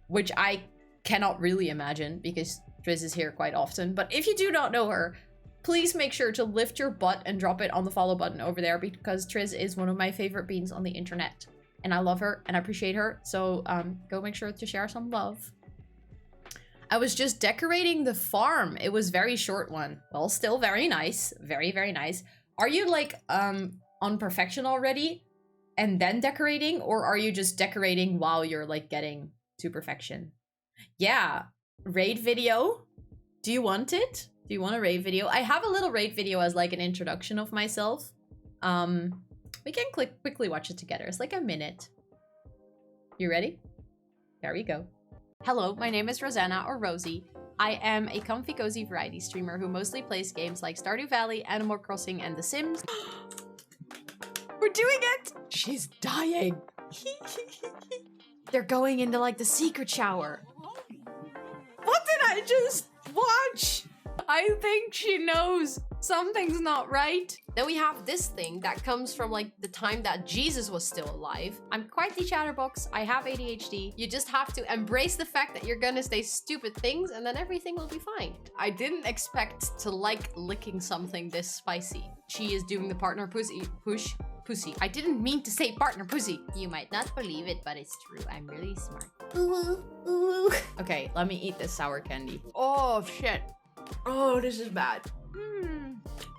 which I cannot really imagine because Triz is here quite often, but if you do not know her, please make sure to lift your butt and drop it on the follow button over there, because Triz is one of my favorite beans on the internet. And I love her and I appreciate her. So go make sure to share some love. I was just decorating the farm. It was very short one. Well, still very nice. Very, very nice. Are you like on perfection already and then decorating? Or are you just decorating while you're like getting to perfection? Yeah. Raid video. Do you want it? Do you want a raid video? I have a little raid video as like an introduction of myself. We can quickly watch it together. It's like a minute. You ready? There we go. Hello, my name is Rosanna, or Rosie. I am a comfy cozy variety streamer who mostly plays games like Stardew Valley, Animal Crossing, and The Sims. We're doing it! She's dying. They're going into like the secret shower. What did I just watch? I think she knows something's not right. Then we have this thing that comes from like the time that Jesus was still alive. I'm quite the chatterbox. I have ADHD. You just have to embrace the fact that you're gonna say stupid things and then everything will be fine. I didn't expect to like licking something this spicy. She is doing the partner pussy. I didn't mean to say partner pussy. You might not believe it, but it's true. I'm really smart. Ooh, ooh. Okay, let me eat this sour candy. Oh, shit. Oh, this is bad.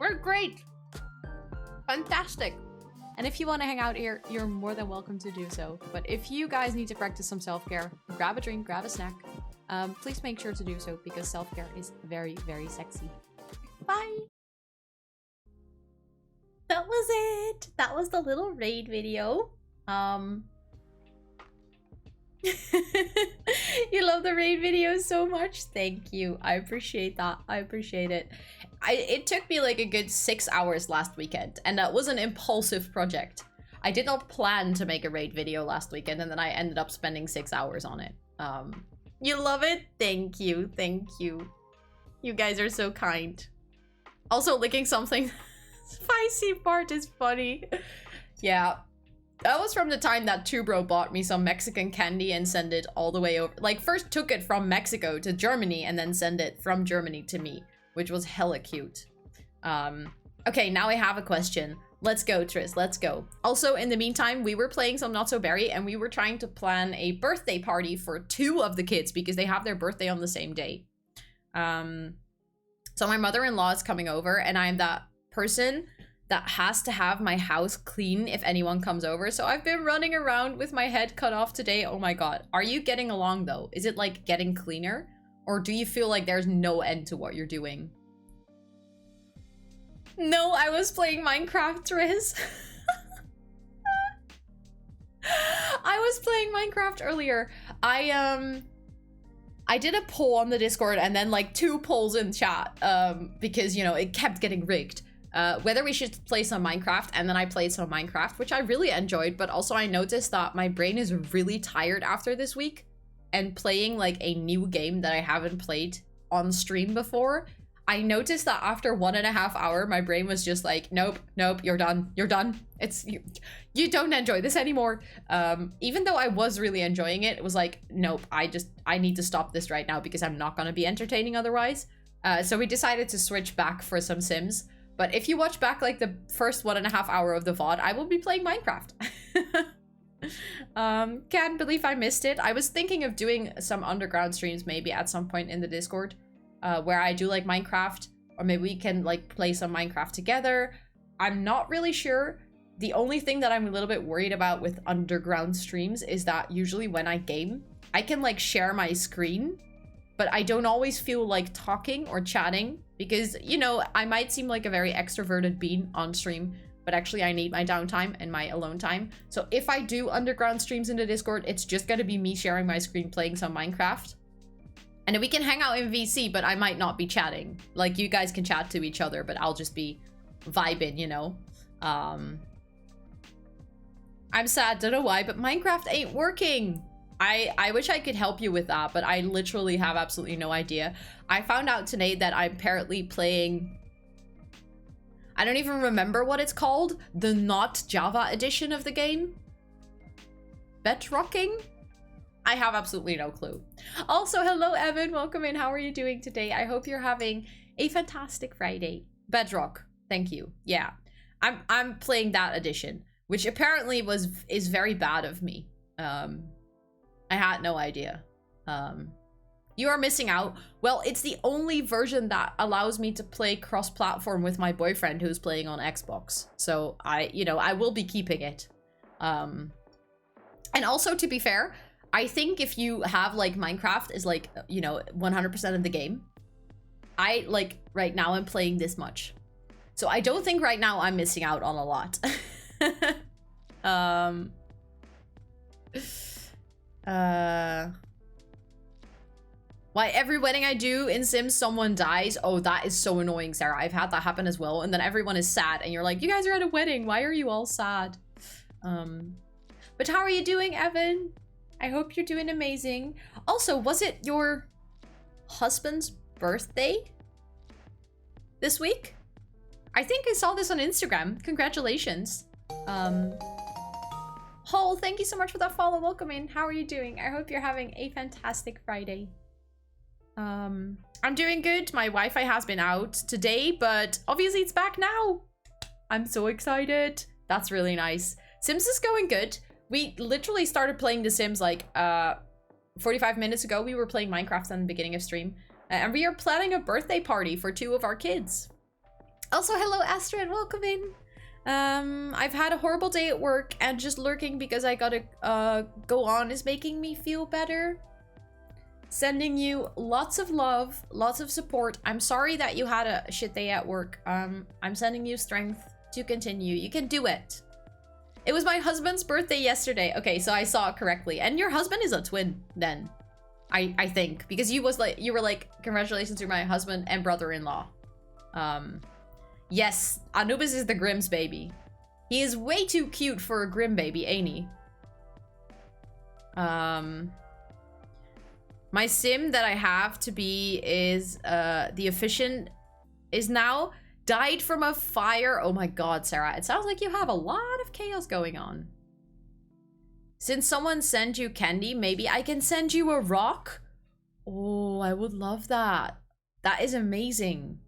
We're great. Fantastic. And if you want to hang out here, you're more than welcome to do so. But if you guys need to practice some self-care, grab a drink, grab a snack. Please make sure to do so because self-care is very, very sexy. Bye. That was it. That was the little raid video. You love the raid videos so much. Thank you. I appreciate that. I appreciate it. It took me like a good 6 hours last weekend, and that was an impulsive project. I did not plan to make a raid video last weekend, and then I ended up spending 6 hours on it. You love it? Thank you. Thank you. You guys are so kind. Also, licking something spicy part is funny. Yeah. That was from the time that Tubro bought me some Mexican candy and sent it all the way over. Like, first took it from Mexico to Germany and then sent it from Germany to me, which was hella cute. Okay, now I have a question. Let's go, Triz, let's go. Also, in the meantime, we were playing some Not So Berry and we were trying to plan a birthday party for 2 of the kids because they have their birthday on the same day. So my mother-in-law is coming over and I'm that person that has to have my house clean if anyone comes over. So I've been running around with my head cut off today. Oh my god. Are you getting along though? Is it like getting cleaner? Or do you feel like there's no end to what you're doing? No, I was playing Minecraft, Triz. I was playing Minecraft earlier. I did a poll on the Discord and then like 2 polls in chat because, you know, it kept getting rigged. Whether we should play some Minecraft, and then I played some Minecraft, which I really enjoyed, but also I noticed that my brain is really tired after this week, and playing like a new game that I haven't played on stream before, I noticed that after 1.5 hours, my brain was just like, nope, nope, you're done, it's, you don't enjoy this anymore. Even though I was really enjoying it, it was like, nope, I need to stop this right now because I'm not gonna be entertaining otherwise. So we decided to switch back for some Sims. But if you watch back like the first 1.5 hours of the VOD, I will be playing Minecraft. Can't believe I missed it. I was thinking of doing some underground streams maybe at some point in the Discord. where I do like Minecraft, or maybe we can like play some Minecraft together. I'm not really sure. The only thing that I'm a little bit worried about with underground streams is that usually when I game, I can like share my screen, but I don't always feel like talking or chatting because, you know, I might seem like a very extroverted being on stream, but actually I need my downtime and my alone time. So if I do underground streams in the Discord, it's just gonna be me sharing my screen playing some Minecraft. And then we can hang out in VC, but I might not be chatting. Like, you guys can chat to each other, but I'll just be vibing, you know? I'm sad, don't know why, but Minecraft ain't working. I wish I could help you with that, but I literally have absolutely no idea. I found out today that I'm apparently playing... I don't even remember what it's called. The not Java edition of the game. Bedrocking? I have absolutely no clue. Also, hello Evan, welcome in. How are you doing today? I hope you're having a fantastic Friday. Bedrock, thank you. Yeah, I'm playing that edition, which apparently is very bad of me. I had no idea. You are missing out. Well, it's the only version that allows me to play cross-platform with my boyfriend who's playing on Xbox. So I will be keeping it. And also, to be fair, I think if you have like Minecraft is like, 100% of the game. Right now I'm playing this much. So I don't think right now I'm missing out on a lot. Why every wedding I do in Sims someone dies? Oh, that is so annoying, Sarah. I've had that happen as well. And then everyone is sad and you're like, you guys are at a wedding. Why are you all sad? But how are you doing, Evan? I hope you're doing amazing. Also, was it your husband's birthday this week? I think I saw this on Instagram. Congratulations. Hole, thank you so much for that follow. Welcome in. How are you doing? I hope you're having a fantastic Friday. I'm doing good. My Wi-Fi has been out today, but obviously it's back now. I'm so excited. That's really nice. Sims is going good. We literally started playing The Sims like 45 minutes ago. We were playing Minecraft in the beginning of stream. And we are planning a birthday party for 2 of our kids. Also, hello Astrid, welcome in. I've had a horrible day at work and just lurking because I gotta go on is making me feel better. Sending you lots of love, lots of support. I'm sorry that you had a shit day at work. I'm sending you strength to continue. You can do it. It was my husband's birthday yesterday. Okay, so I saw it correctly. And your husband is a twin then, I think, because you were like, congratulations to my husband and brother-in-law. Yes, Anubis is the Grimm's baby. He is way too cute for a Grimm baby, ain't he? My sim that I have to be is the efficient is now died from a fire. Oh my god, Sarah, it sounds like you have a lot of chaos going on. Since someone sent you candy, maybe I can send you a rock. Oh, I would love that. That is amazing.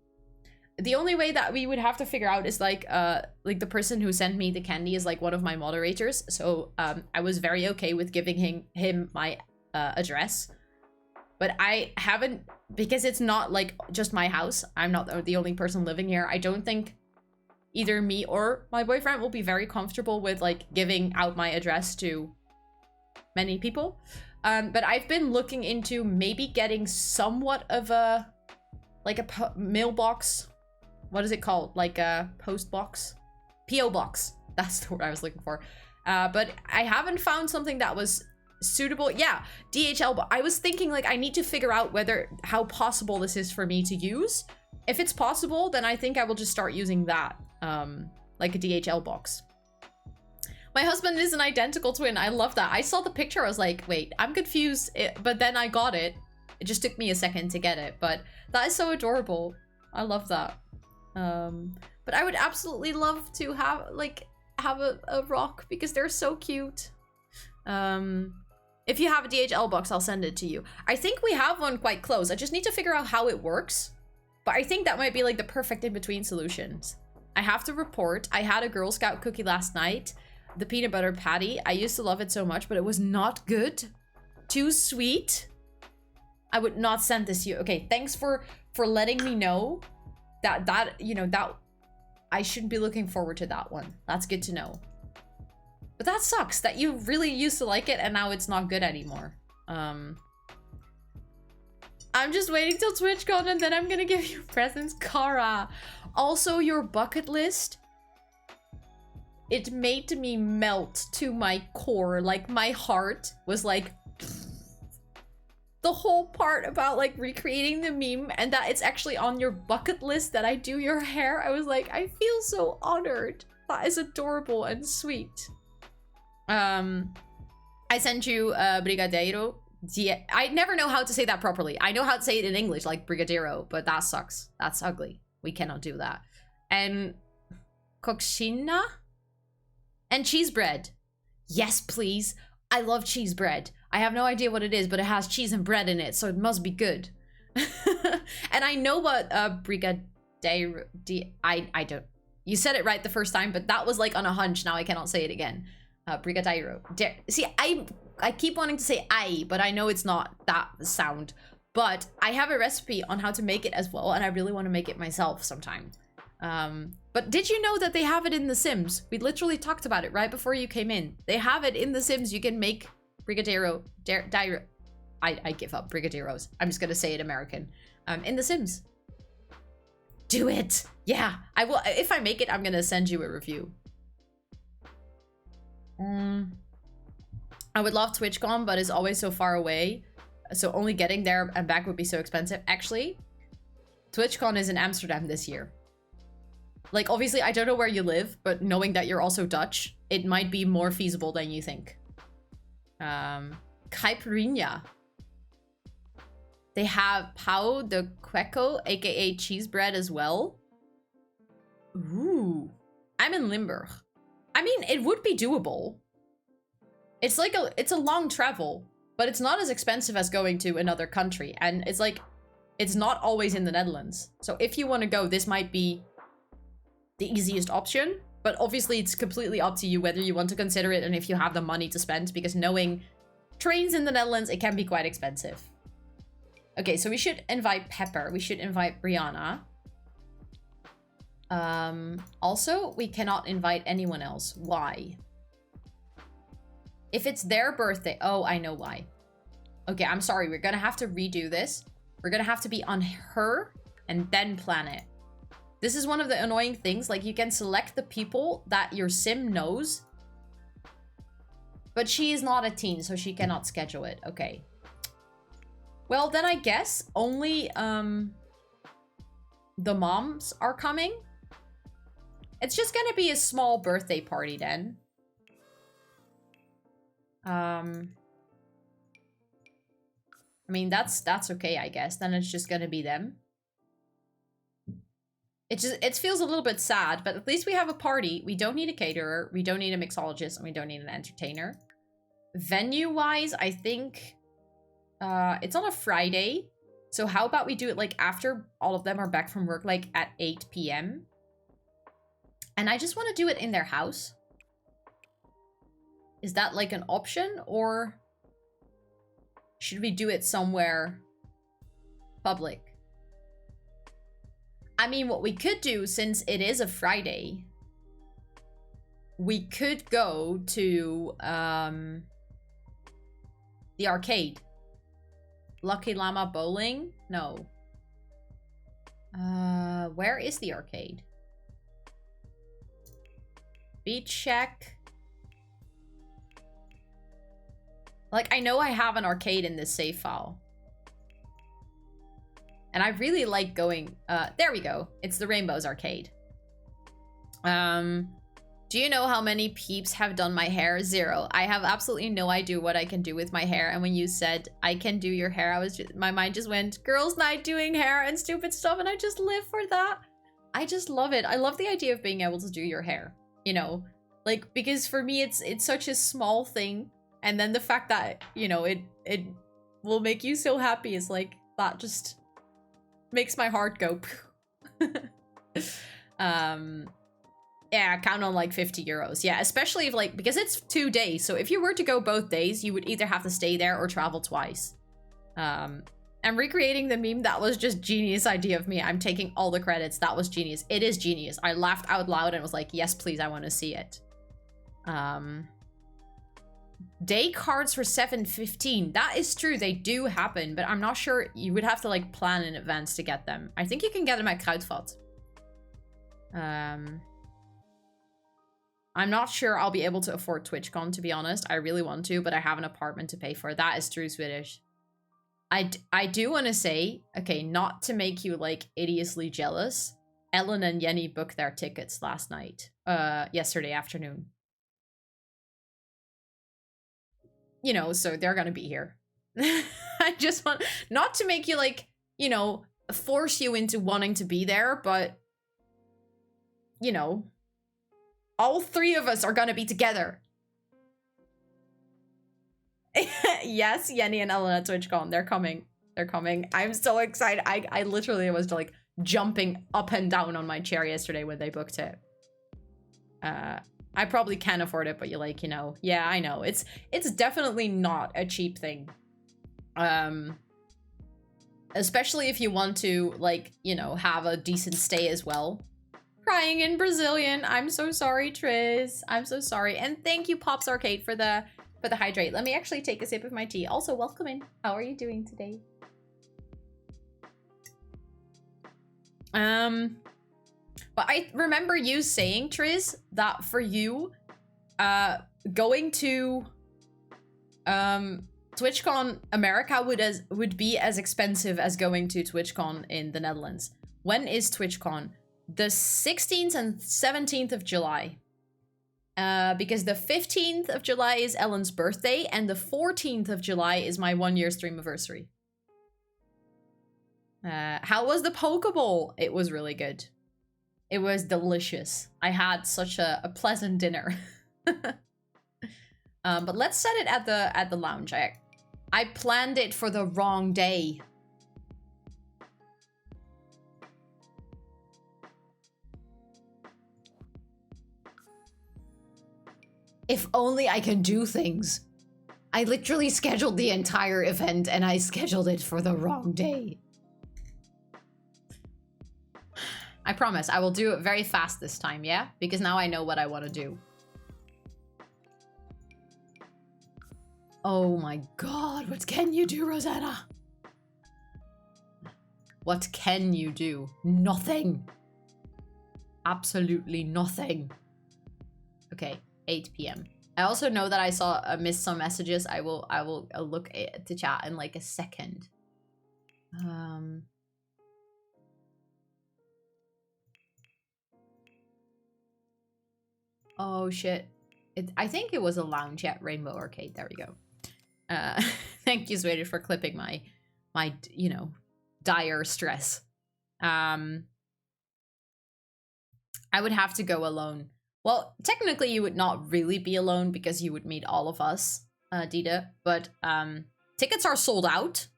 The only way that we would have to figure out is like the person who sent me the candy is like one of my moderators. So I was very okay with giving him my address. But I haven't, because it's not like just my house. I'm not the only person living here. I don't think either me or my boyfriend will be very comfortable with like giving out my address to many people. But I've been looking into maybe getting somewhat of a, like a mailbox. What is it called? Like a post box? PO box. That's the word I was looking for. But I haven't found something that was suitable. Yeah, DHL. But I was thinking like I need to figure out how possible this is for me to use. If it's possible, then I think I will just start using that. Like a DHL box. My husband is an identical twin. I love that. I saw the picture. I was like, wait, I'm confused. But then I got it. It just took me a second to get it. But that is so adorable. I love that. But I would absolutely love to have a rock because they're so cute. If you have a DHL box, I'll send it to you. I think we have one quite close. I just need to figure out how it works. But I think that might be like the perfect in-between solutions. I have to report. I had a Girl Scout cookie last night. The peanut butter patty. I used to love it so much, but it was not good. Too sweet. I would not send this to you. Okay, thanks for for letting me know that you know, that I shouldn't be looking forward to that one. That's good to know. But that sucks that you really used to like it and now it's not good anymore. I'm just waiting till TwitchCon and then I'm gonna give you presents, Kara. Also, your bucket list, it made me melt to my core. Like, my heart was like... The whole part about, like, recreating the meme and that it's actually on your bucket list that I do your hair. I was like, I feel so honored. That is adorable and sweet. I sent you Brigadeiro. Yeah, I never know how to say that properly. I know how to say it in English, like Brigadeiro, but that sucks. That's ugly. We cannot do that. And Coxina? And cheese bread. Yes, please. I love cheese bread. I have no idea what it is, but it has cheese and bread in it, so it must be good. And I know what Brigadeiro... I don't... You said it right the first time, but that was like on a hunch. Now I cannot say it again. Brigadeiro. See, I keep wanting to say but I know it's not that sound. But I have a recipe on how to make it as well, and I really want to make it myself sometime. But did you know that they have it in The Sims? We literally talked about it right before you came in. They have it in The Sims. You can make Brigadeiro... I give up. Brigadeiros. I'm just gonna say it American. In The Sims. Do it! Yeah, I will. If I make it, I'm gonna send you a review. I would love TwitchCon, but it's always so far away. So only getting there and back would be so expensive. Actually, TwitchCon is in Amsterdam this year. Like, obviously, I don't know where you live, but knowing that you're also Dutch, it might be more feasible than you think. Caipirinha. They have pão de queijo, aka cheese bread as well. Ooh. I'm in Limburg. I mean, it would be doable. It's like it's a long travel, but it's not as expensive as going to another country. And it's like, it's not always in the Netherlands. So if you want to go, this might be the easiest option. But obviously it's completely up to you whether you want to consider it and if you have the money to spend, because knowing trains in the Netherlands, it can be quite expensive. Okay, so we should invite Pepper. We should invite Brianna. Also, we cannot invite anyone else. Why? If it's their birthday... Oh, I know why. Okay, I'm sorry. We're gonna have to redo this. We're gonna have to be on her and then plan it. This is one of the annoying things. Like, you can select the people that your sim knows. But she is not a teen, so she cannot schedule it. Okay. Well, then I guess only the moms are coming. It's just gonna be a small birthday party then. I mean, that's okay, I guess. Then it's just gonna be them. It feels a little bit sad, but at least we have a party. We don't need a caterer, we don't need a mixologist, and we don't need an entertainer. Venue-wise, I think it's on a Friday. So how about we do it like after all of them are back from work, like at 8 p.m. And I just want to do it in their house. Is that like an option, or should we do it somewhere public? I mean, what we could do, since it is a Friday, we could go to the arcade. Lucky Llama Bowling? No. Where is the arcade? Beach Shack. Like, I know I have an arcade in this save file. And I really like going... there we go. It's the Rainbows Arcade. Do you know how many peeps have done my hair? 0. I have absolutely no idea what I can do with my hair. And when you said, I can do your hair, my mind just went, girls' night doing hair and stupid stuff. And I just live for that. I just love it. I love the idea of being able to do your hair. You know? Like, because for me, it's such a small thing. And then the fact that, you know, it will make you so happy is like, that just makes my heart go. Yeah, count on like 50 euros. Yeah, especially if like, because it's 2 days. So if you were to go both days, you would either have to stay there or travel twice. I'm recreating the meme. That was just genius idea of me. I'm taking all the credits. That was genius. It is genius. I laughed out loud and was like, yes, please, I want to see it. Day cards for 7.15. That is true. They do happen, but I'm not sure. You would have to like plan in advance to get them. I think you can get them at Kruidvat. I'm not sure I'll be able to afford TwitchCon, to be honest. I really want to, but I have an apartment to pay for. That is true, Swedish. I do want to say, okay, not to make you like idiously jealous, Ellen and Jenny booked their tickets last night, yesterday afternoon. You know, so they're gonna be here. I just want, not to make you like, you know, force you into wanting to be there, but, you know, all three of us are gonna be together. Yes, Yenny and Ellen at TwitchCon. They're coming. They're coming. I'm so excited. I literally was like jumping up and down on my chair yesterday when they booked it. I probably can afford it, but you're like, you know, yeah, I know. It's definitely not a cheap thing. Especially if you want to, like, you know, have a decent stay as well. Crying in Brazilian. I'm so sorry, Triz. I'm so sorry. And thank you, Pops Arcade, for the hydrate. Let me actually take a sip of my tea. Also, welcome in. How are you doing today? But I remember you saying, Triz, that for you, going to TwitchCon America would be as expensive as going to TwitchCon in the Netherlands. When is TwitchCon? The 16th and 17th of July. Because the 15th of July is Ellen's birthday, and the 14th of July is my 1-year streamiversary. How was the Pokeball? It was really good. It was delicious. I had such a pleasant dinner. But let's set it at the lounge. I planned it for the wrong day. If only I can do things. I literally scheduled the entire event and I scheduled it for the wrong day. I promise, I will do it very fast this time, yeah? Because now I know what I want to do. Oh my god, what can you do, Rosanna? What can you do? Nothing. Absolutely nothing. Okay, 8 p.m. I also know that I missed some messages. I will look at the chat in like a second. Oh shit. I think it was a lounge at Rainbow Arcade. There we go. Thank you, Swedish, for clipping my you know, dire stress. I would have to go alone. Well, technically you would not really be alone because you would meet all of us, Dita, but tickets are sold out.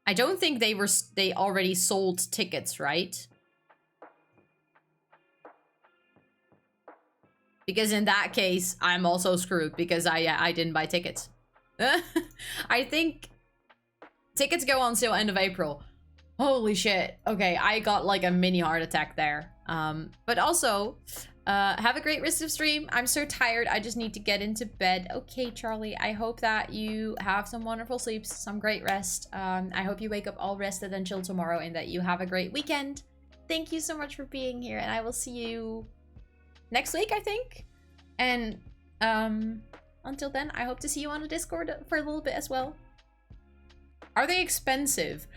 I don't think they already sold tickets, right? Because in that case, I'm also screwed because I didn't buy tickets. I think tickets go on sale end of April. Holy shit. Okay, I got like a mini heart attack there. But also, have a great rest of stream. I'm so tired. I just need to get into bed. Okay, Charlie, I hope that you have some wonderful sleeps, some great rest. I hope you wake up all rested and chill tomorrow and that you have a great weekend. Thank you so much for being here, and I will see you next week, I think. And until then, I hope to see you on the Discord for a little bit as well. Are they expensive?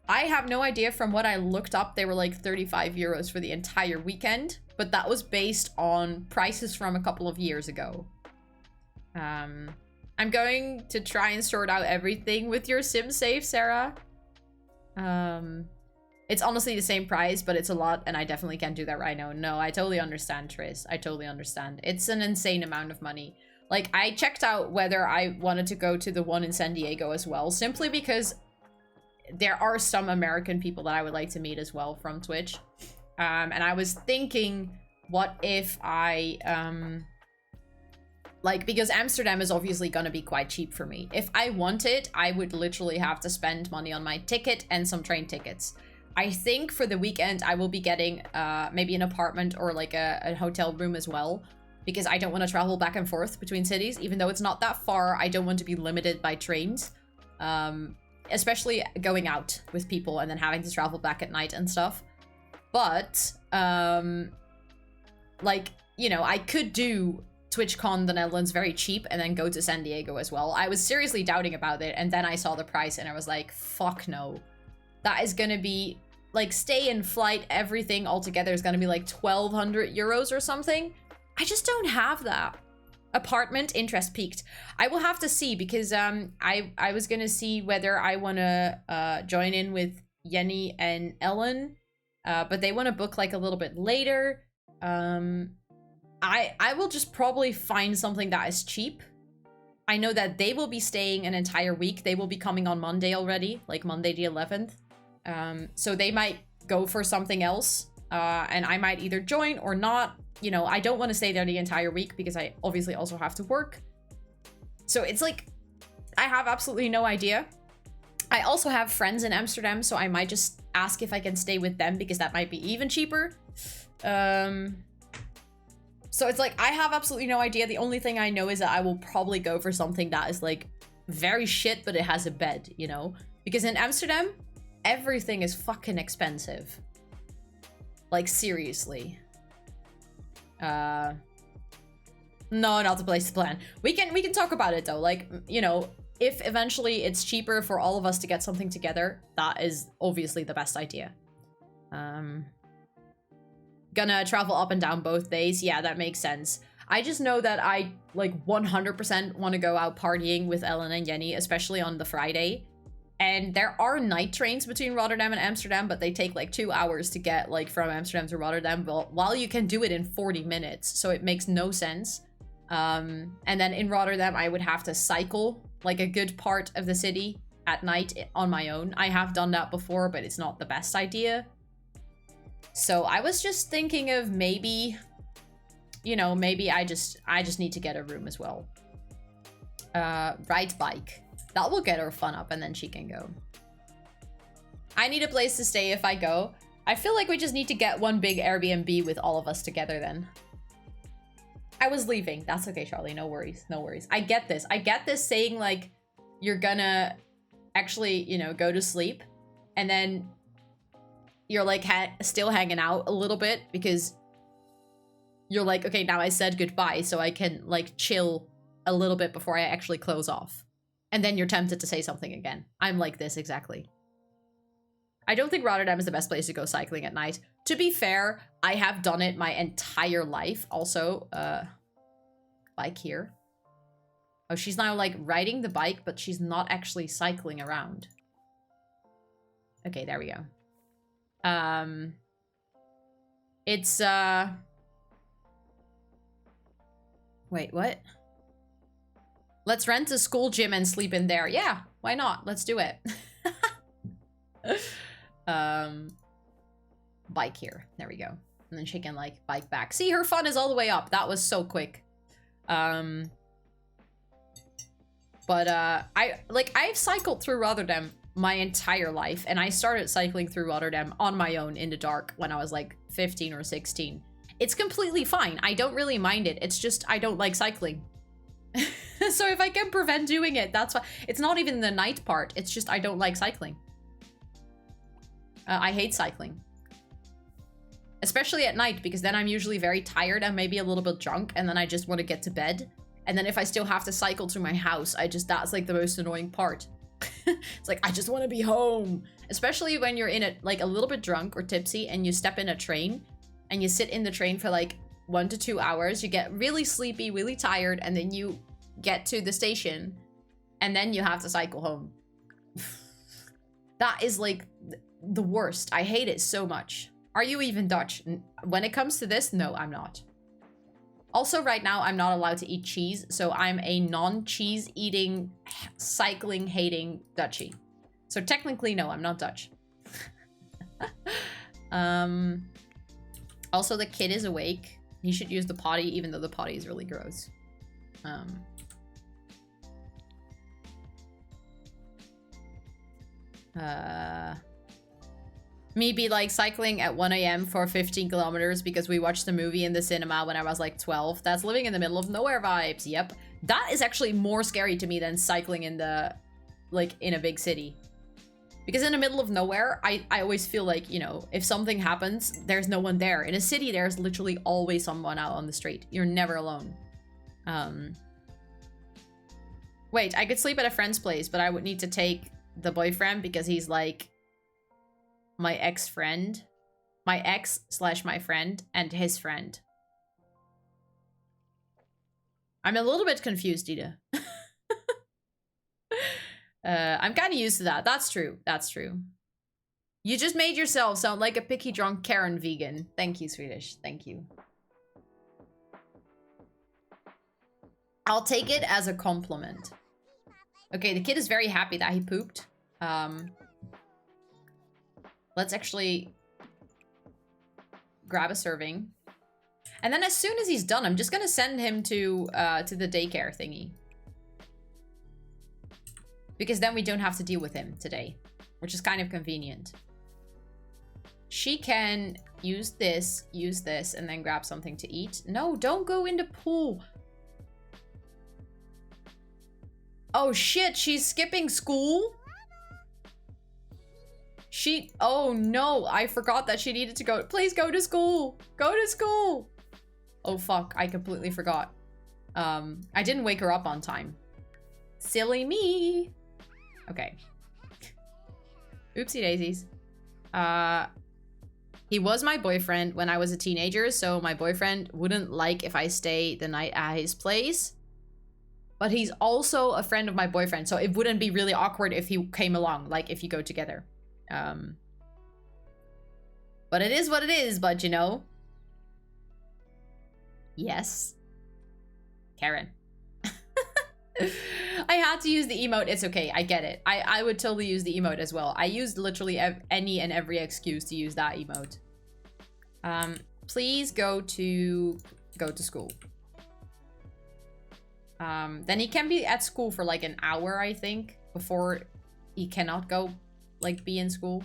I have no idea. From what I looked up, they were like 35 euros for the entire weekend, but that was based on prices from a couple of years ago. I'm going to try and sort out everything with your sim save, Sarah. It's honestly the same price, but it's a lot, and I definitely can't do that right now. No, I totally understand, Tris. I totally understand. It's an insane amount of money. Like, I checked out whether I wanted to go to the one in San Diego as well, simply because there are some American people that I would like to meet as well from Twitch. And I was thinking, what if I Like, because Amsterdam is obviously gonna be quite cheap for me. If I want it, I would literally have to spend money on my ticket and some train tickets. I think for the weekend, I will be getting maybe an apartment or like a hotel room as well. Because I don't want to travel back and forth between cities. Even though it's not that far, I don't want to be limited by trains. Especially going out with people and then having to travel back at night and stuff. But, like, you know, I could do TwitchCon the Netherlands very cheap and then go to San Diego as well. I was seriously doubting about it, and then I saw the price and I was like, fuck no. That is gonna be, like, stay and flight, everything altogether is gonna be like 1,200 euros or something. I just don't have that. Apartment, interest peaked. I will have to see, because I was gonna see whether I wanna join in with Jenny and Ellen, but they wanna book like a little bit later. I will just probably find something that is cheap. I know that they will be staying an entire week. They will be coming on Monday already, like Monday the 11th. So they might go for something else, and I might either join or not. You know, I don't want to stay there the entire week because I obviously also have to work. So it's like, I have absolutely no idea. I also have friends in Amsterdam, so I might just ask if I can stay with them because that might be even cheaper. So it's like, I have absolutely no idea. The only thing I know is that I will probably go for something that is like very shit, but it has a bed, you know? Because in Amsterdam, everything is fucking expensive. Like, seriously. No, not the place to plan. We can talk about it though. Like, you know, if eventually it's cheaper for all of us to get something together, that is obviously the best idea. Gonna travel up and down both days. Yeah, that makes sense. I just know that I, like, 100% want to go out partying with Ellen and Jenny, especially on the Friday. And there are night trains between Rotterdam and Amsterdam, but they take, like, 2 hours to get, like, from Amsterdam to Rotterdam, while you can do it in 40 minutes. So it makes no sense. And then in Rotterdam, I would have to cycle, like, a good part of the city at night on my own. I have done that before, but it's not the best idea. So I was just thinking of maybe, you know, maybe I just need to get a room as well. Ride bike. That will get her fun up and then she can go. I need a place to stay if I go. I feel like we just need to get one big Airbnb with all of us together then. I was leaving. That's okay, Charlie. No worries. No worries. I get this. I get this saying like you're gonna actually, you know, go to sleep and then you're like still hanging out a little bit because you're like, okay, now I said goodbye so I can like chill a little bit before I actually close off. And then you're tempted to say something again. I'm like this exactly. I don't think Rotterdam is the best place to go cycling at night. To be fair, I have done it my entire life. Also, bike here. Oh, she's now like riding the bike, but she's not actually cycling around. Okay, there we go. It's, wait, what? Let's rent a school gym and sleep in there. Yeah, why not? Let's do it. Bike here. There we go. And then she can, like, bike back. See, her fun is all the way up. That was so quick. But, I've cycled through Rotterdam my entire life, and I started cycling through Rotterdam on my own in the dark when I was like 15 or 16. It's completely fine. I don't really mind it. It's just I don't like cycling. So if I can prevent doing it, that's why. It's not even the night part. It's just I don't like cycling. I hate cycling. Especially at night, because then I'm usually very tired and maybe a little bit drunk, and then I just want to get to bed. And then if I still have to cycle to my house, that's like the most annoying part. It's like, I just want to be home. Especially when you're in it, like a little bit drunk or tipsy and you step in a train and you sit in the train for like 1 to 2 hours. You get really sleepy, really tired, and then you get to the station and then you have to cycle home. That is like the worst. I hate it so much. Are you even Dutch? When it comes to this, no, I'm not. Also, right now, I'm not allowed to eat cheese, so I'm a non-cheese eating, cycling hating Dutchie. So technically, no, I'm not Dutch. Also, the kid is awake. He should use the potty, even though the potty is really gross. Um, me be like cycling at 1 a.m. for 15 kilometers because we watched the movie in the cinema when I was like 12. That's living in the middle of nowhere vibes. Yep. That is actually more scary to me than cycling in the, like, in a big city. Because in the middle of nowhere, I always feel like, you know, if something happens, there's no one there. In a city, there's literally always someone out on the street. You're never alone. Wait, I could sleep at a friend's place, but I would need to take the boyfriend because he's like my ex-friend. My ex/my friend and his friend. I'm a little bit confused, Dita. I'm kind of used to that. That's true. That's true. You just made yourself sound like a picky drunk Karen vegan. Thank you, Swedish. Thank you. I'll take it as a compliment. Okay, the kid is very happy that he pooped. Let's actually grab a serving. And then as soon as he's done, I'm just gonna send him to the daycare thingy. Because then we don't have to deal with him today, which is kind of convenient. She can use this, and then grab something to eat. No, don't go in the pool. Oh shit, she's skipping school? Oh no, I forgot that she needed to go. Please go to school. Go to school. Oh fuck, I completely forgot. I didn't wake her up on time. Silly me. Okay. Oopsie daisies. He was my boyfriend when I was a teenager, so my boyfriend wouldn't like if I stay the night at his place. But he's also a friend of my boyfriend, so it wouldn't be really awkward if he came along, like if you go together. But it is what it is, but you know. Yes. Karen. I had to use the emote. It's okay. I get it. I would totally use the emote as well. I used literally any and every excuse to use that emote. Please go to school. Then he can be at school for like an hour, I think, before he cannot go, like, be in school.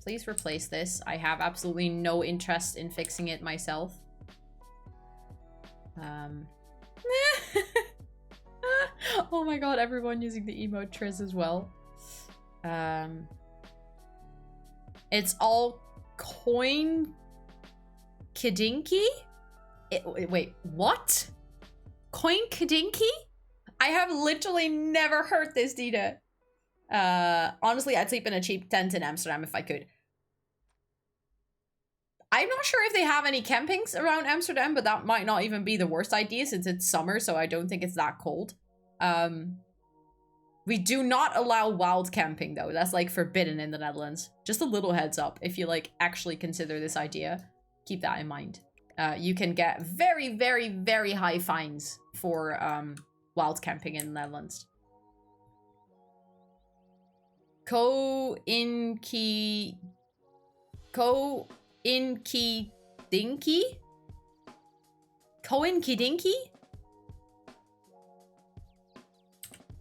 Please replace this. I have absolutely no interest in fixing it myself. Oh my god, everyone using the emote Triz as well. It's all coin kidinky? Wait, what? Coin kidinky? I have literally never heard this, Dita. Honestly, I'd sleep in a cheap tent in Amsterdam if I could. I'm not sure if they have any campings around Amsterdam, but that might not even be the worst idea since it's summer, so I don't think it's that cold. We do not allow wild camping, though. That's, like, forbidden in the Netherlands. Just a little heads up. If you, like, actually consider this idea, keep that in mind. You can get very, very, very high fines for wild camping in the Netherlands. Ko-inki dinky? Ko-inki dinky?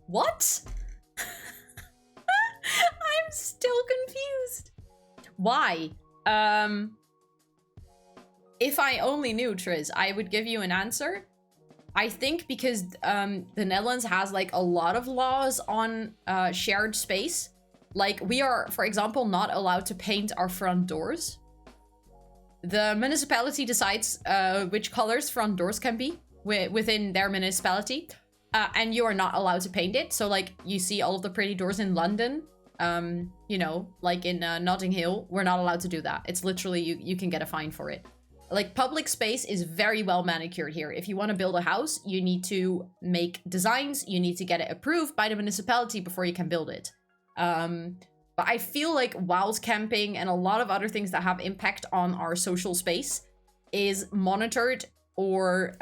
What? I'm still confused. Why? If I only knew, Triz, I would give you an answer. I think because the Netherlands has, like, a lot of laws on shared space. Like, we are, for example, not allowed to paint our front doors. The municipality decides which colors front doors can be within their municipality. And you are not allowed to paint it. So, like, you see all of the pretty doors in London. You know, like in Notting Hill, we're not allowed to do that. It's literally, you can get a fine for it. Like, public space is very well manicured here. If you want to build a house, you need to make designs. You need to get it approved by the municipality before you can build it. But I feel like wild camping and a lot of other things that have impact on our social space is monitored, or,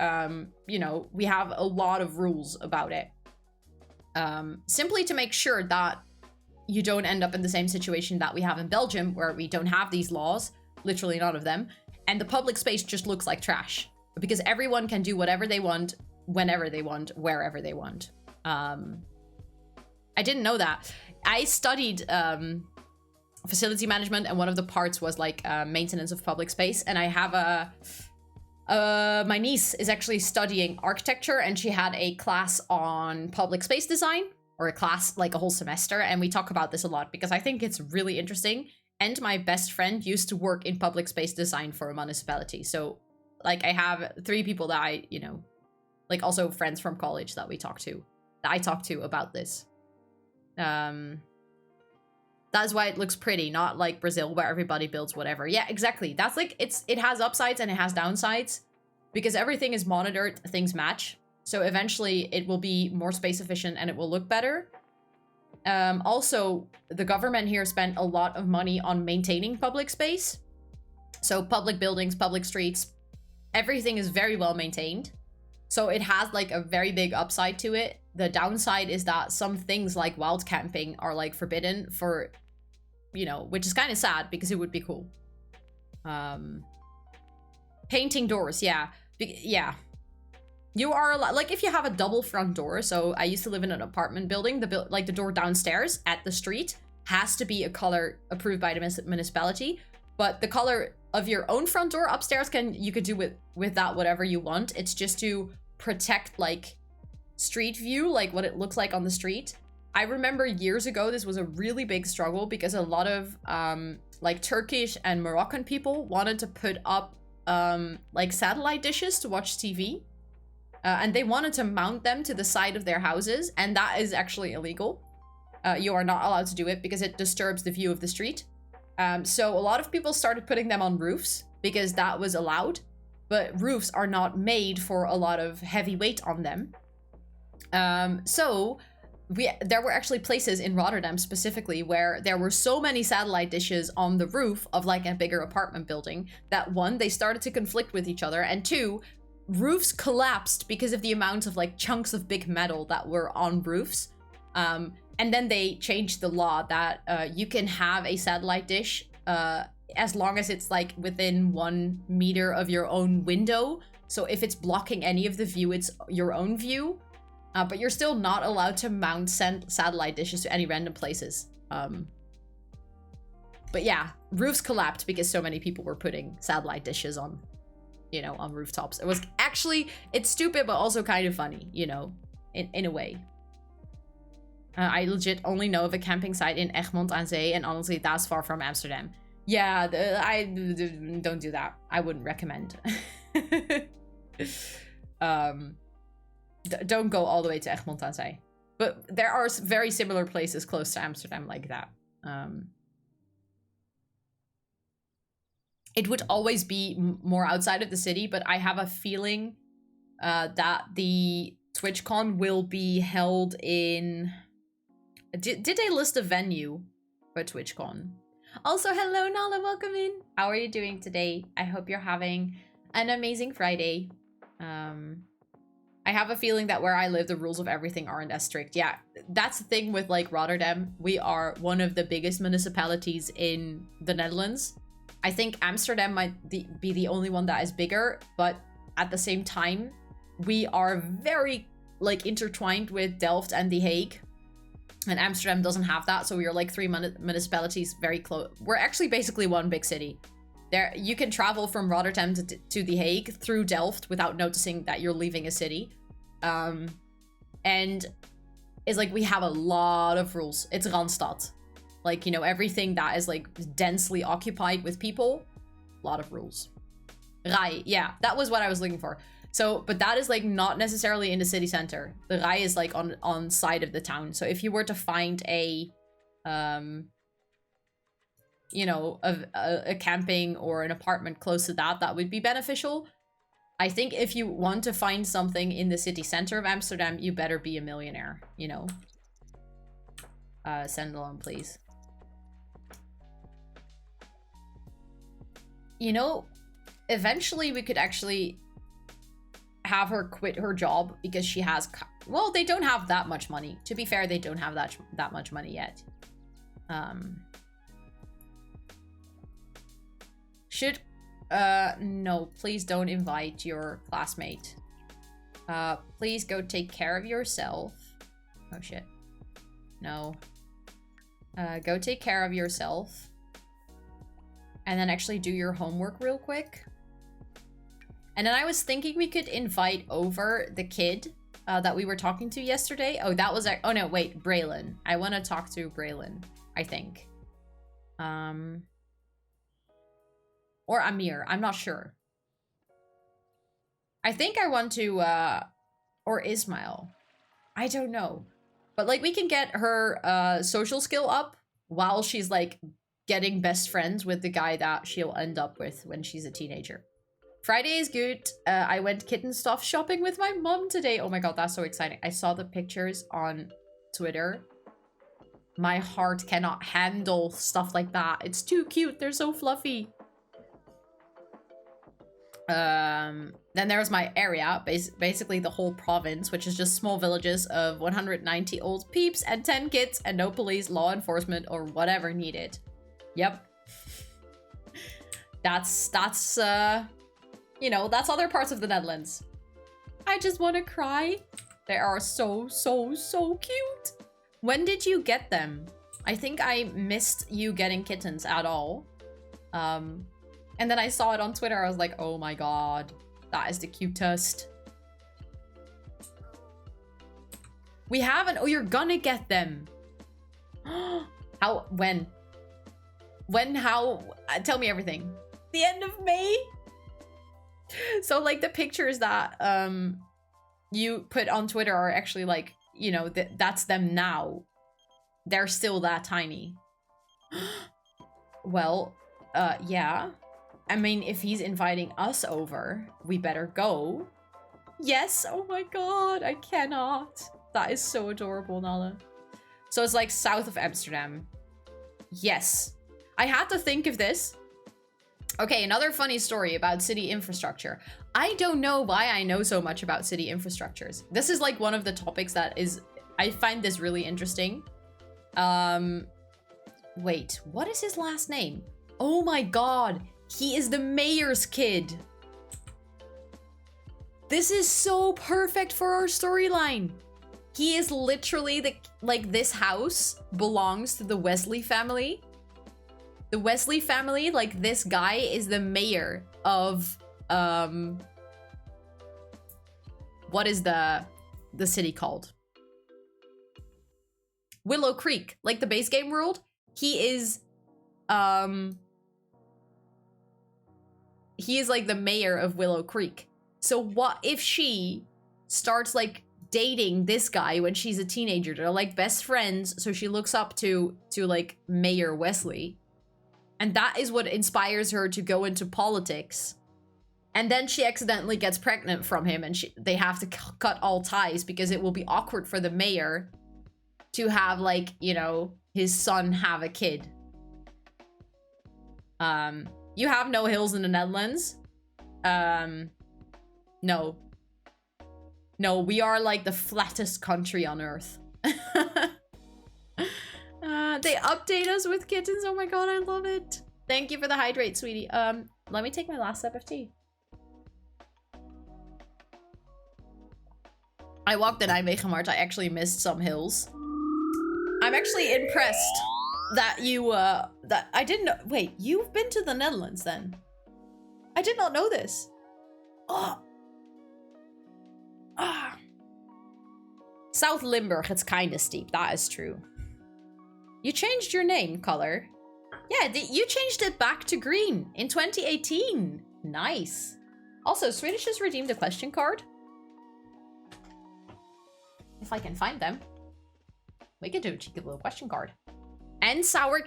you know, we have a lot of rules about it. Simply to make sure that you don't end up in the same situation that we have in Belgium, where we don't have these laws, literally none of them, and the public space just looks like trash. because everyone can do whatever they want, whenever they want, wherever they want. I didn't know that. I studied facility management, and one of the parts was like maintenance of public space. And I have my niece is actually studying architecture, and she had a class on public space design, or a class, like a whole semester. And we talk about this a lot because I think it's really interesting. And my best friend used to work in public space design for a municipality. So like I have 3 people that I, you know, like also friends from college that I talk to about this. That's why it looks pretty, not like Brazil where everybody builds whatever. Yeah, exactly. That's like, it has upsides and it has downsides because everything is monitored, things match. So eventually it will be more space efficient and it will look better. Also, the government here spent a lot of money on maintaining public space. So public buildings, public streets, everything is very well maintained. So it has like a very big upside to it. The downside is that some things like wild camping are like forbidden for, you know, which is kind of sad because it would be cool. Painting doors, yeah. Yeah. You are allowed, like if you have a double front door. So I used to live in an apartment building. The door downstairs at the street has to be a color approved by the municipality. But the color of your own front door upstairs, you could do with that whatever you want. It's just to protect like street view, like what it looks like on the street. I remember years ago this was a really big struggle because a lot of like Turkish and Moroccan people wanted to put up like satellite dishes to watch TV, and they wanted to mount them to the side of their houses, and that is actually illegal. You are not allowed to do it because it disturbs the view of the street. So a lot of people started putting them on roofs because that was allowed, but roofs are not made for a lot of heavy weight on them. So there were actually places in Rotterdam specifically where there were so many satellite dishes on the roof of like a bigger apartment building that 1, they started to conflict with each other, and 2, roofs collapsed because of the amount of like chunks of big metal that were on roofs. And then they changed the law that you can have a satellite dish as long as it's like within 1 meter of your own window. So if it's blocking any of the view, it's your own view. But you're still not allowed to mount satellite dishes to any random places. But yeah, roofs collapsed because so many people were putting satellite dishes on, you know, on rooftops. It was actually, it's stupid, but also kind of funny, you know, in a way. I legit only know of a camping site in Egmond aan Zee, and honestly, that's far from Amsterdam. Yeah, I don't do that. I wouldn't recommend. Don't go all the way to Egmond aan Zee. But there are very similar places close to Amsterdam like that. It would always be more outside of the city, but I have a feeling that the TwitchCon will be held in... Did they list a venue for TwitchCon? Also, hello Nala, welcome in. How are you doing today? I hope you're having an amazing Friday. I have a feeling that where I live, the rules of everything aren't as strict. Yeah, that's the thing with like Rotterdam. We are one of the biggest municipalities in the Netherlands. I think Amsterdam might be the only one that is bigger, but at the same time, we are very like intertwined with Delft and The Hague. And Amsterdam doesn't have that, so we are like 3 municipalities very close. We're actually basically one big city. There, you can travel from Rotterdam to The Hague through Delft without noticing that you're leaving a city. And it's like we have a lot of rules. It's Randstad. Like, you know, everything that is like densely occupied with people, a lot of rules. Rij, yeah, that was what I was looking for. So, but that is like not necessarily in the city center. The Rij is like on side of the town. So if you were to find a, you know, a camping or an apartment close to that, that would be beneficial. I think if you want to find something in the city center of Amsterdam, you better be a millionaire, you know. Send along, please. You know, eventually we could actually have her quit her job because she has, well, they don't have that much money. To be fair, they don't have that much money yet. Should No, please don't invite your classmate. Please go take care of yourself. Oh shit. No. Go take care of yourself. And then actually do your homework real quick. And then I was thinking we could invite over the kid that we were talking to yesterday. Oh, that was... Oh no, wait, Braylon. I want to talk to Braylon, I think. Or Amir, I'm not sure. I think I want to, or Ismail. I don't know. But like we can get her social skill up while she's like getting best friends with the guy that she'll end up with when she's a teenager. Friday is good. I went kitten stuff shopping with my mom today. Oh my god, that's so exciting. I saw the pictures on Twitter. My heart cannot handle stuff like that. It's too cute. They're so fluffy. Then there's my area, basically the whole province, which is just small villages of 190 old peeps and 10 kids and no police, law enforcement, or whatever needed. Yep. That's you know, that's other parts of the Netherlands. I just want to cry. They are so cute. When did you get them? I think I missed you getting kittens at all. And then I saw it on Twitter. I was like, oh my god, that is the cutest. We haven't. Oh, you're gonna get them. How? When? When? How? Tell me everything. The end of May? So like the pictures that you put on Twitter are actually like, you know, that's them now. They're still that tiny. Well, yeah. I mean, if he's inviting us over, we better go. Yes, oh my god, I cannot. That is so adorable, Nala. So it's like south of Amsterdam. Yes. I had to think of this. Okay, another funny story about city infrastructure. I don't know why I know so much about city infrastructures. This is like one of the topics that is... I find this really interesting. Wait, what is his last name? Oh my god. He is the mayor's kid. This is so perfect for our storyline. He is literally the... Like, this house belongs to the Wesley family. The Wesley family, like, this guy is the mayor of... What is the city called? Willow Creek. Like, the base game world. He is... He is like the mayor of Willow Creek. So what if she starts like dating this guy when she's a teenager? They're like best friends, so she looks up to like Mayor Wesley. And that is what inspires her to go into politics. And then she accidentally gets pregnant from him and they have to cut all ties because it will be awkward for the mayor to have like, you know, his son have a kid. You have no hills in the Netherlands? No. No, we are like the flattest country on earth. They update us with kittens. Oh my god, I love it. Thank you for the hydrate, sweetie. Let me take my last sip of tea. I walked the Nijmegenmarkt. I actually missed some hills. I'm actually impressed that you, that I didn't know. Wait, you've been to the Netherlands then? I did not know this. Oh. Ah. South Limburg, it's kind of steep. That is true. You changed your name color. Yeah, you changed it back to green in 2018. Nice. Also, Swedish has redeemed a question card. If I can find them. We could do a cheeky little question card. And sour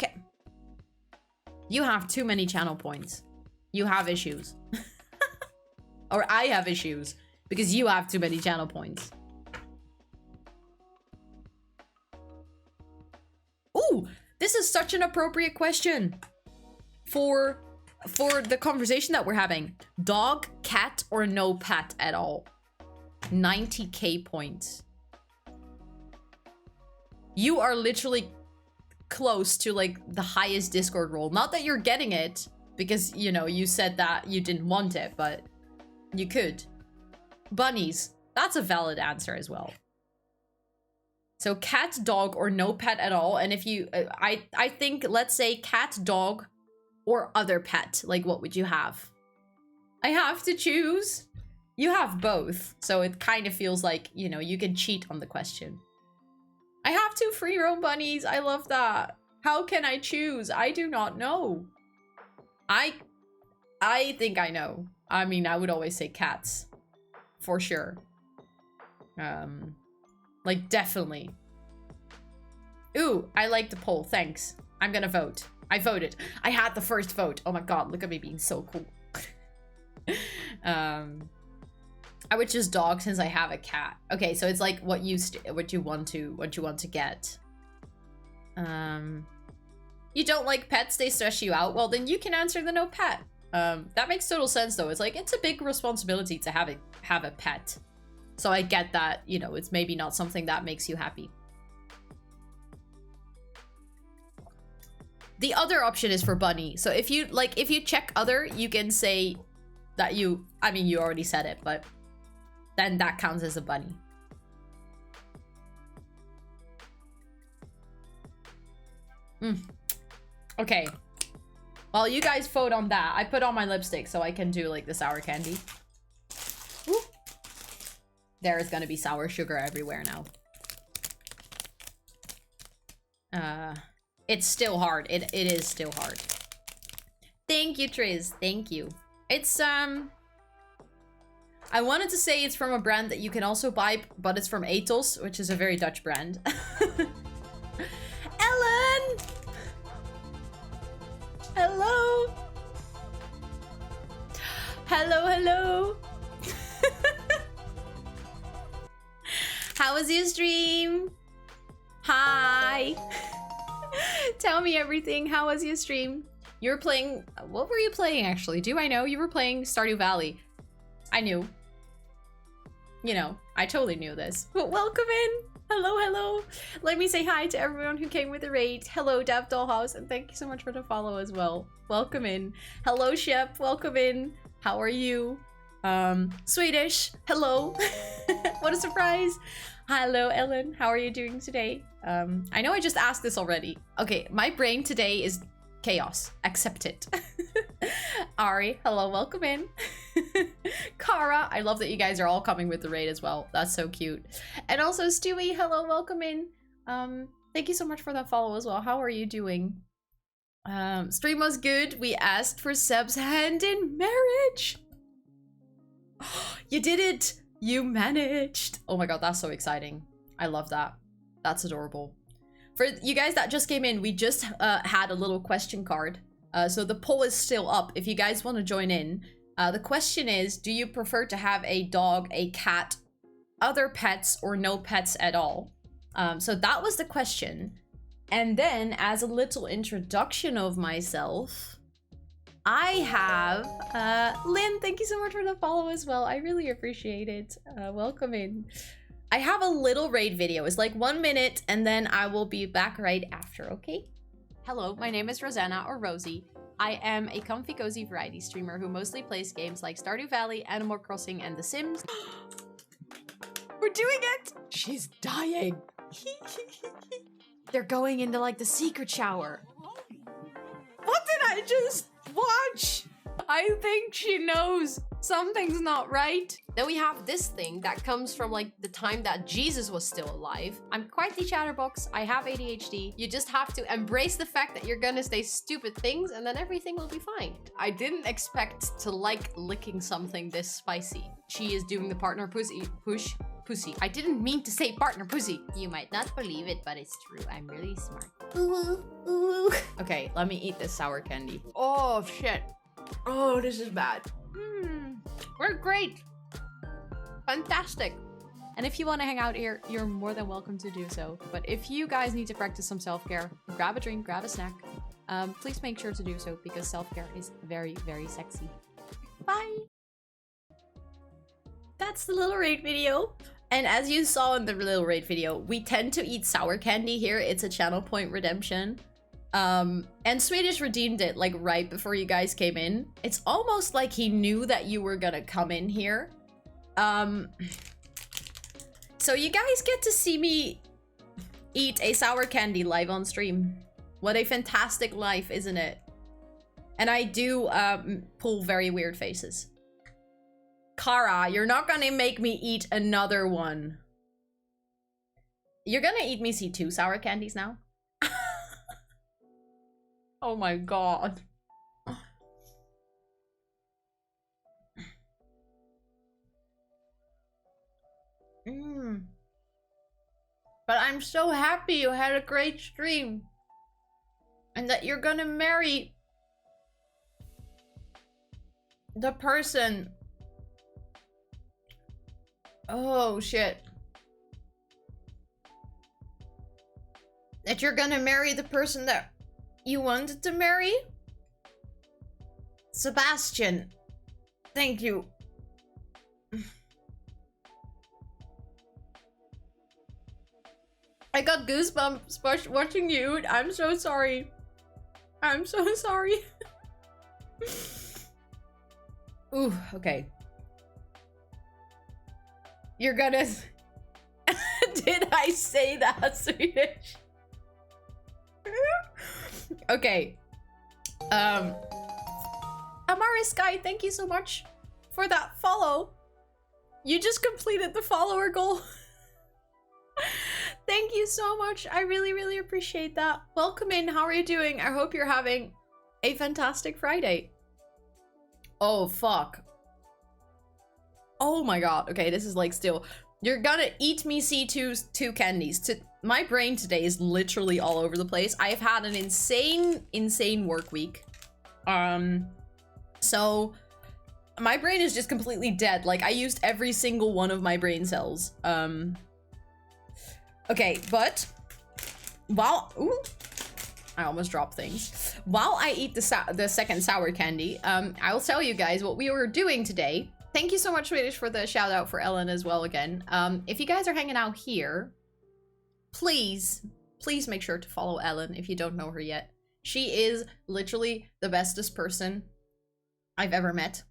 You have too many channel points. You have issues. Or I have issues. Because you have too many channel points. Ooh! This is such an appropriate question. For the conversation that we're having. Dog, cat, or no pet at all? 90k points. You are literally close to like the highest Discord role. Not that you're getting it, because, you know, you said that you didn't want it, but you could. Bunnies. That's a valid answer as well. So cat, dog, or no pet at all. And if you, I think, let's say cat, dog, or other pet. Like, what would you have? I have to choose. You have both. So it kind of feels like, you know, you can cheat on the question. I have 2 free roam bunnies. I love that. How can I choose? I do not know. I think I know. I mean, I would always say cats. For sure. Like, definitely. Ooh, I like the poll. Thanks. I'm gonna vote. I voted. I had the first vote. Oh my god, look at me being so cool. I would choose dog since I have a cat. Okay, so it's like what you want to get. You don't like pets, they stress you out. Well, then you can answer the no pet. That makes total sense though. It's like, it's a big responsibility to have a pet. So I get that, you know, it's maybe not something that makes you happy. The other option is for bunny. So if you check other, you can say that you already said it, but then that counts as a bunny. Okay. Well, you guys vote on that. I put on my lipstick so I can do like the sour candy. Woo. There is gonna be sour sugar everywhere now. It's still hard. It is still hard. Thank you, Triz. Thank you. It's I wanted to say it's from a brand that you can also buy, but it's from Ethos, which is a very Dutch brand. Ellen! Hello! Hello, hello! How was your stream? Hi! Tell me everything. How was your stream? You were playing... What were you playing, actually? Do I know? You were playing Stardew Valley. I knew. You know, I totally knew this. But welcome in! Hello, hello! Let me say hi to everyone who came with the raid. Hello, Dev Dollhouse, and thank you so much for the follow as well. Welcome in. Hello, Shep. Welcome in. How are you? Swedish. Hello. What a surprise. Hello, Ellen. How are you doing today? I know I just asked this already. Okay, my brain today is chaos. Accept it. Ari, hello, welcome in. Kara, I love that you guys are all coming with the raid as well. That's so cute. And also Stewie, hello, welcome in. Thank you so much for that follow as well. How are you doing? Stream was good. We asked for Seb's hand in marriage. You did it. You managed. Oh my god, that's so exciting. I love that. That's adorable. For you guys that just came in, we just had a little question card. So the poll is still up if you guys want to join in. The question is, do you prefer to have a dog, a cat, other pets, or no pets at all? So that was the question. And then, as a little introduction of myself, I have Lynn, thank you so much for the follow as well. I really appreciate it. Welcome in. I have a little raid video. It's like 1 minute, and then I will be back right after, okay? Hello, my name is Rosanna, or Rosie. I am a comfy cozy variety streamer who mostly plays games like Stardew Valley, Animal Crossing, and The Sims. We're doing it! She's dying. They're going into like the secret shower. What did I just watch? I think she knows something's not right. Then we have this thing that comes from like the time that Jesus was still alive. I'm quite the chatterbox. I have ADHD. You just have to embrace the fact that you're gonna say stupid things and then everything will be fine. I didn't expect to like licking something this spicy. She is doing the partner pussy. I didn't mean to say partner pussy. You might not believe it, but it's true. I'm really smart. Ooh, ooh. Okay, let me eat this sour candy. Oh, shit. Oh, this is bad. We're great. Fantastic. And if you want to hang out here, you're more than welcome to do so. But if you guys need to practice some self-care, grab a drink, grab a snack, please make sure to do so because self-care is very, very sexy. Bye. That's the little raid video. And as you saw in the little raid video, we tend to eat sour candy here. It's a channel point redemption. And Swedish redeemed it like right before you guys came in. It's almost like he knew that you were gonna come in here. So you guys get to see me eat a sour candy live on stream. What a fantastic life, isn't it? And I do pull very weird faces. Kara, you're not gonna make me eat another one. You're gonna eat me see 2 sour candies now? Oh my god. But I'm so happy you had a great stream. And that you're gonna marry the person. Oh shit. That you're gonna marry the person that you wanted to marry? Sebastian. Thank you. I got goosebumps watching you. I'm so sorry. I'm so sorry. Ooh, okay. You're gonna... Did I say that, Swedish? Okay. Amara Sky, thank you so much for that follow. You just completed the follower goal. Thank you so much. I really, really appreciate that. Welcome in. How are you doing? I hope you're having a fantastic Friday. Oh, fuck. Oh my god. Okay, this is like still... You're gonna eat me see two candies. My brain today is literally all over the place. I've had an insane work week. So my brain is just completely dead. Like, I used every single one of my brain cells. Okay, but while... Ooh, I almost dropped things. While I eat the second sour candy, I'll tell you guys what we were doing today. Thank you so much, Swedish, for the shout out for Ellen as well again. If you guys are hanging out here, please make sure to follow Ellen if you don't know her yet. She is literally the bestest person I've ever met.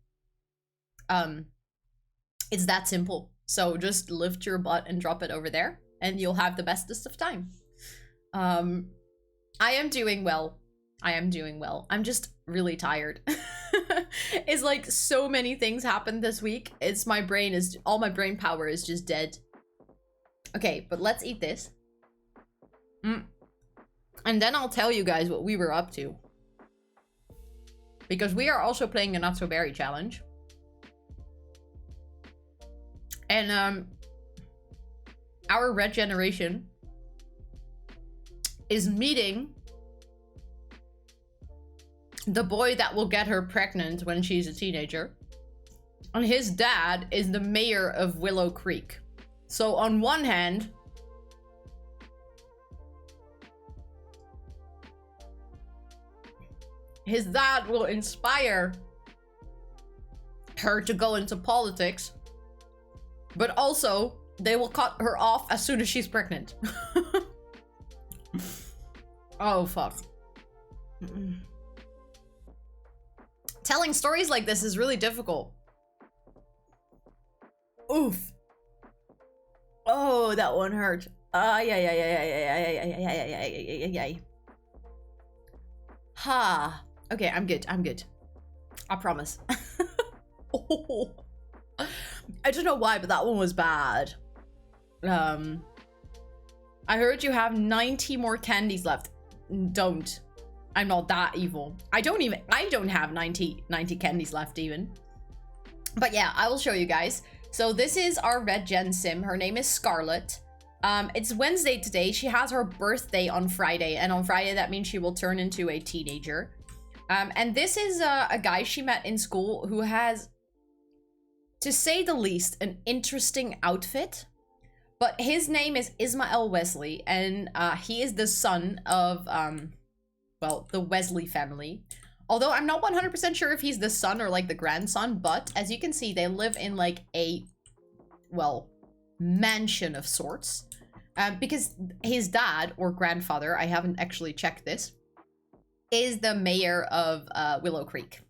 It's that simple. So just lift your butt and drop it over there, and you'll have the bestest of time. I am doing well. I am doing well. I'm just really tired. It's like so many things happened this week. It's my brain is... All my brain power is just dead. Okay, but let's eat this. And then I'll tell you guys what we were up to. Because we are also playing the Not So Berry challenge. And our red generation is meeting the boy that will get her pregnant when she's a teenager. And his dad is the mayor of Willow Creek. So on one hand, his dad will inspire her to go into politics, but also they will cut her off as soon as she's pregnant. Oh, fuck. Telling stories like this is really difficult. Oof. Oh, that one hurt. Yeah. Ha. Okay, I'm good. I'm good. I promise. Oh. I don't know why, but that one was bad. I heard you have 90 more candies left. Don't. I'm not that evil. I don't have 90 candies left even. But yeah, I will show you guys. So this is our red gen sim. Her name is Scarlett. It's Wednesday today. She has her birthday on Friday, and on Friday that means she will turn into a teenager. And this is a guy she met in school who has, to say the least, an interesting outfit. But his name is Ismael Wesley, and he is the son of well, the Wesley family. Although I'm not 100% sure if he's the son or like the grandson, but as you can see, they live in like a, well, mansion of sorts. Because his dad or grandfather, I haven't actually checked this, is the mayor of Willow Creek.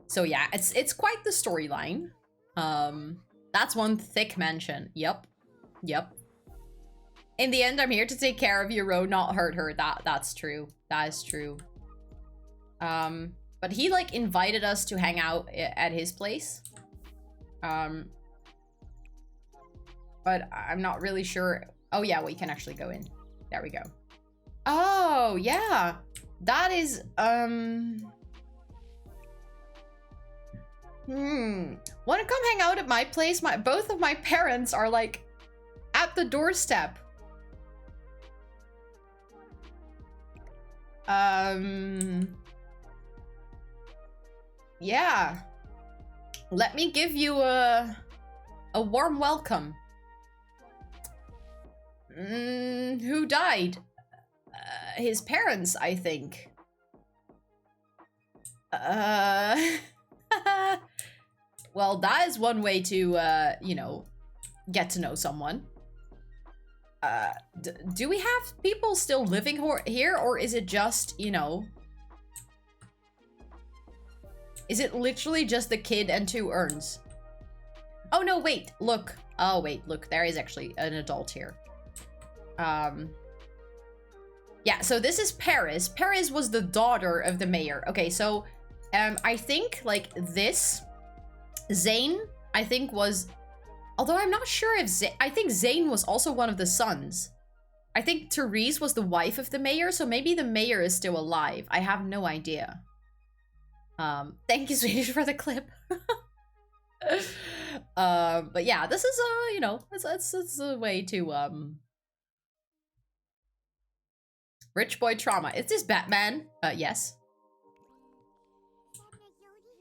So yeah, it's quite the storyline. That's one thick mansion. Yep. In the end, I'm here to take care of Ro, not hurt her. That's true. That is true. But he like invited us to hang out at his place. But I'm not really sure. Oh yeah, we can actually go in. There we go. Oh yeah, that is Want to come hang out at my place? Both of my parents are like at the doorstep. Yeah. Let me give you a warm welcome. Who died? His parents, I think. Well, that is one way to, you know, get to know someone. Do we have people still living here, or is it just, you know... Is it literally just the kid and 2 urns? Oh, no, wait, look. Oh, wait, look, there is actually an adult here. Yeah, so this is Paris. Paris was the daughter of the mayor. Okay, so, I think, like, this... Zane, I think, was... Although I'm not sure if I think Zane was also one of the sons. I think Therese was the wife of the mayor, so maybe the mayor is still alive. I have no idea. Thank you, Swedish, for the clip. But yeah, this is you know, it's a way to rich boy trauma. Is this Batman? Yes.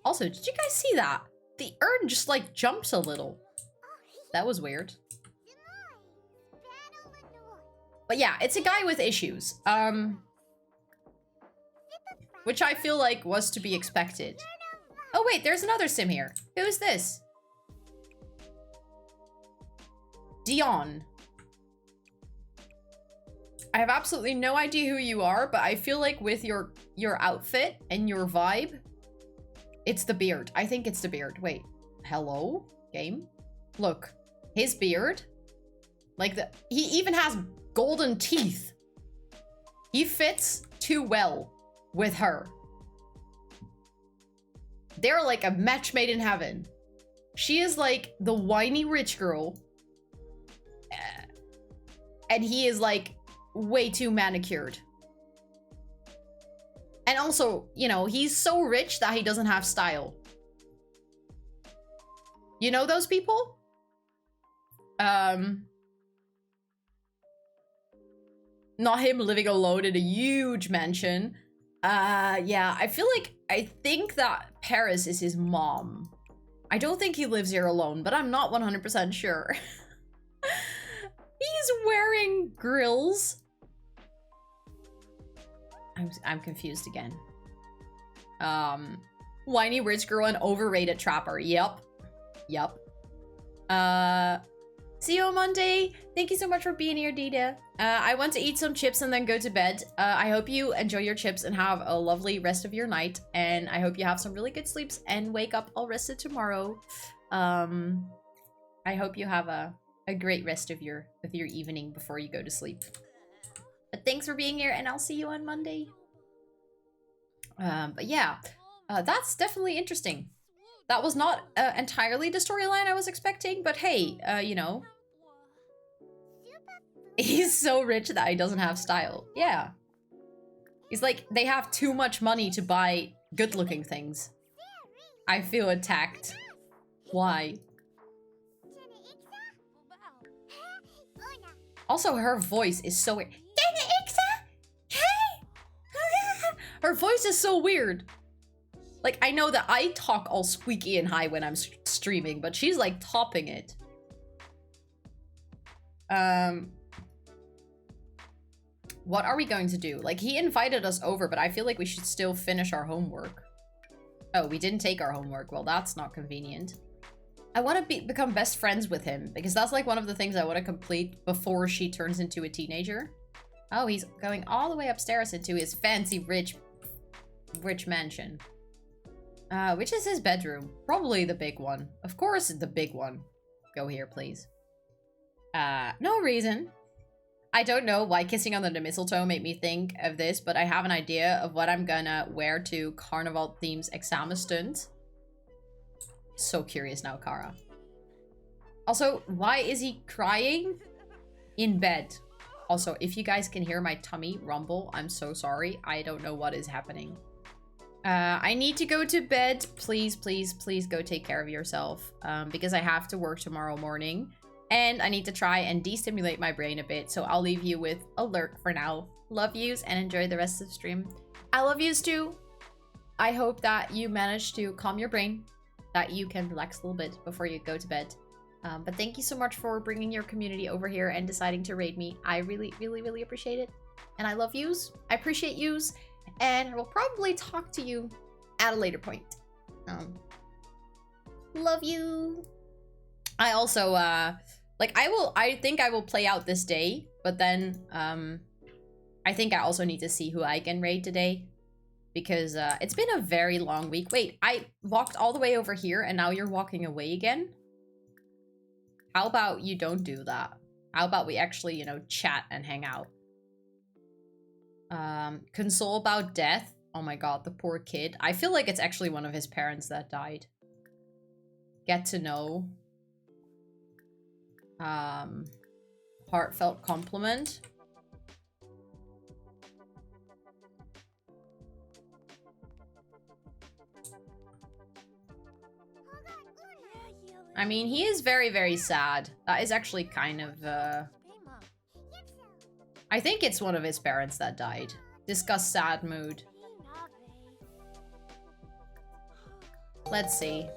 Also, did you guys see that? The urn just like jumps a little. That was weird. But yeah, it's a guy with issues. Which I feel like was to be expected. Oh wait, there's another sim here. Who's this? Dion. I have absolutely no idea who you are, but I feel like with your outfit and your vibe, it's the beard. I think it's the beard. Wait, hello? Game? Look, his beard. Like he even has golden teeth. He fits too well with her. They're like a match made in heaven. She is like the whiny rich girl. And he is like way too manicured. And also, you know, he's so rich that he doesn't have style. You know those people? Not him living alone in a huge mansion. Yeah, I think that Paris is his mom. I don't think he lives here alone, but I'm not 100% sure. He's wearing grills. I'm confused again. Whiny rich girl and overrated trapper. Yep. See you on Monday. Thank you so much for being here, Dita. I want to eat some chips and then go to bed. I hope you enjoy your chips and have a lovely rest of your night. And I hope you have some really good sleeps and wake up all rested tomorrow. I hope you have a great rest of your evening before you go to sleep. But thanks for being here, and I'll see you on Monday. But yeah, that's definitely interesting. That was not entirely the storyline I was expecting, but hey, you know. He's so rich that he doesn't have style. Yeah. He's like, they have too much money to buy good-looking things. I feel attacked. Why? Also, her voice is so weird. Her voice is so weird. Like, I know that I talk all squeaky and high when I'm streaming, but she's like topping it. What are we going to do? Like, he invited us over, but I feel like we should still finish our homework. Oh, we didn't take our homework. Well, that's not convenient. I want to become best friends with him, because that's like one of the things I want to complete before she turns into a teenager. Oh, he's going all the way upstairs into his fancy rich Which mansion? Which is his bedroom? Probably the big one. Of course, the big one. Go here, please. No reason. I don't know why kissing under the mistletoe made me think of this, but I have an idea of what I'm gonna wear to Carnival Themes Examenstund. So curious now, Kara. Also, why is he crying? In bed. Also, if you guys can hear my tummy rumble, I'm so sorry. I don't know what is happening. I need to go to bed. Please, please, please go take care of yourself. Because I have to work tomorrow morning. And I need to try and destimulate my brain a bit. So I'll leave you with a lurk for now. Love yous and enjoy the rest of the stream. I love yous too. I hope that you manage to calm your brain. That you can relax a little bit before you go to bed. But thank you so much for bringing your community over here and deciding to raid me. I really, really, really appreciate it. And I love yous. I appreciate yous. And I will probably talk to you at a later point. Love you. I also, I think I will play out this day. But then, I think I also need to see who I can raid today. Because it's been a very long week. Wait, I walked all the way over here and now you're walking away again? How about you don't do that? How about we actually, you know, chat and hang out? Console about death. Oh my god, the poor kid. I feel like it's actually one of his parents that died. Get to know. Heartfelt compliment. I mean, he is very, very sad. That is actually kind of, I think it's one of his parents that died. Discuss sad mood. Let's see.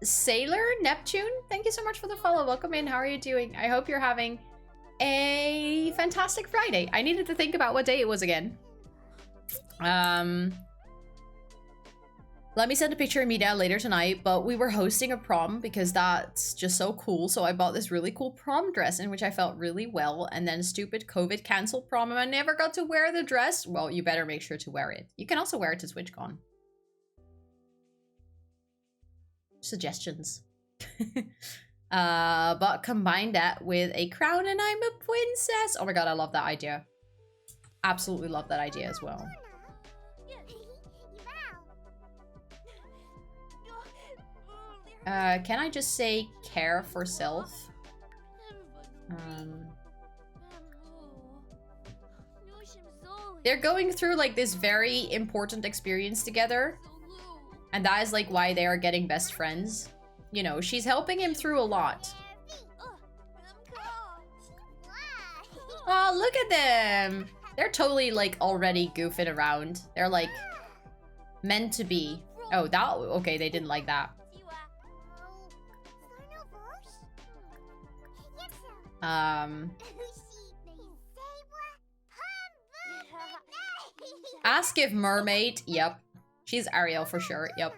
Sailor Neptune, thank you so much for the follow. Welcome in. How are you doing? I hope you're having a fantastic Friday. I needed to think about what day it was again. Let me send a picture of me down later tonight, but we were hosting a prom because that's just so cool. So I bought this really cool prom dress in which I felt really well. And then stupid COVID canceled prom and I never got to wear the dress. Well, you better make sure to wear it. You can also wear it to TwitchCon. Suggestions. But combine that with a crown and I'm a princess. Oh my god, I love that idea. Absolutely love that idea as well. Can I just say care for self? They're going through like this very important experience together. And that is like why they are getting best friends. You know, she's helping him through a lot. Oh, look at them. They're totally like already goofing around. They're like meant to be. Oh, that, okay, they didn't like that. Ask if mermaid. Yep. She's Ariel for sure. Yep.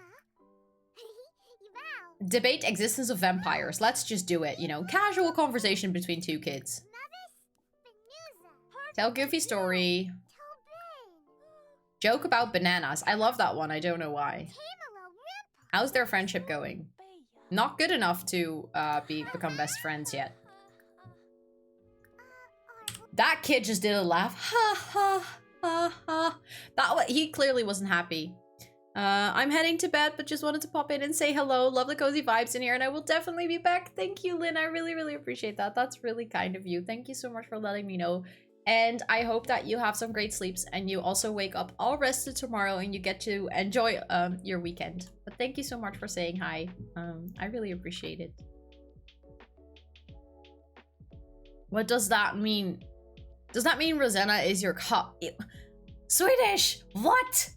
Debate existence of vampires. Let's just do it. You know, casual conversation between two kids. Tell goofy story. Joke about bananas. I love that one. I don't know why. How's their friendship going? Not good enough to become best friends yet. That kid just did a laugh. Ha ha ha ha. He clearly wasn't happy. I'm heading to bed, but just wanted to pop in and say hello. Love the cozy vibes in here, and I will definitely be back. Thank you, Lynn. I really, really appreciate that. That's really kind of you. Thank you so much for letting me know. And I hope that you have some great sleeps and you also wake up all rested tomorrow and you get to enjoy your weekend. But thank you so much for saying hi. I really appreciate it. What does that mean? Does that mean Rosanna is your Swedish? What?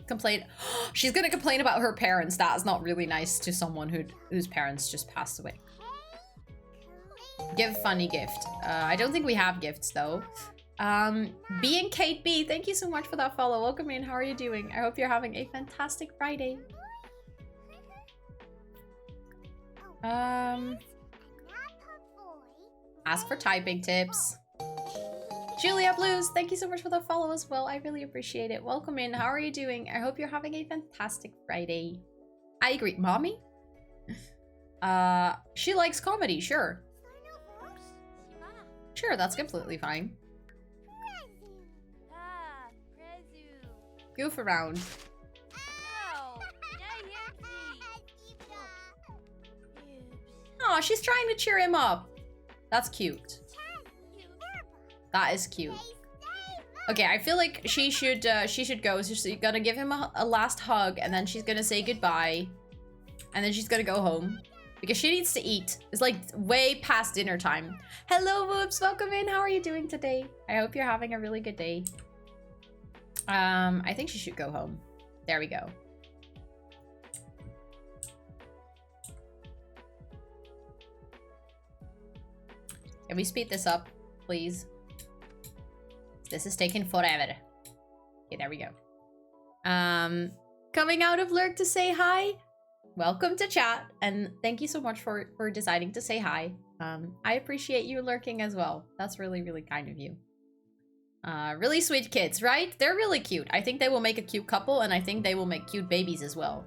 Complain. She's gonna complain about her parents. That is not really nice to someone whose parents just passed away. Give funny gift. I don't think we have gifts though. B and Kate B, thank you so much for that follow. Welcome in. How are you doing? I hope you're having a fantastic Friday. Ask for typing tips. Julia Blues, thank you so much for the follow as well. I really appreciate it. Welcome in. How are you doing? I hope you're having a fantastic Friday. I agree. Mommy? She likes comedy, sure. Sure, that's completely fine. Goof around. Oh, she's trying to cheer him up. That's cute. That is cute. Okay, I feel like she should go. So she's gonna give him a last hug, and then she's gonna say goodbye, and then she's gonna go home because she needs to eat. It's like way past dinner time. Hello, Whoops, welcome in. How are you doing today? I hope you're having a really good day. I think she should go home. There we go. Can we speed this up, please? This is taking forever. Okay, there we go. Coming out of lurk to say hi. Welcome to chat, and thank you so much for deciding to say hi. I appreciate you lurking as well. That's really, really kind of you. Really sweet kids, right? They're really cute. I think they will make a cute couple, and I think they will make cute babies as well.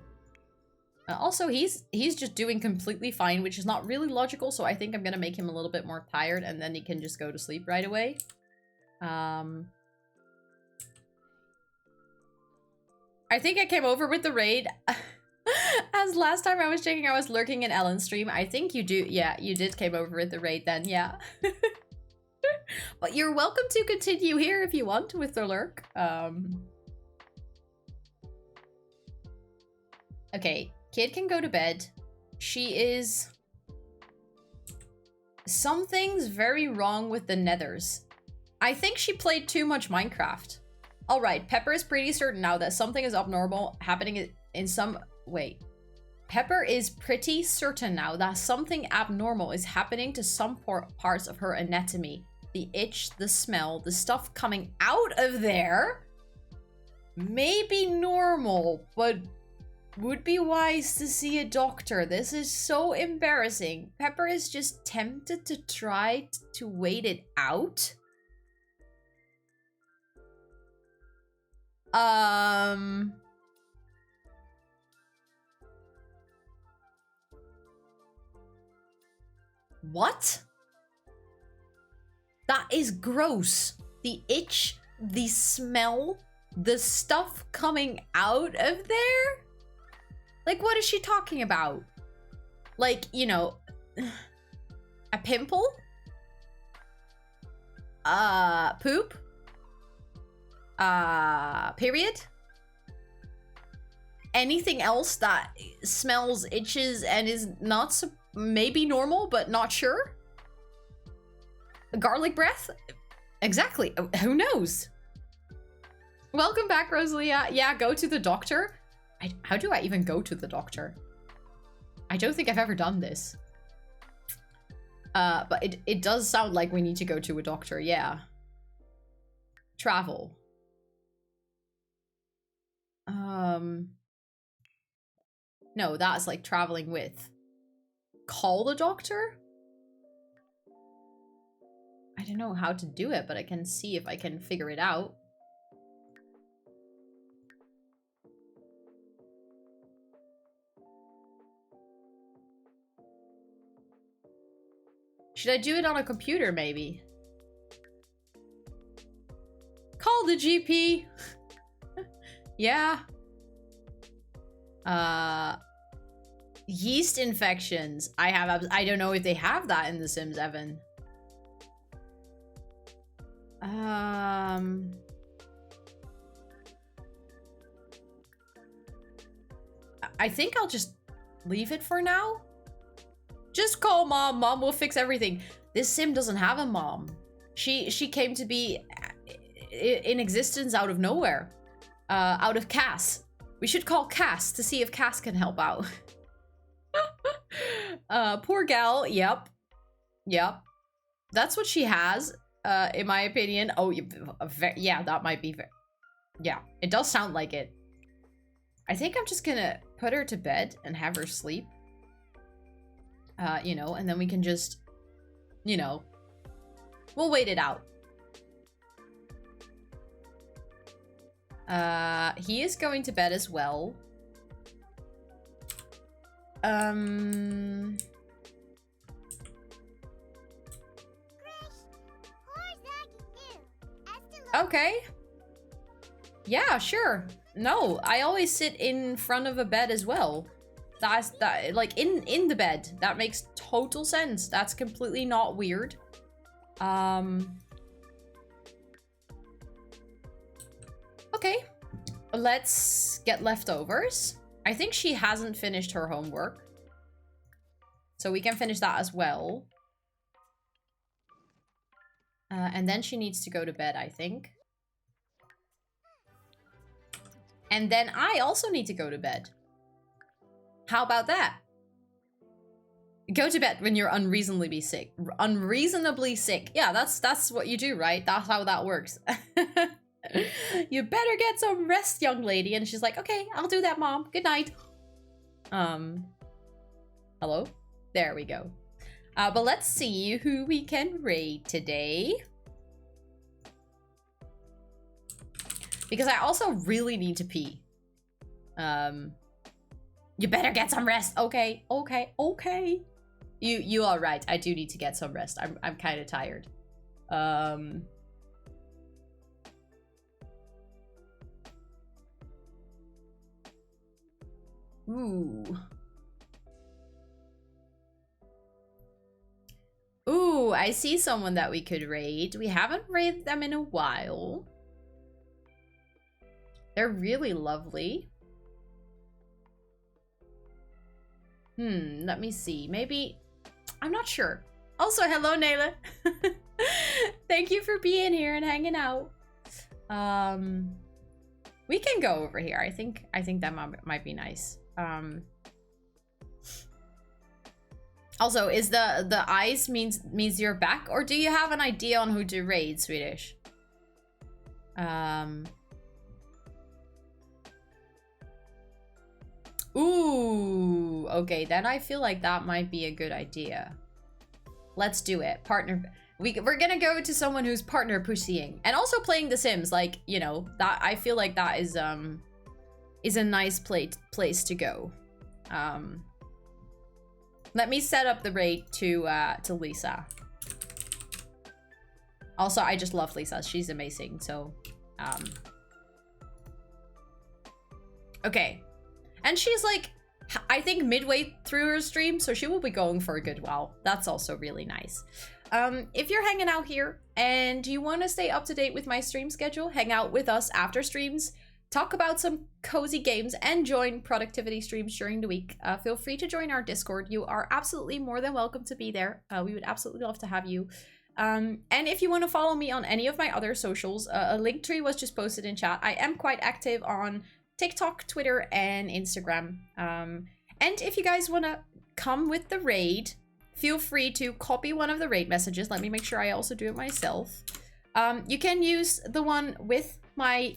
Also, he's just doing completely fine, which is not really logical, so I think I'm gonna make him a little bit more tired, and then he can just go to sleep right away. I think I came over with the raid. As last time I was checking, I was lurking in Ellen's stream. I think you do. Yeah, you did came over with the raid then, yeah. But you're welcome to continue here if you want with the lurk. Okay, kid can go to bed. She is... Something's very wrong with the nethers. I think she played too much Minecraft. Alright, Pepper is pretty certain now that something is abnormal happening in some... Wait. Pepper is pretty certain now that something abnormal is happening to some parts of her anatomy. The itch, the smell, the stuff coming out of there may be normal, but would be wise to see a doctor. This is so embarrassing. Pepper is just tempted to try to wait it out. What? That is gross. The itch, the smell, the stuff coming out of there? Like, what is she talking about? Like, you know, a pimple? Poop? Period? Anything else that smells, itches, and is not maybe normal, but not sure? Garlic breath? Exactly. Who knows? Welcome back, Rosalia. Yeah, go to the doctor. How do I even go to the doctor? I don't think I've ever done this. But it does sound like we need to go to a doctor, yeah. Travel. No, that's like traveling with. Call the doctor? I don't know how to do it, but I can see if I can figure it out. Should I do it on a computer, maybe? Call the GP! Yeah. Yeast infections. I don't know if they have that in The Sims, Evan. I think I'll just leave it for now. Just call mom. Mom will fix everything. This sim doesn't have a mom. She came to be in existence out of nowhere. Out of Cass. We should call Cass to see if Cass can help out. Poor gal. Yep. Yep. That's what she has, in my opinion. Oh, yeah, that might be... Yeah, it does sound like it. I think I'm just gonna put her to bed and have her sleep. You know, and then we can just, you know, we'll wait it out. He is going to bed as well. Okay. Yeah, sure. No, I always sit in front of a bed as well. That's that, like in the bed. That makes total sense. That's completely not weird. Okay. Let's get leftovers. I think she hasn't finished her homework. So we can finish that as well. And then she needs to go to bed, I think. And then I also need to go to bed. How about that? Go to bed when you're unreasonably sick. Unreasonably sick. Yeah, that's what you do, right? That's how that works. You better get some rest, young lady. And she's like, okay, I'll do that, Mom. Good night. Hello? There we go. But let's see who we can raid today. Because I also really need to pee. You better get some rest. Okay, okay, okay. You are right. I do need to get some rest. I'm kind of tired. Ooh. Ooh, I see someone that we could raid. We haven't raided them in a while. They're really lovely. Let me see. Maybe... I'm not sure. Also, hello, Nayla. Thank you for being here and hanging out. We can go over here. I think that might be nice. Also, is the eyes means you're back, or do you have an idea on who to raid, Swedish? Ooh, okay, then I feel like that might be a good idea. Let's do it. Partner. We're gonna go to someone who's partner pussying and also playing The Sims. Like, you know, that I feel like that is a nice place to go. Let me set up the raid to Lisa. Also, I just love Lisa. She's amazing. So, okay. And she's like, I think midway through her stream, so she will be going for a good while. That's also really nice. If you're hanging out here and you want to stay up to date with my stream schedule, hang out with us after streams, talk about some cozy games, and join productivity streams during the week, feel free to join our Discord. You are absolutely more than welcome to be there. We would absolutely love to have you. And if you want to follow me on any of my other socials, a link tree was just posted in chat. I am quite active on TikTok, Twitter, and Instagram. And if you guys want to come with the raid, feel free to copy one of the raid messages. Let me make sure I also do it myself. You can use the one with my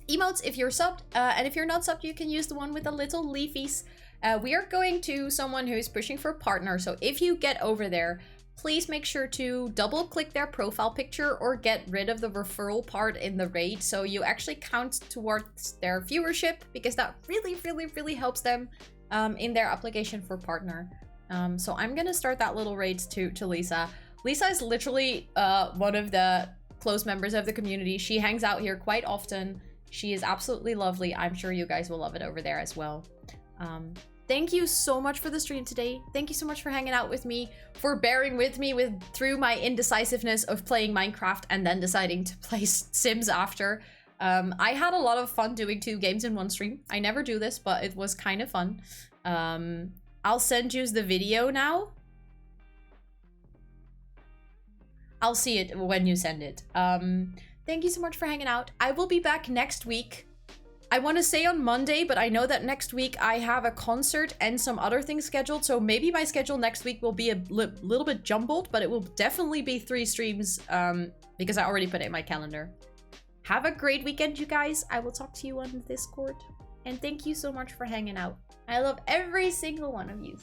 emotes if you're subbed, and if you're not subbed, you can use the one with the little leafies. We are going to someone who is pushing for a partner, so if you get over there, please make sure to double click their profile picture or get rid of the referral part in the raid so you actually count towards their viewership, because that really helps them in their application for partner. So I'm gonna start that little raid to Lisa. Lisa is literally one of the close members of the community. She hangs out here quite often. She is absolutely lovely. I'm sure you guys will love it over there as well. Thank you so much for the stream today. Thank you so much for hanging out with me, for bearing with me through my indecisiveness of playing Minecraft and then deciding to play Sims after. I had a lot of fun doing 2 games in one stream. I never do this, but it was kind of fun. I'll send you the video now. I'll see it when you send it. Thank you so much for hanging out. I will be back next week. I want to say on Monday, but I know that next week I have a concert and some other things scheduled, so maybe my schedule next week will be a little bit jumbled, but it will definitely be 3 streams because I already put it in my calendar. Have a great weekend, you guys. I will talk to you on Discord, and thank you so much for hanging out. I love every single one of you.